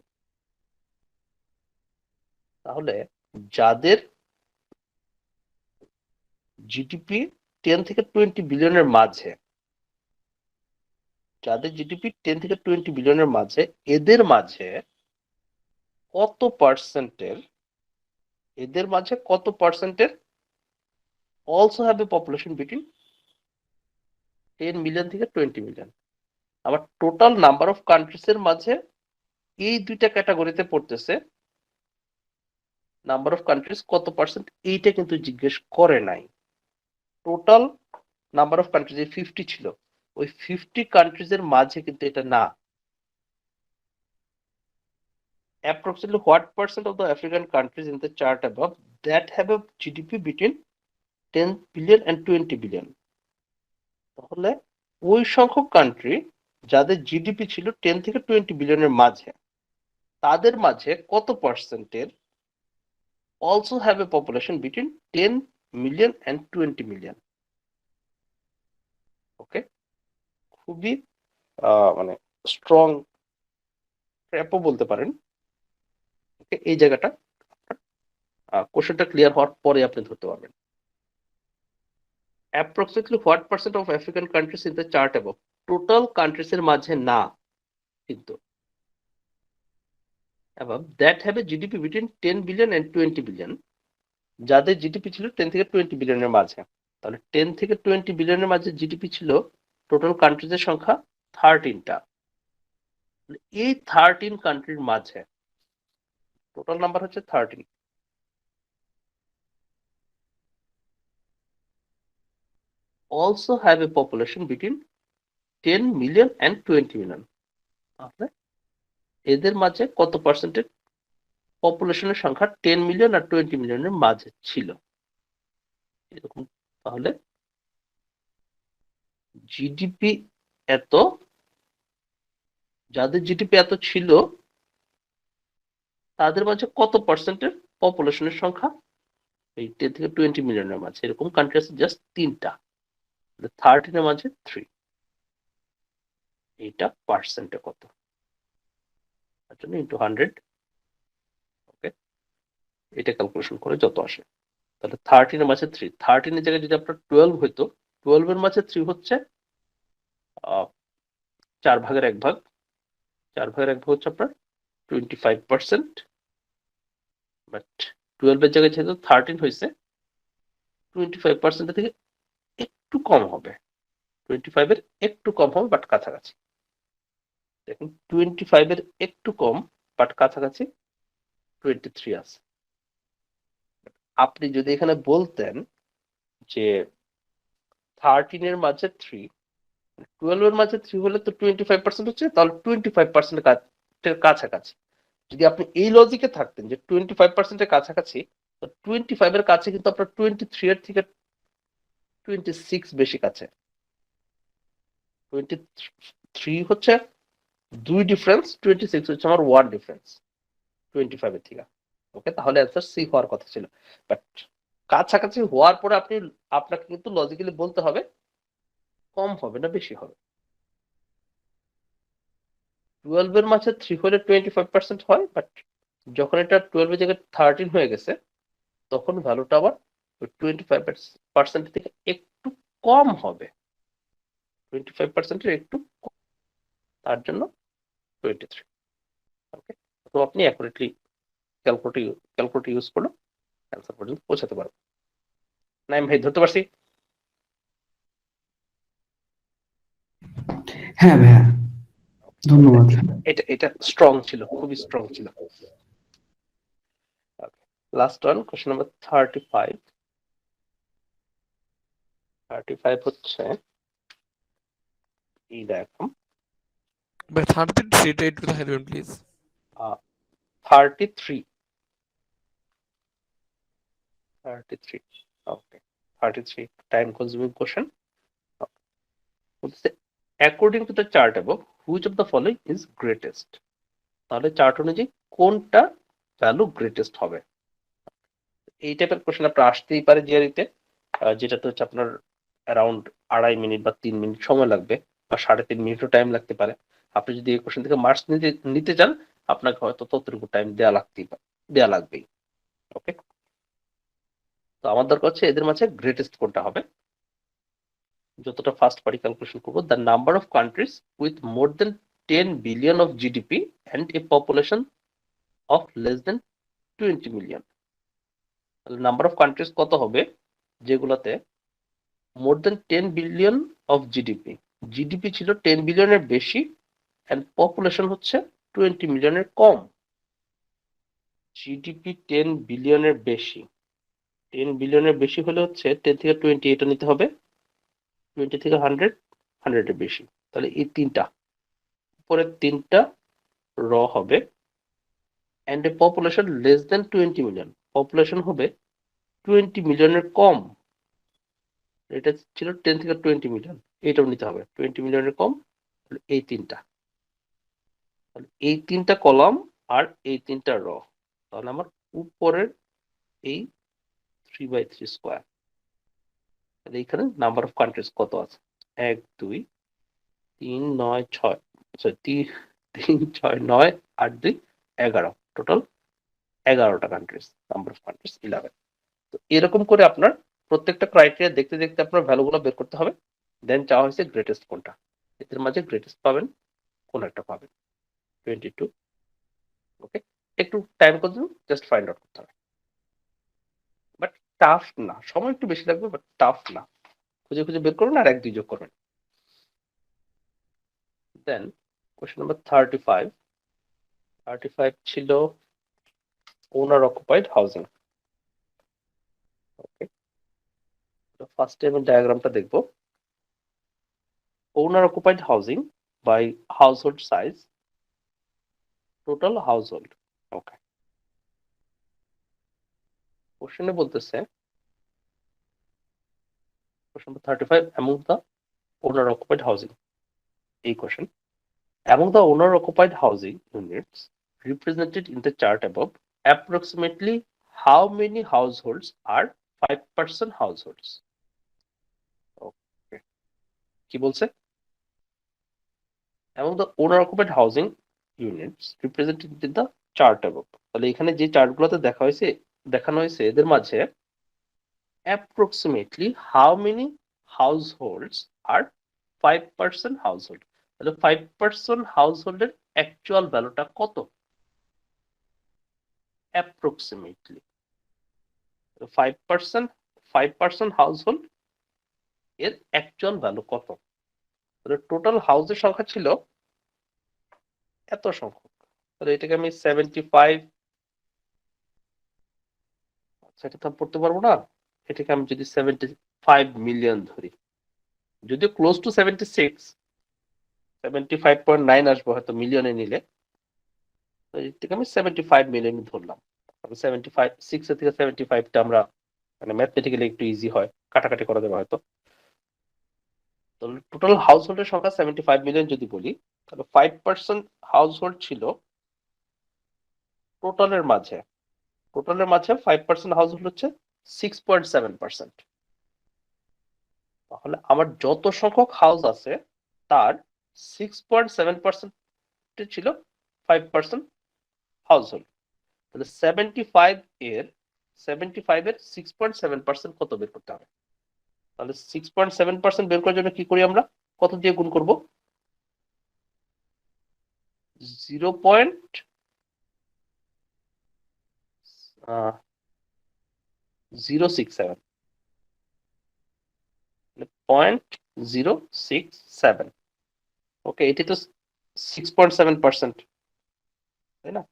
তাহলে যাদের জিডিপি 10 থেকে 20 বিলিয়নের মাঝে, যাদের জিডিপি 10 থেকে 20 বিলিয়নের মাঝে, এদের মাঝে কত পার্সেন্টের also have a population between 10 million থেকে 20 million? আবার টোটাল নাম্বার অফ কান্ট্রিজ এর মাঝে এই দুইটা ক্যাটাগরিতে পড়তেছে, নাম্বার অফ কান্ট্রিজ কত পার্সেন্ট এইটা কিন্তু জিজ্ঞেস করে নাই। টোটাল নাম্বার অফ কান্ট্রিজ 50 ছিল, ওই 50 কান্ট্রিজ এর মাঝে কিন্তু এটা না। Approximately what percent of the African countries in the chart above that have a GDP between 10 billion and 20 billion? তাহলে ওই সংখ্যক কান্ট্রি যাদের জিডিপি ছিল 10 থেকে 20 বিলিয়নের মাঝে, তাদের মাঝে কত পার্সেন্টের also have a population between 10 million and 20 million? ওকে, খুবই মানে স্ট্রং ট্র্যাপও বলতে পারেন। ওকে, এই জায়গাটা কোশ্চেনটা ক্লিয়ার হওয়ার পরে আপনি ধরতে পারবেন। Approximately what percent of African countries in the chart above, total countries এর মাঝে না কিন্তু, above that have a GDP between 10 billion and 20 billion, যাদের জিডিপি ছিল 10 থেকে 20 বিলিয়নের মাঝে। তাহলে 10 থেকে 20 বিলিয়নের মাঝে জিডিপি ছিল টোটাল কান্ট্রিজের সংখ্যা 13টা। এই 13 কান্ট্রির মাঝে টোটাল নাম্বার হচ্ছে 13, also have a population between 10 million and 20 million. তাহলে এদের মাঝে কত পার্সেন্টের পপুলেশনের সংখ্যা 10 মিলিয়ন আর 20 মিলিয়নের মাঝে ছিল এরকম। তাহলে জিডিপি এত, যাদের জিডিপি এত ছিল তাদের মাঝে কত পার্সেন্টের পপুলেশনের সংখ্যা এই 10 থেকে 20 মিলিয়নের মাঝে, এরকম কান্ট্রি আছে জাস্ট 3টা, 13 এর মাঝে 3, এইটা পার্সেন্টে কত, তার জন্য ইন্টু 100। ওকে, এটা ক্যালকুলেশন করে যত আসে। তাহলে 13 এর মাঝে 3, 13 এর জায়গায় যদি আপনার 12 হইতো, 12 এর মাঝে 3 হচ্ছে 4 ভাগের 1 ভাগ, 4 ভাগের 1 ভাগ হচ্ছে আপনার 25%, বাট 12 এর জায়গায় যেহেতু 13 হয়েছে, 25% থেকে একটু কম হবে, 25 এর একটু কম হবে বাট কাছাকাছি। দেখুন 25 এর একটু কম বাট কাছাকাছি 23 আছে। আপনি যদি এখানে বলতেন যে 13 এর মাঝে 3, 12 এর মাঝে 3 হলে তো 25% হচ্ছে, তাহলে 25% এর কাছাকাছি। যদি আপনি এই লজিকে থাকতেন যে 25% এর কাছাকাছি, তো 25 এর কাছে কিন্তু আপনার 23 এর থেকে 26 বেশি কাছে। 23 হচ্ছে 2 ডিফারেন্স, 26 হচ্ছে আমার 1 ডিফারেন্স 25 এর থেকে। ওকে, তাহলে অ্যান্সার সি হওয়ার কথা ছিল। বাট কাছাকাছি হওয়ার পরে আপনাকে কিন্তু লজিক্যালি বলতে হবে কম হবে না বেশি হবে। 12 এর মাঝে 3 হলে 25% হয়, বাট যখন এটা 12 এর জায়গায় 13 হয়ে গেছে, তখন ভ্যালুটা আবার 25% থেকে একটু কম হবে। 25% এর একটু কম, তার জন্য 23। ওকে, তো আপনি অ্যাকুরেটলি ক্যালকুলেটর ইউজ করলে অ্যান্সার পর্যন্ত পৌঁছাতে পারবেন। নাইম ভাই, ধরতে পারছি? হ্যাঁ ভাইয়া, ধন্যবাদ। এটা স্ট্রং ছিল, খুবই স্ট্রং ছিল। Last one, question number 35। 35 হচ্ছে এই দেখো, ভাই 33 টা একটু দেখাই দেবেন please. 33। Okay, 33 time consuming question. According to the chart above, which of the following is greatest? তাহলে চার্ট অনুযায়ী কোনটা ভ্যালু গ্রেটেস্ট হবে? এই টাইপের কোশ্চেন আপনার আসতেই পারে জিআরইতে, যেটাতে হচ্ছে আপনার অ্যারাউন্ড 2.5 মিনিট বা 3 মিনিট সময় লাগবে, বা 3.5 মিনিটও টাইম লাগতে পারে। আপনি যদি এই কোশ্চেন থেকে মার্কস নিতে চান, আপনাকে হয়তো ততটুকু টাইম দেওয়া লাগবেই। ওকে, তো আমার দরকার হচ্ছে এদের মাঝে গ্রেটেস্ট কোনটা হবে। যতটা ফাস্ট পারি ক্যালকুলেশন করবো। The number of countries with more than 10 billion of GDP and a population of less than 20 million. Number of countries কত হবে যেগুলোতে more than 10 billion of GDP, GDP ছিল 10 বিলিয়নের বেশি, অ্যান্ড পপুলেশন হচ্ছে 20 মিলিয়নের কম। জিডিপি 10 বিলিয়নের বেশি, 10 বিলিয়নের বেশি হলে হচ্ছে 10 থেকে 20 এটা নিতে হবে, 20 থেকে 100, 100 এর বেশি। তাহলে এই তিনটা, উপরের তিনটা র হবে। And a population less than 20 million, population হবে 20 মিলিয়নের কম। এটা ছিল 10 থেকে 20 মিলিয়ন, এটাও নিতে হবে 20 মিলিয়নের কম। এই তিনটা, এই তিনটা কলাম আর এই তিনটা র, তাহলে আমার উপরের এই 3/3 স্কোয়ার। তাহলে এখানে নাম্বার অফ কান্ট্রিজ কত আছে? 1 2 3 9 6, সরি 3 6 9 8 2 11, টোটাল 11টা কান্ট্রিজ, নাম্বার অফ কান্ট্রিজ 11। তো এরকম করে আপনার প্রত্যেকটা ক্রাইটেরিয়া দেখতে দেখতে আপনার ভ্যালুগুলো বের করতে হবে। দেন চাওয়া হয়েছে গ্রেটেস্ট কোনটা, এদের মাঝে গ্রেটেস্ট পাবেন কোন একটা পাবেন 22। ওকে, একটু time consume, just find out করতে হবে, বাট টাফ না, সময় একটু বেশি লাগবে বাট টাফ না। খুঁজে খুঁজে বের করুন আর 1 2 যোগ করবেন। দেন কোশ্চেন নাম্বার 35। 35 ছিল ওনার অকুপাইড হাউজিং। ওকে, তো ফার্স্টে আমি ডায়াগ্রামটা দেখব। Owner occupied housing by household size, total household. Okay, কোশ্চেনে বলতেছে question number 35, among the owner occupied housing. এই question, among the owner occupied housing units represented in the chart above, approximately how many households are 5% households? Okay, কি বলছে? among the owner occupied housing units represented in the chart above, তাহলে এখানে যে চার্টগুলোতে দেখানো হয়েছে এদের মাঝে approximately how many households are 5% household, তাহলে 5% হাউসহোল্ডের অ্যাকচুয়াল ভ্যালুটা কত? approximately 5% হাউসহোল্ড এর অ্যাকচুয়াল ভ্যালু কত? তাহলে টোটাল হাউসের সংখ্যা ছিল এত সংখ্যক, তাহলে এটাকে আমি 75 সেটা তো পড়তে পারবো না। এটাকে আমি যদি 75 মিলিয়ন ধরি, যদিও ক্লোজ টু 76, 75.9 আসবো হয়তো মিলিয়নে নিলে, তো এর থেকে আমি 75 মিলিয়ন ধরলাম। 75 6 এর থেকে 75টা আমরা মানে ম্যাথমেটিক্যালি একটু ইজি হয়, কাটাকাটি করা যাবে হয়তো। তো টোটাল হাউস হোল্ডের সংখ্যা 75 মিলিয়ন যদি বলি, তাহলে 5% হাউস হোল্ড ছিল টোটালের মাঝে। 5% হাউস হোল্ড হচ্ছে 6.7%। তাহলে আমার যত সংখ্যক হাউস আছে তার 6.7% ছিল 5% হাউস হোল্ড। তাহলে 75 এর 6.7% কত বের করতে হবে? তাহলে 6.7% বের করার জন্য কি করি আমরা? কত দিয়ে গুণ করব? 0.067, 0.067। ওকে, এটি তো 6.7%, তাই না?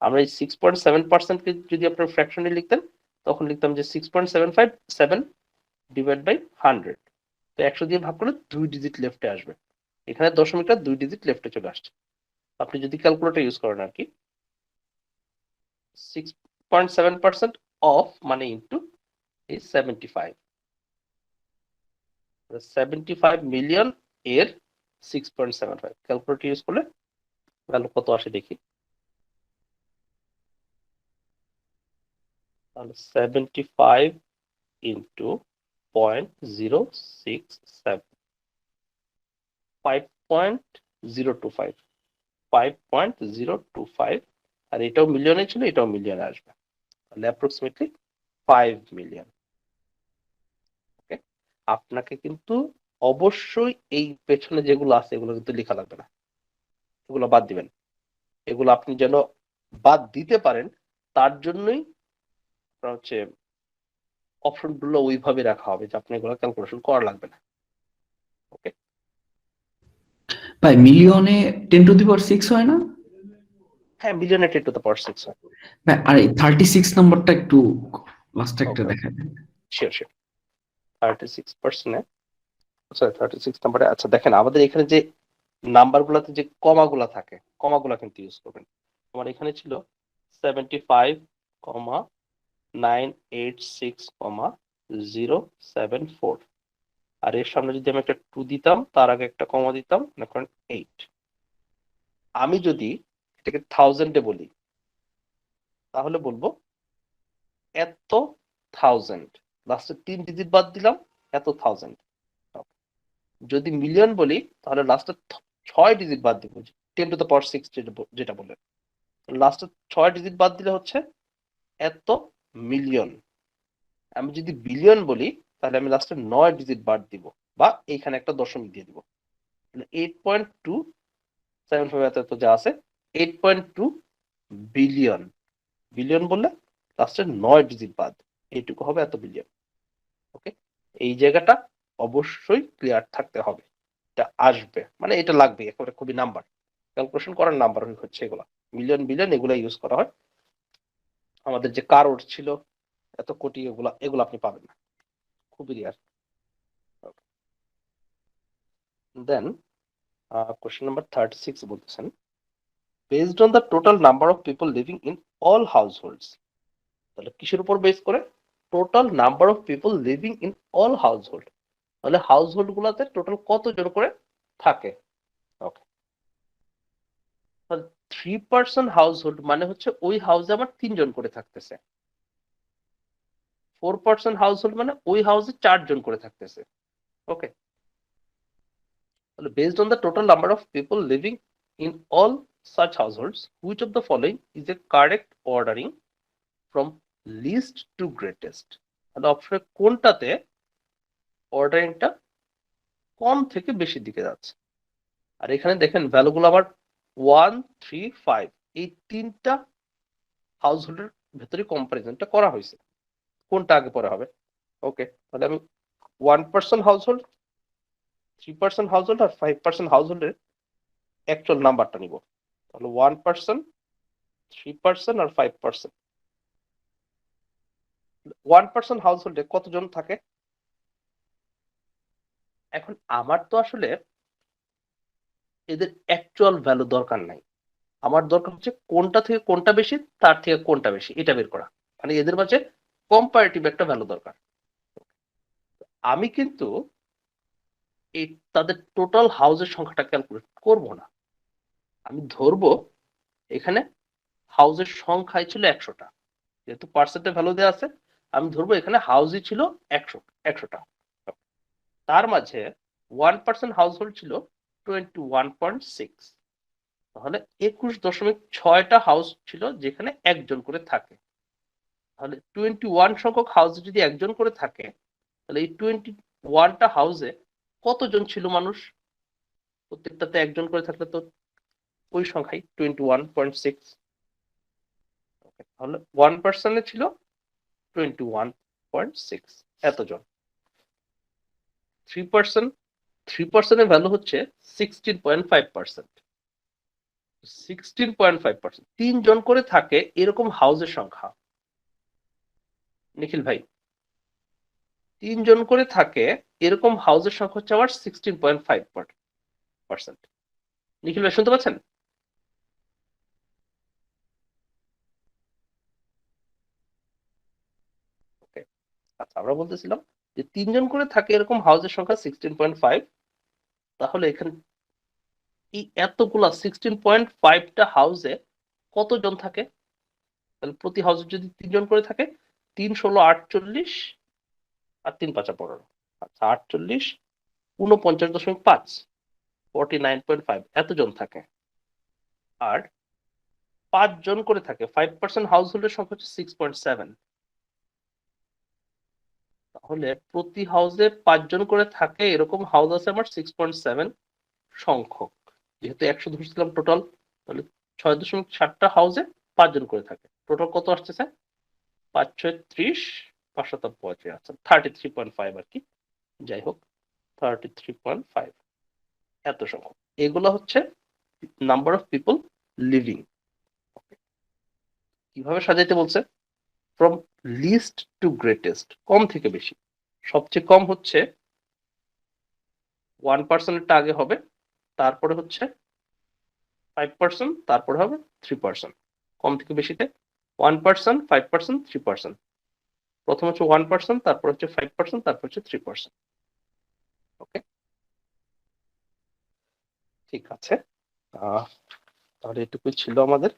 আমরা এই 6.7% কে যদি আপনার ফ্র্যাকশনে লিখতেন, তখন লিখতাম যে 6.757 ডিভাইড বাই 100। তো 100 দিয়ে ভাগ করলে 2 ডিজিট লেফটে আসবে। এখানে দশমিকটা 2 ডিজিট লেফটে চলে আসছে। আপনি যদি ক্যালকুলেটর ইউজ করেন আর কি, 6.7% অফ মানে ইনটু এই 75 মিলিয়ন এর 6.75। ক্যালকুলেটর ইউজ করলে ভ্যালু কত আসে দেখি। তাহলে 75 ইন্টু 0.067, 5.025, 5.025। আর এটাও মিলিয়নে ছিল, এটাও মিলিয়নে আসবে, তাহলে অ্যাপ্রক্সিমেটলি 5 মিলিয়ন। ওকে, আপনাকে কিন্তু অবশ্যই এই পেছনে যেগুলো আছে এগুলো কিন্তু লেখা লাগবে না, এগুলো বাদ দিবেন। এগুলো আপনি যেন বাদ দিতে পারেন তার জন্যই হচ্ছে অপশনগুলো ওইভাবে রাখা হবে যে আপনি এগুলো ক্যালকুলেশন করা লাগবে না। ওকে, ভাই মিলিয়নে 10⁶ হয় না? হ্যাঁ, মিলিয়নে 10⁶ হয়। ভাই আর এই 36 নম্বরটা একটু লাস্ট একটা ওকে, দেখা দেন। Sure sure. 36%, সরি 36 নাম্বারে। আচ্ছা দেখেন, আমাদের এখানে যে নাম্বার গুলাতে যে কমা গুলা থাকে, কমা গুলা কিন্তু ইউজ করবেন। আমার এখানে ছিল 75,986,074, আর এর সামনে যদি আমি একটা 2 দিতাম, তার আগে একটা কমা দিতাম, মনে করেন 8। আমি যদি এটাকে 1000-এ বলি, তাহলে বলবো এত 1000, লাস্টে 3 ডিজিট বাদ দিলাম, এত 1000। যদি মিলিয়ন বলি, তাহলে লাস্টে 6 ডিজিট বাদ দিব, 10⁶ যেটা বললেন, লাস্টে 6 ডিজিট বাদ দিলে হচ্ছে এত মিলিয়ন। আমি যদি বিলিয়ন বলি, তাহলে আমি লাস্টে 9 ডিজিট বাদ দিব, বা এইখানে একটা দশমিক দিয়ে দিব। 8.275 এত যা আছে 8.2 বিলিয়ন। বিলিয়ন বললে লাস্টে 9 ডিজিট বাদ, এইটুকু হবে এত বিলিয়ন। ওকে, এই জায়গাটা অবশ্যই ক্লিয়ার থাকতে হবে। এটা আসবে মানে এটা লাগবে, একেবারে খুবই নাম্বার ক্যালকুলেশন করার নাম্বার হচ্ছে এগুলা, মিলিয়ন বিলিয়ন এগুলা ইউজ করা হয়। আমাদের যে কারোর ছিল এত কোটি, এগুলা এগুলো আপনি পাবেন না, খুবই রেয়ার। দেন কোশ্চেন নাম্বার 36 বলতেছেন, based on the total number of people living in all house holds. তাহলে কিসের উপর বেস করে? Total number of people living in all house hold. তাহলে হাউস হোল্ড গুলাতে টোটাল কতজন করে থাকে? ওকে, 3% হাউস হোল্ড মানে হচ্ছে ওই হাউসে আমার 3 জন করে থাকতেছে। 4% হাউস হোল্ড মানে ওই হাউসে 4 জন করে থাকতেছে। ওকে, তাহলে based on the total number of people living in all such households, which of the following is a correct ordering from least to greatest? তাহলে অপশনে কোনটাতে অর্ডারিংটা কম থেকে বেশি দিকে যাচ্ছে? আর এখানে দেখেন ভ্যালুগুলো আবার 1, 3, 5 এই তিনটা হাউস হোল্ডের ভেতরে কম্পারিজনটা করা হয়েছে, কোনটা আগে পরে হবে? ওকে, তাহলে আমি 1% হাউস হোল্ড, 3% হাউস হোল্ড আর 5% হাউস হোল্ডের অ্যাকচুয়াল নাম্বারটা নিব। তাহলে 1%, 3% আর 5%। ওয়ান পার্সন হাউস হোল্ডে কতজন থাকে? এখন আমার তো আসলে এদের অ্যাকচুয়াল ভ্যালু দরকার নাই, আমার দরকার হচ্ছে কোনটা থেকে কোনটা বেশি, তার থেকে কোনটা বেশি এটা বের করা, মানে এদের মাঝে কম্পারেটিভ একটা ভ্যালু দরকার। আমি কিন্তু এই তাদের টোটাল হাউসের সংখ্যাটা ক্যালকুলেট করব না, আমি ধরবো এখানে হাউসের সংখ্যাই ছিল 100টা, যেহেতু পার্সেন্টে ভ্যালু দেওয়া আছে আমি ধরবো এখানে হাউসই ছিল 100টা। তার মাঝে 1% হাউস হোল্ড ছিল 21.6, তাহলে 21.6টা হাউস ছিল যেখানে একজন করে থাকে। তাহলে 21 সংখ্যক হাউসে যদি একজন করে থাকে তাহলে এই 21টা হাউসে কতজন ছিল মানুষ? প্রত্যেকটাতে একজন করে থাকলে তো ওই সংখ্যাই 21.6, তাহলে 1% ছিল 21.6 এতজন। 3% এর ভ্যালু হচ্ছে 16.5%। 16.5%, 3জন করে থাকে এরকম হাউসের সংখ্যা, নিখিল ভাই 3জন করে থাকে এরকম হাউসের সংখ্যা হচ্ছে আমার 16.5%। নিখিল ভাই শুনতে পাচ্ছেন? আচ্ছা, আমরা বলতেছিলাম যে 3জন করে থাকে এরকম হাউসের সংখ্যা 16.5, তাহলে এখানে এই এতগুলা 16.5টা হাউসে কতজন থাকে? তাহলে প্রতি হাউসে যদি 3জন করে থাকে 3 16 48 আর 3 5 15, আচ্ছা 48 49.5 49.5 এতজন থাকে। আর 5জন করে থাকে, 5% হাউস হোল্ডের সংখ্যা হচ্ছে 6.7, তাহলে প্রতি হাউসে 5জন করে থাকে এরকম হাউস আছে আমার 6.7 সংখ্যক, যেহেতু 100 ধরছিলাম টোটাল, তাহলে 6.7টা হাউসে 5জন করে থাকে, টোটাল কত আসতেছে? 5 6 30 5 7 35, আচ্ছা 33.5 আর কি, যাই হোক 33.5 এত সংখ্যক। এগুলো হচ্ছে নাম্বার অফ পিপল লিভিং। কিভাবে সাজাইতে বলছে? ফ্রম লিস্ট টু গ্রেটেস্ট, কম থেকে বেশি। সবচেয়ে কম হচ্ছে 1%টা আগে হবে, তারপরে হচ্ছে 5%, তারপরে হবে 3%। কম থেকে বেশিতে 1%, 5%, 3%। প্রথম হচ্ছে 1%, তারপর হচ্ছে 5%, তারপর হচ্ছে 3%। ওকে, ঠিক আছে, তাহলে এটুকুই ছিল আমাদের।